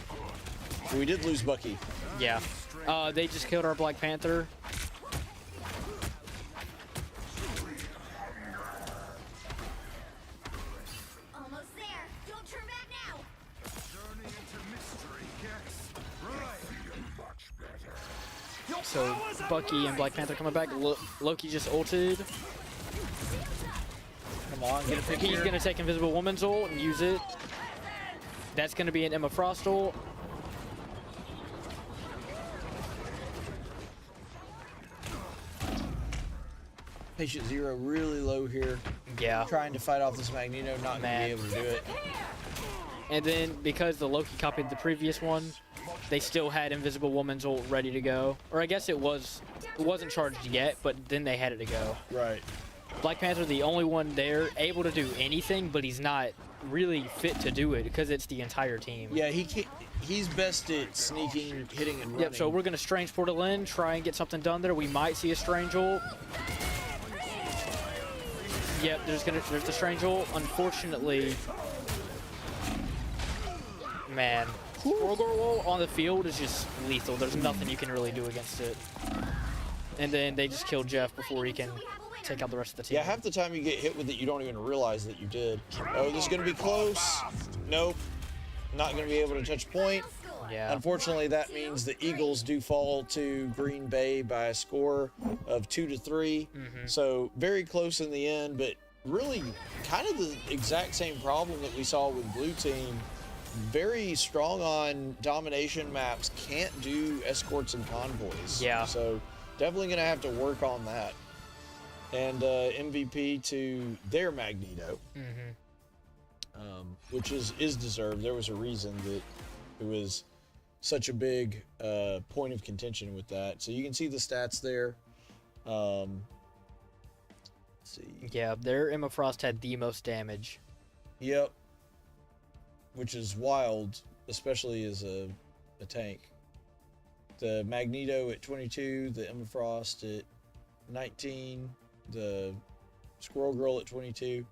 We did lose Bucky. Yeah. They just killed our Black Panther. So Bucky and Black Panther coming back. Loki just ulted. Come on, get a pick He's here. going to take Invisible Woman's ult and use it. That's going to be an Emma Frost ult. Patient Zero really low here. Yeah. Trying to fight off this Magneto, not going to be able to do it. And then because the Loki copied the previous one, they still had Invisible Woman's ult ready to go. Or I guess it wasn't charged yet, but then they had it to go. Right. Black Panther, the only one there able to do anything, but he's not really fit to do it because it's the entire team. Yeah, he's best at sneaking, hitting, and running. Yep, so we're going to Strange Portal in, try and get something done there. We might see a Strange ult. Yep, there's the Strange ult. Unfortunately, man, Gorgor on the field is just lethal. There's nothing you can really do against it. And then they just killed Jeff before he can take out the rest of the team. Yeah, half the time you get hit with it, you don't even realize that you did. Oh, this is going to be close. Nope. Not going to be able to touch point. Yeah. Unfortunately, that means the Eagles do fall to Green Bay by a score of 2-3. So very close in the end, but really kind of the exact same problem that we saw with Blue Team. Very strong on domination maps, can't do escorts and convoys. Yeah. So definitely going to have to work on that. And MVP to their Magneto, which is deserved. There was a reason that it was such a big point of contention with that. So you can see the stats there. Let's see. Yeah, their Emma Frost had the most damage. Yep. Which is wild, especially as a tank. The Magneto at 22, the Emma Frost at 19, the Squirrel Girl at 22.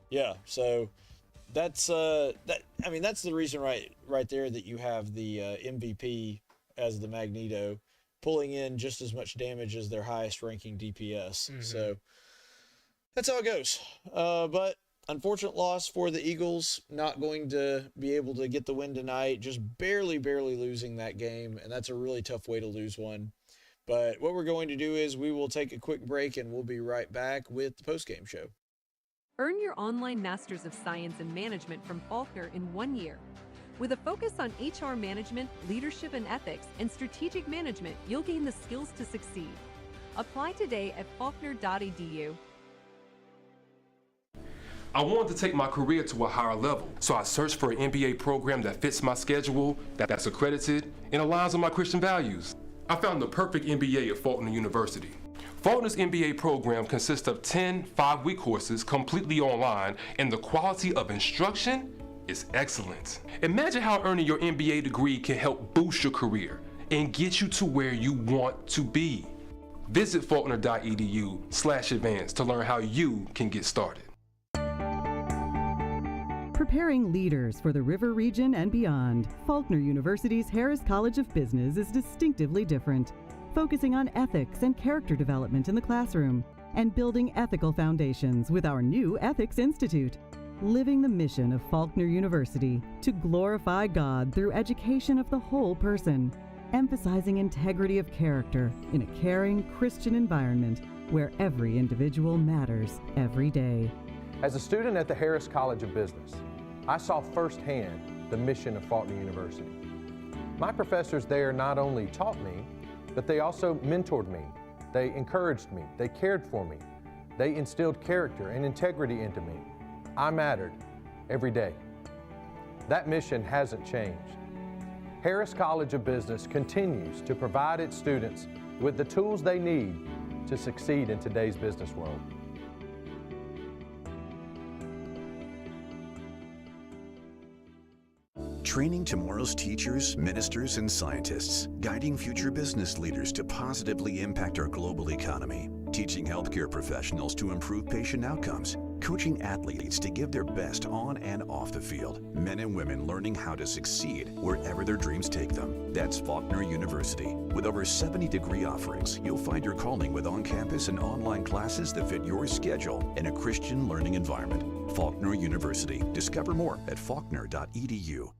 Yeah, so that's that's the reason right there that you have the MVP as the Magneto pulling in just as much damage as their highest ranking DPS. So that's how it goes. But unfortunate loss for the Eagles, not going to be able to get the win tonight, just barely losing that game, and that's a really tough way to lose one. But what we're going to do is we will take a quick break and we'll be right back with the post-game show. Earn your online Masters of Science and Management from Faulkner in 1 year. With a focus on HR management, leadership and ethics, and strategic management, you'll gain the skills to succeed. Apply today at faulkner.edu. I wanted to take my career to a higher level, so I searched for an MBA program that fits my schedule, that's accredited, and aligns with my Christian values. I found the perfect MBA at Faulkner University. Faulkner's MBA program consists of 10 5-week courses completely online, and the quality of instruction is excellent. Imagine how earning your MBA degree can help boost your career and get you to where you want to be. Visit faulkner.edu/advance to learn how you can get started. Preparing leaders for the River region and beyond, Faulkner University's Harris College of Business is distinctively different, focusing on ethics and character development in the classroom and building ethical foundations with our new Ethics Institute. Living the mission of Faulkner University to glorify God through education of the whole person, emphasizing integrity of character in a caring Christian environment where every individual matters every day. As a student at the Harris College of Business, I saw firsthand the mission of Faulkner University. My professors there not only taught me, but they also mentored me. They encouraged me. They cared for me. They instilled character and integrity into me. I mattered every day. That mission hasn't changed. Harris College of Business continues to provide its students with the tools they need to succeed in today's business world. Training tomorrow's teachers, ministers, and scientists, guiding future business leaders to positively impact our global economy, teaching healthcare professionals to improve patient outcomes, coaching athletes to give their best on and off the field, men and women learning how to succeed wherever their dreams take them. That's Faulkner University. With over 70 degree offerings, you'll find your calling with on-campus and online classes that fit your schedule in a Christian learning environment. Faulkner University. Discover more at faulkner.edu.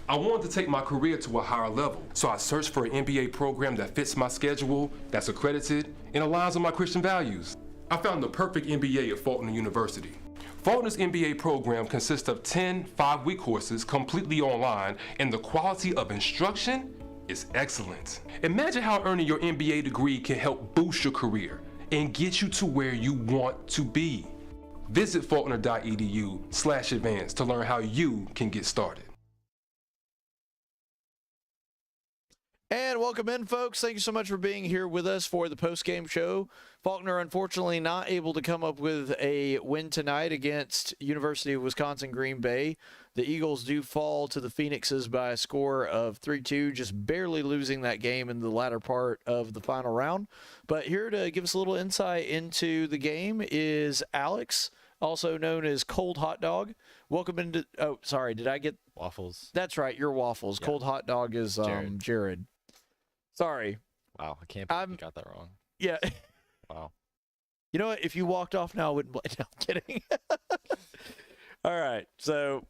I wanted to take my career to a higher level, so I searched for an MBA program that fits my schedule, that's accredited, and aligns with my Christian values. I found the perfect MBA at Faulkner University. Faulkner's MBA program consists of 10 5-week courses completely online, and the quality of instruction is excellent. Imagine how earning your MBA degree can help boost your career and get you to where you want to be. Visit faulkner.edu/advance to learn how you can get started. And welcome in, folks. Thank you so much for being here with us for the post-game show. Faulkner, unfortunately, not able to come up with a win tonight against University of Wisconsin-Green Bay. The Eagles do fall to the Phoenixes by a score of 3-2, just barely losing that game in the latter part of the final round. But here to give us a little insight into the game is Alex, also known as Cold Hotdog. Welcome into – oh, sorry, did I get – Waffles. That's right, you're Waffles. Yeah. Cold Hotdog is Jared. Sorry. Wow, I can't believe you got that wrong. Yeah. Wow. You know what? If you walked off now, I wouldn't blame you. No, I'm kidding. All right. So,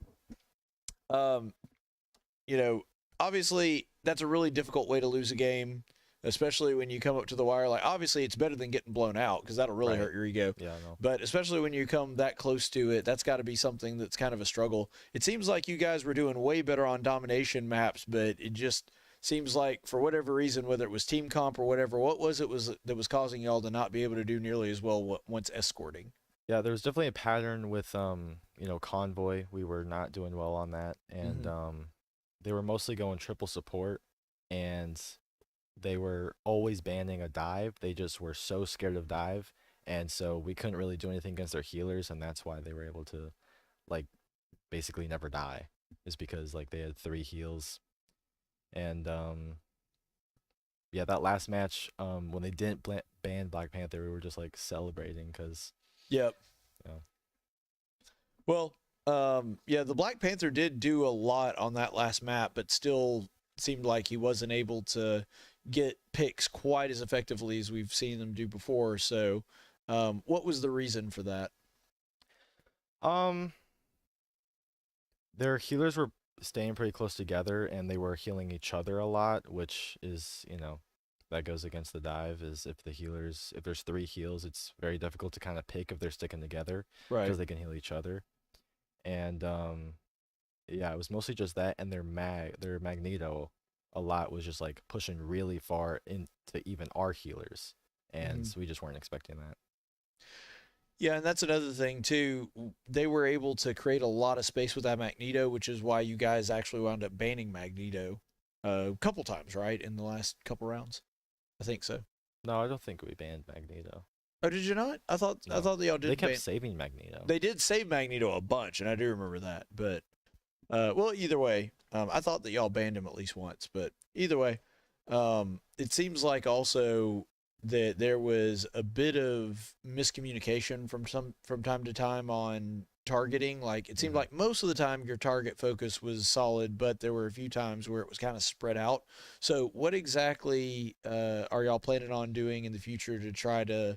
you know, obviously that's a really difficult way to lose a game, especially when you come up to the wire. Like, obviously it's better than getting blown out because that'll really hurt your ego. Yeah, I know. But especially when you come that close to it, that's got to be something that's kind of a struggle. It seems like you guys were doing way better on domination maps, but it just seems like for whatever reason, whether it was team comp or whatever, what was it that was causing y'all to not be able to do nearly as well once escorting? Yeah, there was definitely a pattern with you know, convoy. We were not doing well on that, and they were mostly going triple support, and they were always banning a dive. They just were so scared of dive, and so we couldn't really do anything against their healers, and that's why they were able to, like, basically never die, is because, like, they had 3 heals. And yeah, that last match, when they didn't ban Black Panther, we were just like celebrating because. Yep. Yeah. Well, yeah, the Black Panther did do a lot on that last map, but still seemed like he wasn't able to get picks quite as effectively as we've seen them do before. So, what was the reason for that? Their healers were staying pretty close together, and they were healing each other a lot, which is, you know, that goes against the dive. Is if there's 3 heals, it's very difficult to kind of pick if they're sticking together, right? Because they can heal each other. And yeah, it was mostly just that, and their Magneto a lot was just like pushing really far into even our healers, and so we just weren't expecting that. Yeah, and that's another thing, too. They were able to create a lot of space with that Magneto, which is why you guys actually wound up banning Magneto a couple times, right, in the last couple rounds? I think so. No, I don't think we banned Magneto. Oh, did you not? I thought that y'all did. They kept saving Magneto. They did save Magneto a bunch, and I do remember that. But, well, either way, I thought that y'all banned him at least once. But either way, it seems like also that there was a bit of miscommunication from time to time on targeting? Like, it seemed like most of the time your target focus was solid, but there were a few times where it was kind of spread out. So what exactly are y'all planning on doing in the future to try to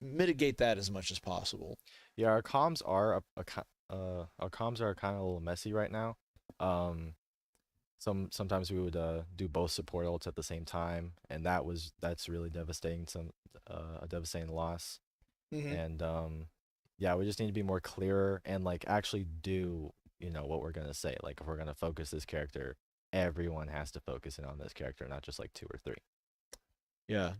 mitigate that as much as possible? Yeah, our comms are kind of a little messy right now. Sometimes we would do both support ults at the same time, and that's really devastating. A devastating loss. And yeah, we just need to be more clearer and like actually do what we're gonna say. Like, if we're gonna focus this character, everyone has to focus in on this character, not just like 2 or 3. Yeah.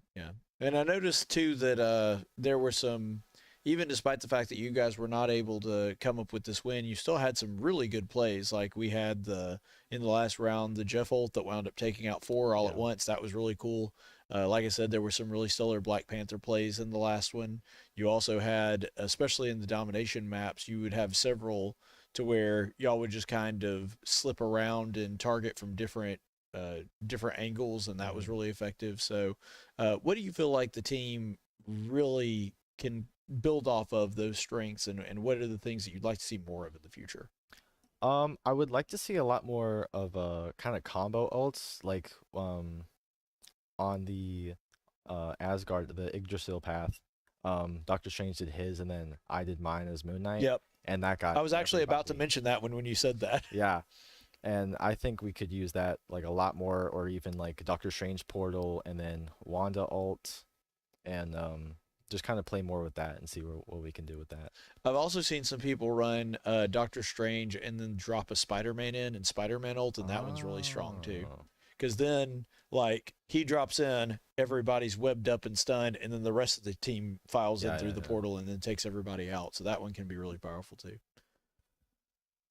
And I noticed too that there were some, even despite the fact that you guys were not able to come up with this win, you still had some really good plays. Like, we had in the last round, the Jeff ult that wound up taking out 4 all at once. That was really cool. Like I said, there were some really stellar Black Panther plays in the last one. You also had, especially in the domination maps, you would have several to where y'all would just kind of slip around and target from different angles, and that was really effective. So what do you feel like the team really can build off of those strengths, and what are the things that you'd like to see more of in the future? I would like to see a lot more of kind of combo ults, like on the Asgard, the Yggdrasil path. Doctor Strange did his, and then I did mine as Moon Knight. Yep. And that got. I was actually about to mention that when you said that. Yeah. And I think we could use that like a lot more, or even like Doctor Strange portal and then Wanda ult, and just kind of play more with that and see what we can do with that. I've also seen some people run Doctor Strange and then drop a Spider-Man in and Spider-Man ult, and that one's really strong too. Because then, like, he drops in, everybody's webbed up and stunned, and then the rest of the team files in through the portal and then takes everybody out. So that one can be really powerful too.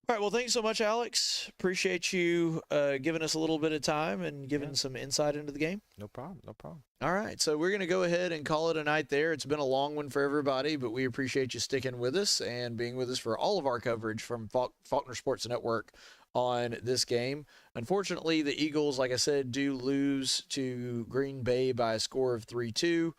All right, well, thanks so much, Alex. Appreciate you giving us a little bit of time and giving some insight into the game. No problem. All right, so we're going to go ahead and call it a night there. It's been a long one for everybody, but we appreciate you sticking with us and being with us for all of our coverage from Faulkner Sports Network on this game. Unfortunately, the Eagles, like I said, do lose to Green Bay by a score of 3-2.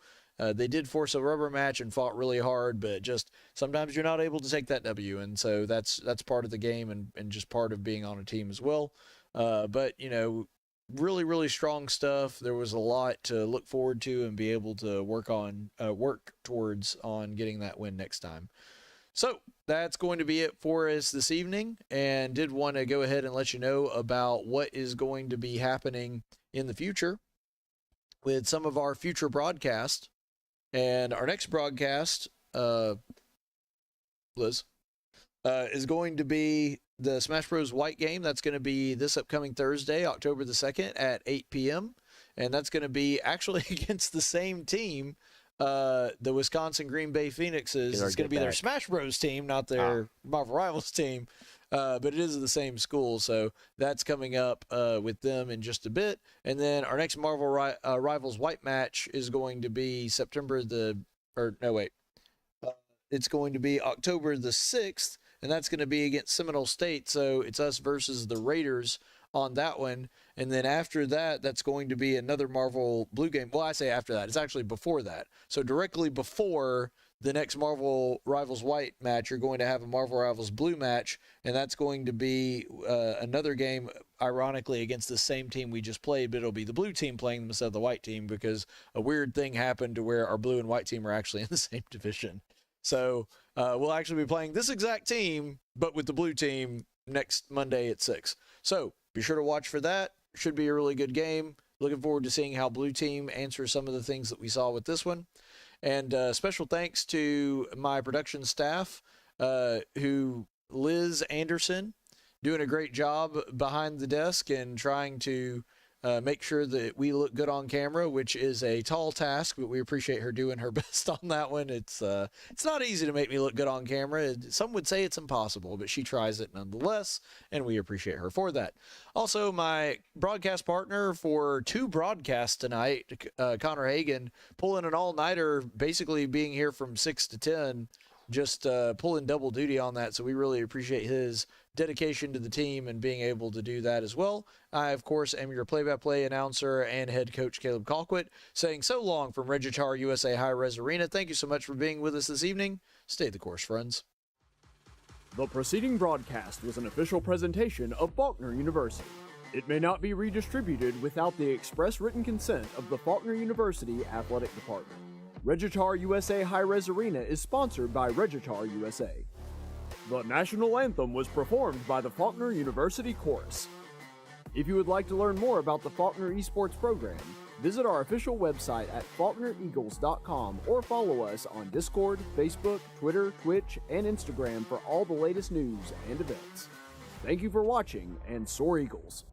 They did force a rubber match and fought really hard, but just sometimes you're not able to take that W, and so that's part of the game and just part of being on a team as well. But, really, really strong stuff. There was a lot to look forward to and be able to work towards on getting that win next time. So that's going to be it for us this evening, and did want to go ahead and let you know about what is going to be happening in the future with some of our future broadcasts. And our next broadcast, Lizz, is going to be the Smash Bros. White game. That's going to be this upcoming Thursday, October the 2nd at 8 p.m. And that's going to be actually against the same team, the Wisconsin Green Bay Phoenixes. It's going to be their Smash Bros. Team, not their Marvel Rivals team. But it is the same school, so that's coming up with them in just a bit. And then our next Marvel Rivals White match is going to be it's going to be October the 6th, and that's going to be against Seminole State. So it's us versus the Raiders on that one. And then after that, that's going to be another Marvel Blue game. Well, I say after that. It's actually before that. So directly before the next Marvel Rivals White match, you're going to have a Marvel Rivals Blue match, and that's going to be another game, ironically, against the same team we just played, but it'll be the blue team playing them instead of the white team because a weird thing happened to where our blue and white team are actually in the same division. So we'll actually be playing this exact team, but with the blue team next Monday at 6. So be sure to watch for that. Should be a really good game. Looking forward to seeing how blue team answers some of the things that we saw with this one. And special thanks to my production staff, Liz Anderson, doing a great job behind the desk and trying to make sure that we look good on camera, which is a tall task, but we appreciate her doing her best on that one. It's not easy to make me look good on camera. Some would say it's impossible, but she tries it nonetheless, and we appreciate her for that. Also, my broadcast partner for 2 broadcasts tonight, Connor Hagin, pulling an all-nighter, basically being here from 6 to 10, just pulling double duty on that. So we really appreciate his dedication to the team and being able to do that as well. I, of course, am your play-by-play announcer and head coach Caleb Colquitt, saying so long from Regitar USA High Res Arena. Thank you so much for being with us this evening. Stay the course, friends. The preceding broadcast was an official presentation of Faulkner University. It may not be redistributed without the express written consent of the Faulkner University Athletic Department. Regitar USA High-Res Arena is sponsored by Regitar USA. The national anthem was performed by the Faulkner University Chorus. If you would like to learn more about the Faulkner Esports program, visit our official website at faulknereagles.com or follow us on Discord, Facebook, Twitter, Twitch, and Instagram for all the latest news and events. Thank you for watching, and soar Eagles!